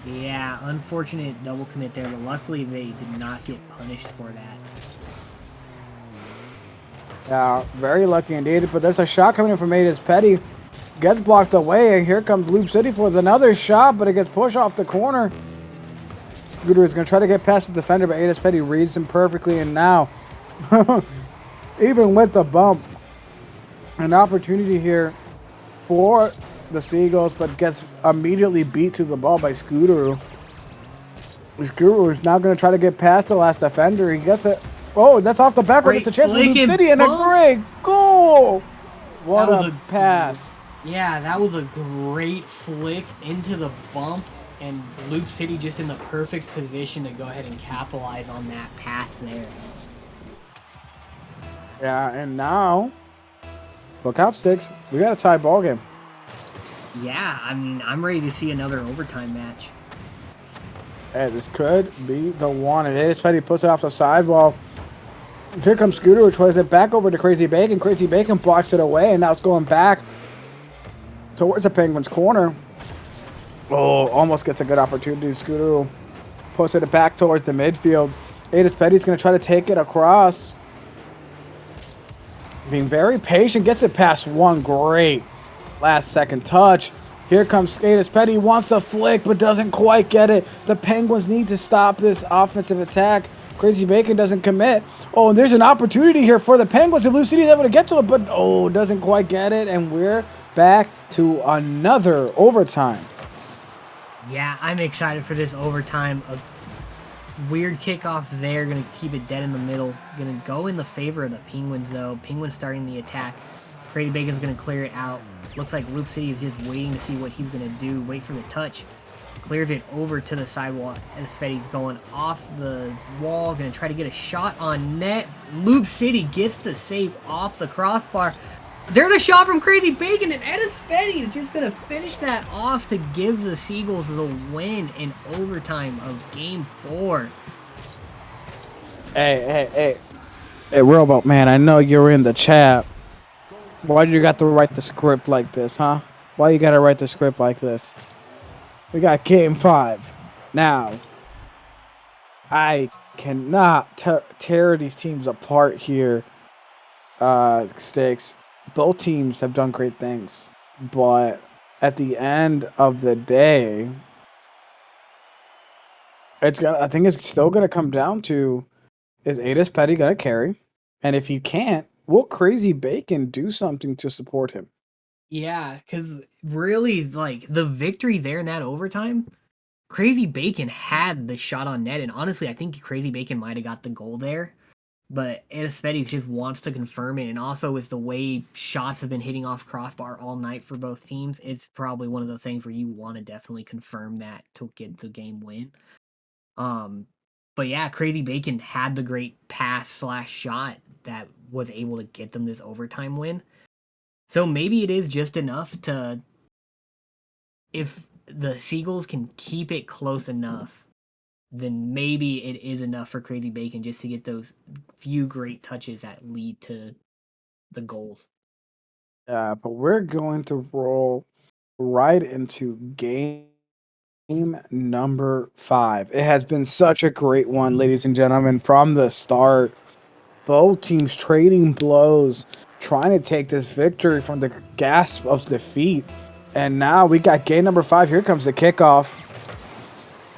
Yeah, unfortunate double commit there, but luckily they did not get punished for that. Yeah, very lucky indeed. But there's a shot coming in from Adespedi. Gets blocked away, and here comes Loop City for another shot, but it gets pushed off the corner. Scooteroo is going to try to get past the defender, but Adespedi reads him perfectly, and now, even with the bump, an opportunity here for the Seagulls, but gets immediately beat to the ball by Scooteroo. Scooteroo is now going to try to get past the last defender. He gets it. Oh, that's off the backward. It's a chance for Loop City and a great goal. What a pass. Yeah, that was a great flick into the bump, and Loop City just in the perfect position to go ahead and capitalize on that pass there. Yeah, and now, look out, Sticks. We got a tie ball game. Yeah, I mean, I'm ready to see another overtime match. Hey, this could be the one. And Adespedi puts it off the sidewall. Here comes Scooter, which plays it back over to Crazy Bacon. Crazy Bacon blocks it away, and now it's going back towards the Penguins' corner. Oh, almost gets a good opportunity. Scooter puts it back towards the midfield. Adespedi's going to try to take it across. Being very patient, gets it past one. Great last second touch. Here comes Adespedi, wants to flick, but doesn't quite get it. The Penguins need to stop this offensive attack. Crazy Bacon doesn't commit. Oh, and there's an opportunity here for the Penguins. If Loop City is able to get to it, but oh, doesn't quite get it. And we're back to another overtime. Yeah, I'm excited for this overtime. A weird kickoff there. Going to keep it dead in the middle. Going to go in the favor of the Penguins, though. Penguins starting the attack. Crazy Bacon's going to clear it out. Looks like Loop City is just waiting to see what he's going to do. Wait for the touch. Clears it over to the sidewalk. Adespedi's going off the wall. Going to try to get a shot on net. Loop City gets the save off the crossbar. There's a shot from Crazy Bacon, and Adespedi is just going to finish that off to give the Seagulls the win in overtime of Game 4. Hey, Robot Man, I know you're in the chat. Why you got to write the script like this, huh? Why you got to write the script like this? We got Game 5. Now, I cannot tear these teams apart here. Sticks. Both teams have done great things, but at the end of the day, I think it's still gonna come down to, is Adis Petty gonna carry? And if he can't, will Crazy Bacon do something to support him? Yeah, because really, like, the victory there in that overtime, Crazy Bacon had the shot on net, and honestly, I think Crazy Bacon might have got the goal there. But Anispetis just wants to confirm it, and also with the way shots have been hitting off crossbar all night for both teams, it's probably one of the things where you want to definitely confirm that to get the game win. But yeah, Crazy Bacon had the great pass / shot that was able to get them this overtime win. So maybe it is just enough to, if the Seagulls can keep it close enough, then maybe it is enough for Crazy Bacon just to get those few great touches that lead to the goals. Yeah, but we're going to roll right into game number 5. It has been such a great one, ladies and gentlemen, from the start. Both teams trading blows, trying to take this victory from the gasp of defeat. And now we got game number 5. Here comes the kickoff.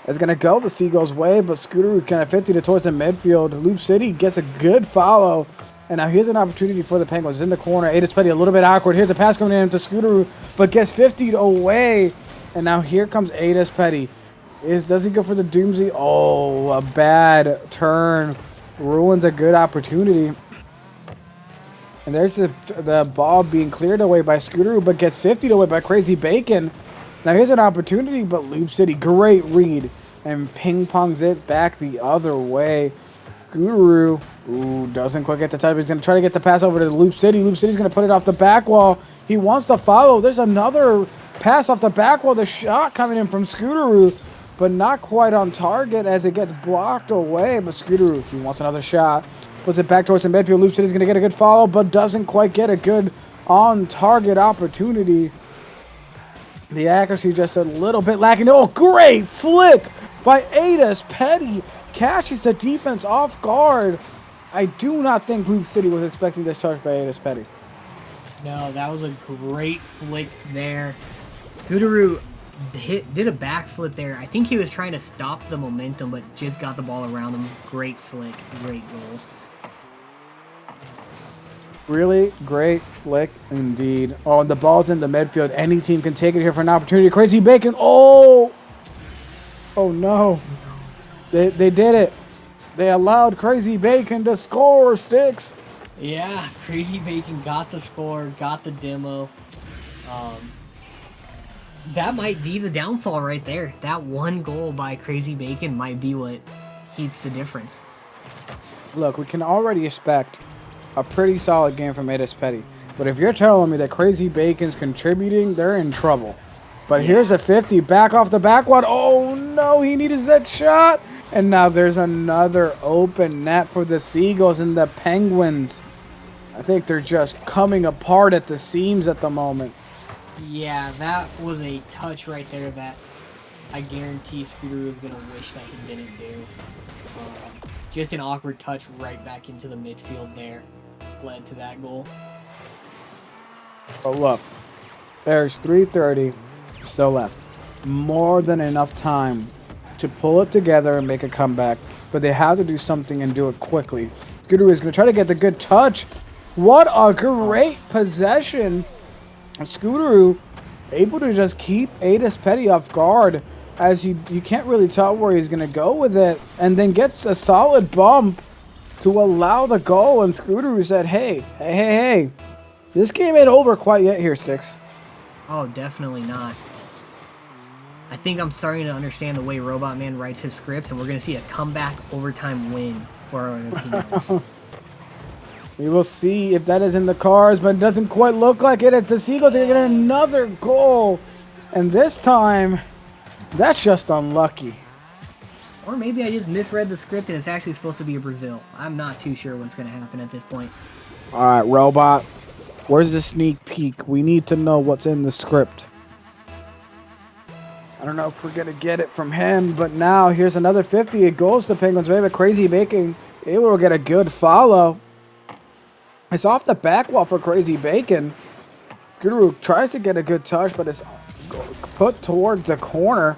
It's going to go the Seagulls' way, but Scooter kind of 50 towards the midfield. Loop City gets a good follow. And now here's an opportunity for the Penguins in the corner. Adis Petty a little bit awkward. Here's a pass coming in to Scooter, but gets 50 away. And now here comes Adis Petty. Does he go for the Doomsday? Oh, a bad turn. Ruins a good opportunity. And there's the ball being cleared away by Scooter, but gets 50 away by Crazy Bacon. Now here's an opportunity, but Loop City, great read. And ping-pongs it back the other way. Guru, doesn't quite get the touch. He's going to try to get the pass over to Loop City. Loop City's going to put it off the back wall. He wants to follow. There's another pass off the back wall. The shot coming in from Scooteroo, but not quite on target as it gets blocked away. But Scooteroo, he wants another shot. Puts it back towards the midfield. Loop City's going to get a good follow, but doesn't quite get a good on-target opportunity. The accuracy just a little bit lacking. Oh, great flick by Adis Petty. Catches the defense off guard. I do not think Loop City was expecting this charge by Adis Petty. No, that was a great flick there. Gudaroo did a backflip there. I think he was trying to stop the momentum, but just got the ball around him. Great flick, great goal. Really great flick indeed. Oh, and the ball's in the midfield. Any team can take it here for an opportunity. Crazy Bacon. Oh no. They did it. They allowed Crazy Bacon to score, Sticks. Yeah, Crazy Bacon got the score, got the demo. That might be the downfall right there. That one goal by Crazy Bacon might be what keeps the difference. Look, we can already expect a pretty solid game from Adis Petty. But if you're telling me that Crazy Bacon's contributing, they're in trouble. But here's a 50 back off the back one. Oh no, he needed that shot. And now there's another open net for the Seagulls, and the Penguins, I think they're just coming apart at the seams at the moment. Yeah, that was a touch right there that I guarantee Scooter was going to wish that he didn't do. Just an awkward touch right back into the midfield there led to that goal. But look, there's 3:30 still left. More than enough time to pull it together and make a comeback, but they have to do something and do it quickly. Scooter is going to try to get the good touch. What a great possession. Scooter able to just keep Adis Petty off guard, as you can't really tell where he's going to go with it, and then gets a solid bump to allow the goal. And Scooter said, hey, this game ain't over quite yet here, Sticks. Oh, definitely not. I think I'm starting to understand the way Robot Man writes his scripts, and we're going to see a comeback overtime win for our opinions. We will see if that is in the cards, but it doesn't quite look like it. It's the Seagulls are going to get another goal. And this time, that's just unlucky. Or maybe I just misread the script and it's actually supposed to be a Brazil. I'm not too sure what's going to happen at this point. All right, Robot, where's the sneak peek? We need to know what's in the script. I don't know if we're going to get it from him, but now here's another 50. It goes to Penguins. We have a Crazy Bacon able to get a good follow. It's off the back wall for Crazy Bacon. Guru tries to get a good touch, but it's put towards the corner.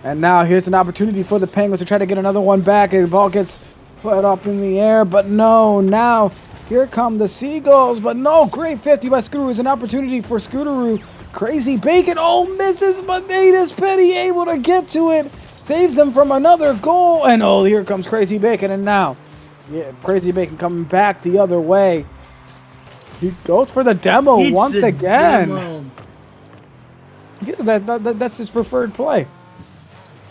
And now here's an opportunity for the Penguins to try to get another one back. And the ball gets put up in the air, but no. Now here come the Seagulls, but no. Great 50 by Scooteroo. Is an opportunity for Scooteroo. Crazy Bacon. Oh, misses, but Natus Petty able to get to it. Saves them from another goal. And oh, here comes Crazy Bacon. And now, yeah, Crazy Bacon coming back the other way. He goes for the demo It's once the again. demo. Yeah, that's his preferred play.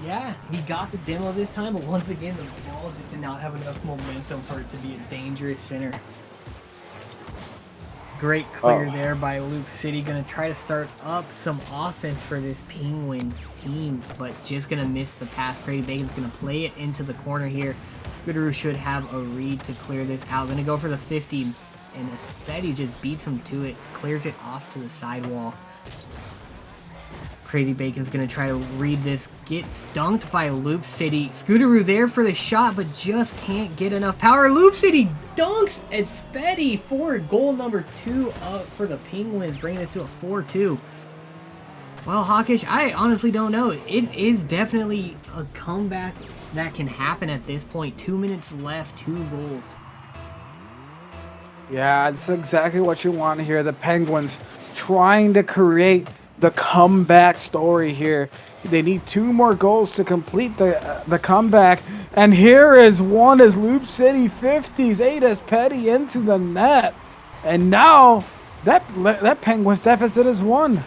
Yeah, he got the demo this time, but once again, the ball just did not have enough momentum for it to be a dangerous center. Great clear there by Loop City. Gonna try to start up some offense for this Penguins team, but just gonna miss the pass. Crazy Bacon's gonna play it into the corner here. Scooteroo should have a read to clear this out. Gonna go for the 50, and Espetti just beats him to it, clears it off to the sidewall. Crazy Bacon's gonna try to read this. Gets dunked by Loop City. Scooteroo there for the shot, but just can't get enough power. Loop City dunks Espetti for goal number 2 for the Penguins, bringing this to a 4-2. Well, Hawkish, I honestly don't know. It is definitely a comeback that can happen at this point. 2 minutes left, 2 goals. Yeah, that's exactly what you want to hear. The Penguins trying to create the comeback story here. They need 2 more goals to complete the comeback. And here is one as Loop City 50s. Natus Petty into the net. And now that Penguins deficit is 1.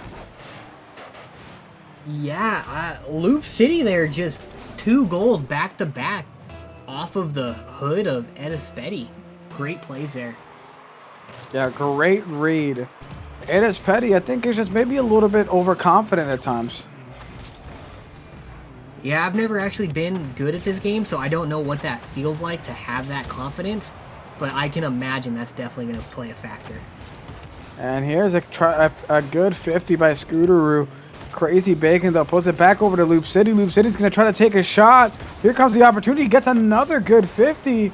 Yeah, Loop City there, just 2 goals back to back off of the hood of Espetti. Great plays there. Yeah, great read. Natus Petty, I think, is just maybe a little bit overconfident at times. Yeah, I've never actually been good at this game, so I don't know what that feels like to have that confidence, but I can imagine that's definitely going to play a factor. And here's a good 50 by Scooteroo. Crazy Bacon, though, pulls it back over to Loop City. Loop City's going to try to take a shot. Here comes the opportunity. Gets another good 50.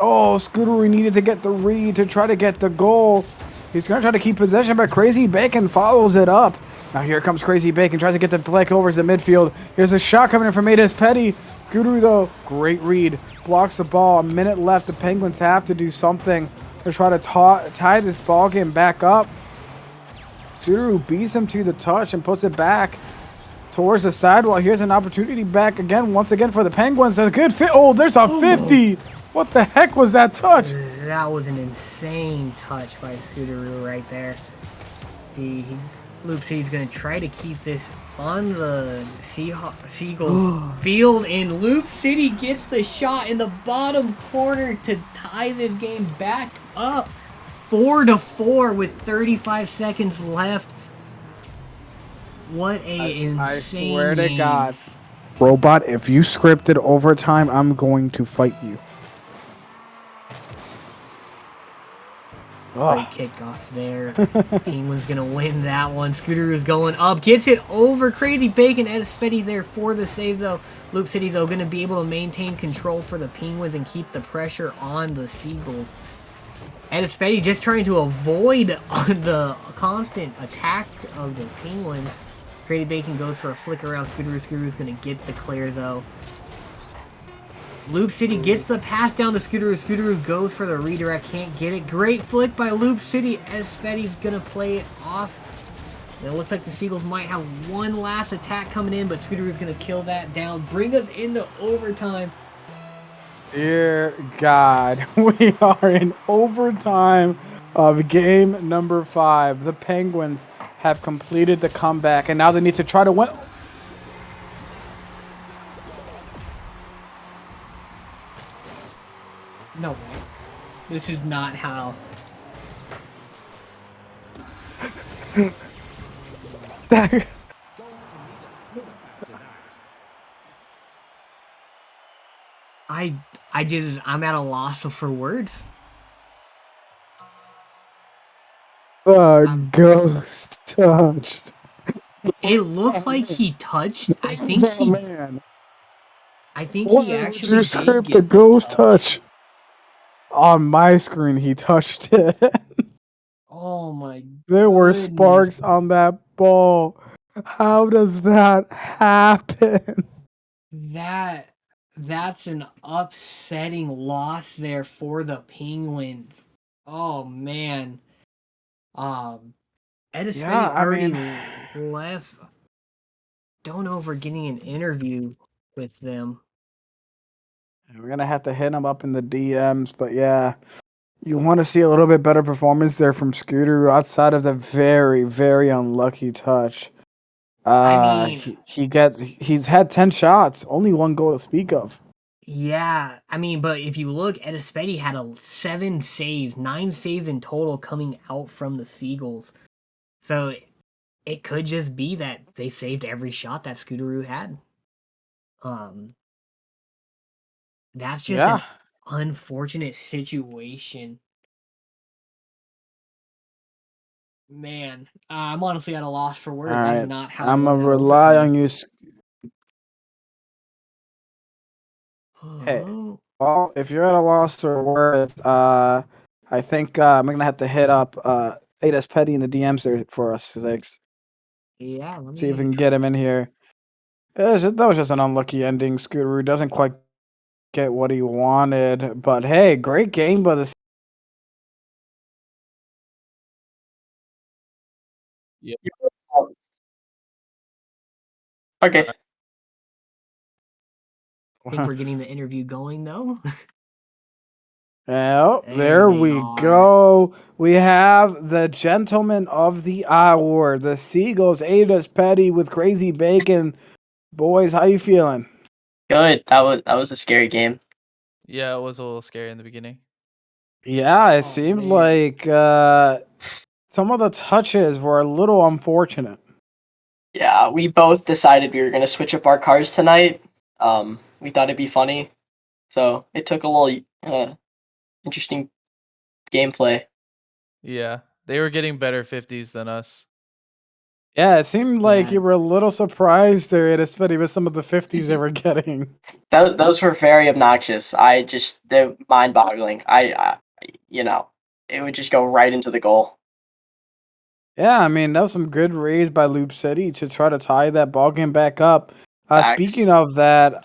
Oh, Scooteroo needed to get the read to try to get the goal. He's going to try to keep possession, but Crazy Bacon follows it up. Now here comes Crazy Bacon, tries to get the play over to the midfield. Here's a shot coming in from Natus Petty. Scooteroo, though, great read. Blocks the ball. A minute left. The Penguins have to do something to try to tie this ball game back up. Scooteroo beats him to the touch and puts it back towards the sidewall. Here's an opportunity back again, once again for the Penguins. A good fit. Oh, there's a 50. What the heck was that touch? That was an insane touch by Scooteroo right there. Loop City's going to try to keep this on the Seagulls field, and Loop City gets the shot in the bottom corner to tie this game back up 4-4 with 35 seconds left. What a insane I swear to game. God. Robot, if you scripted overtime, I'm going to fight you. Great kickoff there. Penguins gonna win that one. Scooter is going up, gets it over Crazy Bacon. Espetti there for the save though. Loop City though gonna be able to maintain control for the Penguins and keep the pressure on the Seagulls. Espetti just trying to avoid the constant attack of the Penguins. Crazy Bacon goes for a flick around Scooter. Scooter's gonna get the clear though. Loop City gets the pass down to Scooteroo. Scooteroo goes for the redirect, can't get it. Great flick by Loop City. Espetti's gonna play it off. It looks like the Seagulls might have one last attack coming in, but Scooteroo's gonna kill that down. Bring us into overtime. Dear God, we are in overtime of game number 5. The Penguins have completed the comeback, and now they need to try to win. No way. This is not how. I'm at a loss for words. The ghost touch. It looks like he touched. I think Oh, he. man. I think Why he would actually you did script get a the ghost touch? On my screen, he touched it. Oh my There were goodness. sparks on that ball. How does that happen? That's an upsetting loss there for the Penguins. Oh man. Edis Yeah, I already mean, left. Don't know if we're getting an interview with them. we're gonna have to hit him up in the DMs, but yeah, you want to see a little bit better performance there from Scooter outside of the very, very unlucky touch. I mean, He's had 10 shots, only one goal to speak of. yeah. I mean, but if you look, Edis had 7 saves, 9 saves in total coming out from the Seagulls. So it could just be that they saved every shot that Scooteroo had. That's just an Yeah. unfortunate situation. Man, I'm honestly at a loss for words. All That is right. not how I'm I gonna want to have rely overtime. on you. Hey, Oh, well, if you're at a loss for words, I think I'm gonna have to hit up Adas Petty in the DMs there for us, Six. yeah. Let See if we me can get him in here. That was just an unlucky ending. Scooteroo doesn't quite get what he wanted, but hey, great game by the. Okay. think we're getting the interview going though. Oh, There there they we are. go. We have the gentleman of the hour, the Seagulls, Adas Petty with Crazy Bacon. Boys, how you feeling? Good. That was a scary game. Yeah, it was a little scary in the beginning. Yeah, it Oh, seemed man. like some of the touches were a little unfortunate. Yeah, we both decided we were gonna switch up our cars tonight. We thought it'd be funny, so it took a little interesting gameplay. Yeah, they were getting better 50s than us. Yeah, it seemed like Yeah. you were a little surprised there, Adas Petty, with some of the 50s they were getting. Those were very obnoxious. They're mind-boggling. It would just go right into the goal. Yeah, I mean, that was some good reads by Loop City to try to tie that ball game back up. Facts. Speaking of that,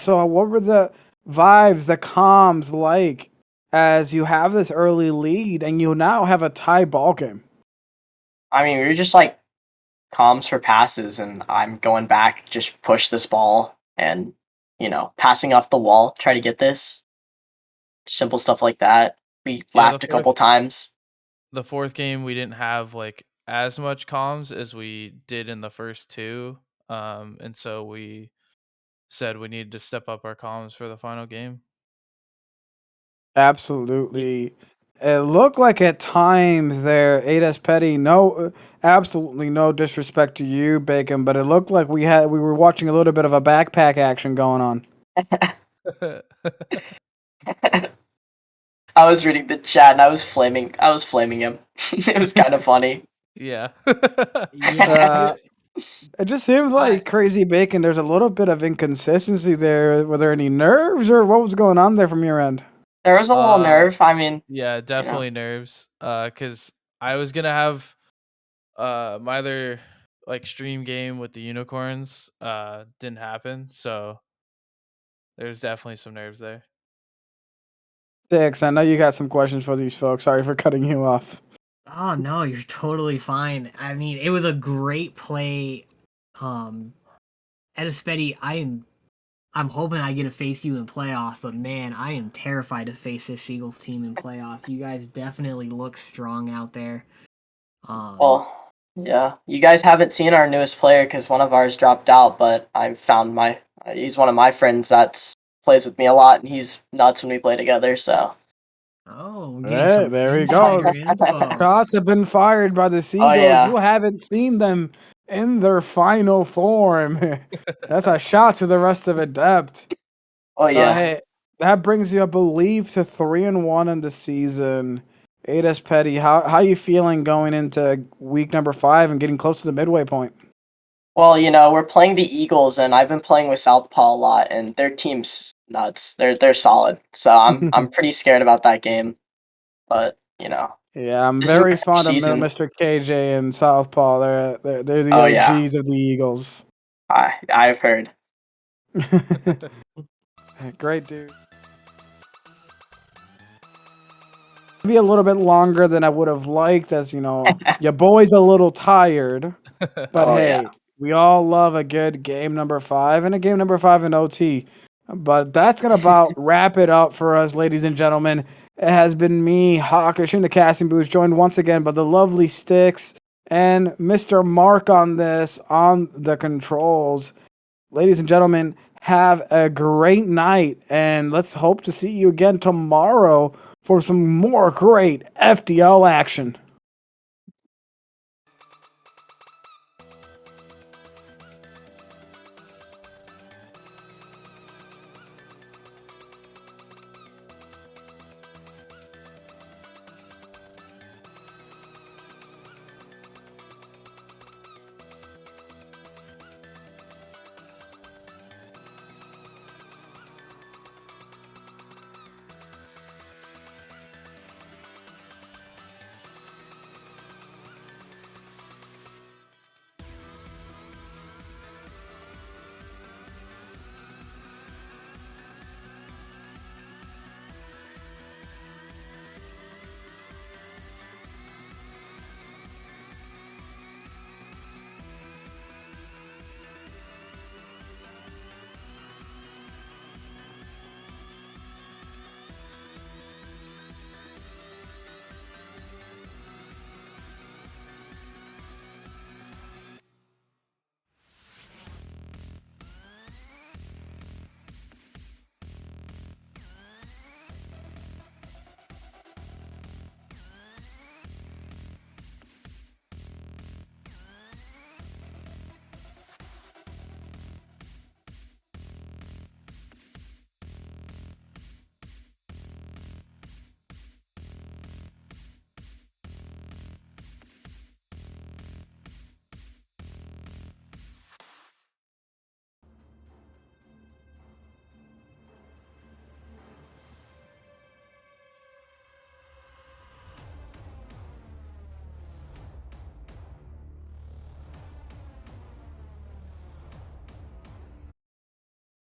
so what were the vibes, the comms like as you have this early lead and you now have a tie ball game? I mean, we were just like comms for passes, and I'm going back, just push this ball, and passing off the wall, try to get this. Simple stuff like that. We Yeah, laughed a couple times. The fourth game, we didn't have like as much comms as we did in the first two, and so we said we needed to step up our comms for the final game. Absolutely. It looked like at times there, Adas Petty, absolutely no disrespect to you, Bacon, but it looked like we were watching a little bit of a backpack action going on. I was reading the chat and I was flaming him. It was kind of funny. Yeah. Yeah. It just seems like Crazy Bacon. There's a little bit of inconsistency there. Were there any nerves or what was going on there from your end? There was a little nerve. I mean, Yeah, definitely nerves. Because I was gonna have my other like stream game with the unicorns didn't happen, so there's definitely some nerves there. Six, I know you got some questions for these folks. Sorry for cutting you off. Oh no, you're totally fine. I mean, it was a great play. Edispetti, I'm hoping I get to face you in playoffs, but man, I am terrified to face this Seagulls team in playoffs. You guys definitely look strong out there. well, yeah. You guys haven't seen our newest player because one of ours dropped out, but I found he's one of my friends that plays with me a lot, and he's nuts when we play together. So. Oh, we're Hey, getting some there we go. insider info. Shots have been fired by the Seagulls. yeah. You haven't seen them in their final form. That's a shot to the rest of Adept. Oh yeah. Hey, that brings you, I believe, to 3-1 in the season. Adas Petty, how you feeling going into week number 5 and getting close to the midway point? Well, we're playing the Eagles, and I've been playing with Southpaw a lot, and their team's nuts. They're solid, so I'm pretty scared about that game. But Yeah, I'm this is very my fond of season. Mr. KJ and Southpaw. They're the Oh, OGs yeah. of the Eagles. I've heard. Great dude. Maybe a little bit longer than I would have liked, as your boy's a little tired. But Oh, hey, yeah. we all love a good game number 5 and a game number 5 in OT. But that's gonna about wrap it up for us, ladies and gentlemen. It has been me, Hawkish, in the casting booth, joined once again by the lovely Sticks and Mr. Mark on the controls. Ladies and gentlemen, have a great night, and let's hope to see you again tomorrow for some more great FDL action.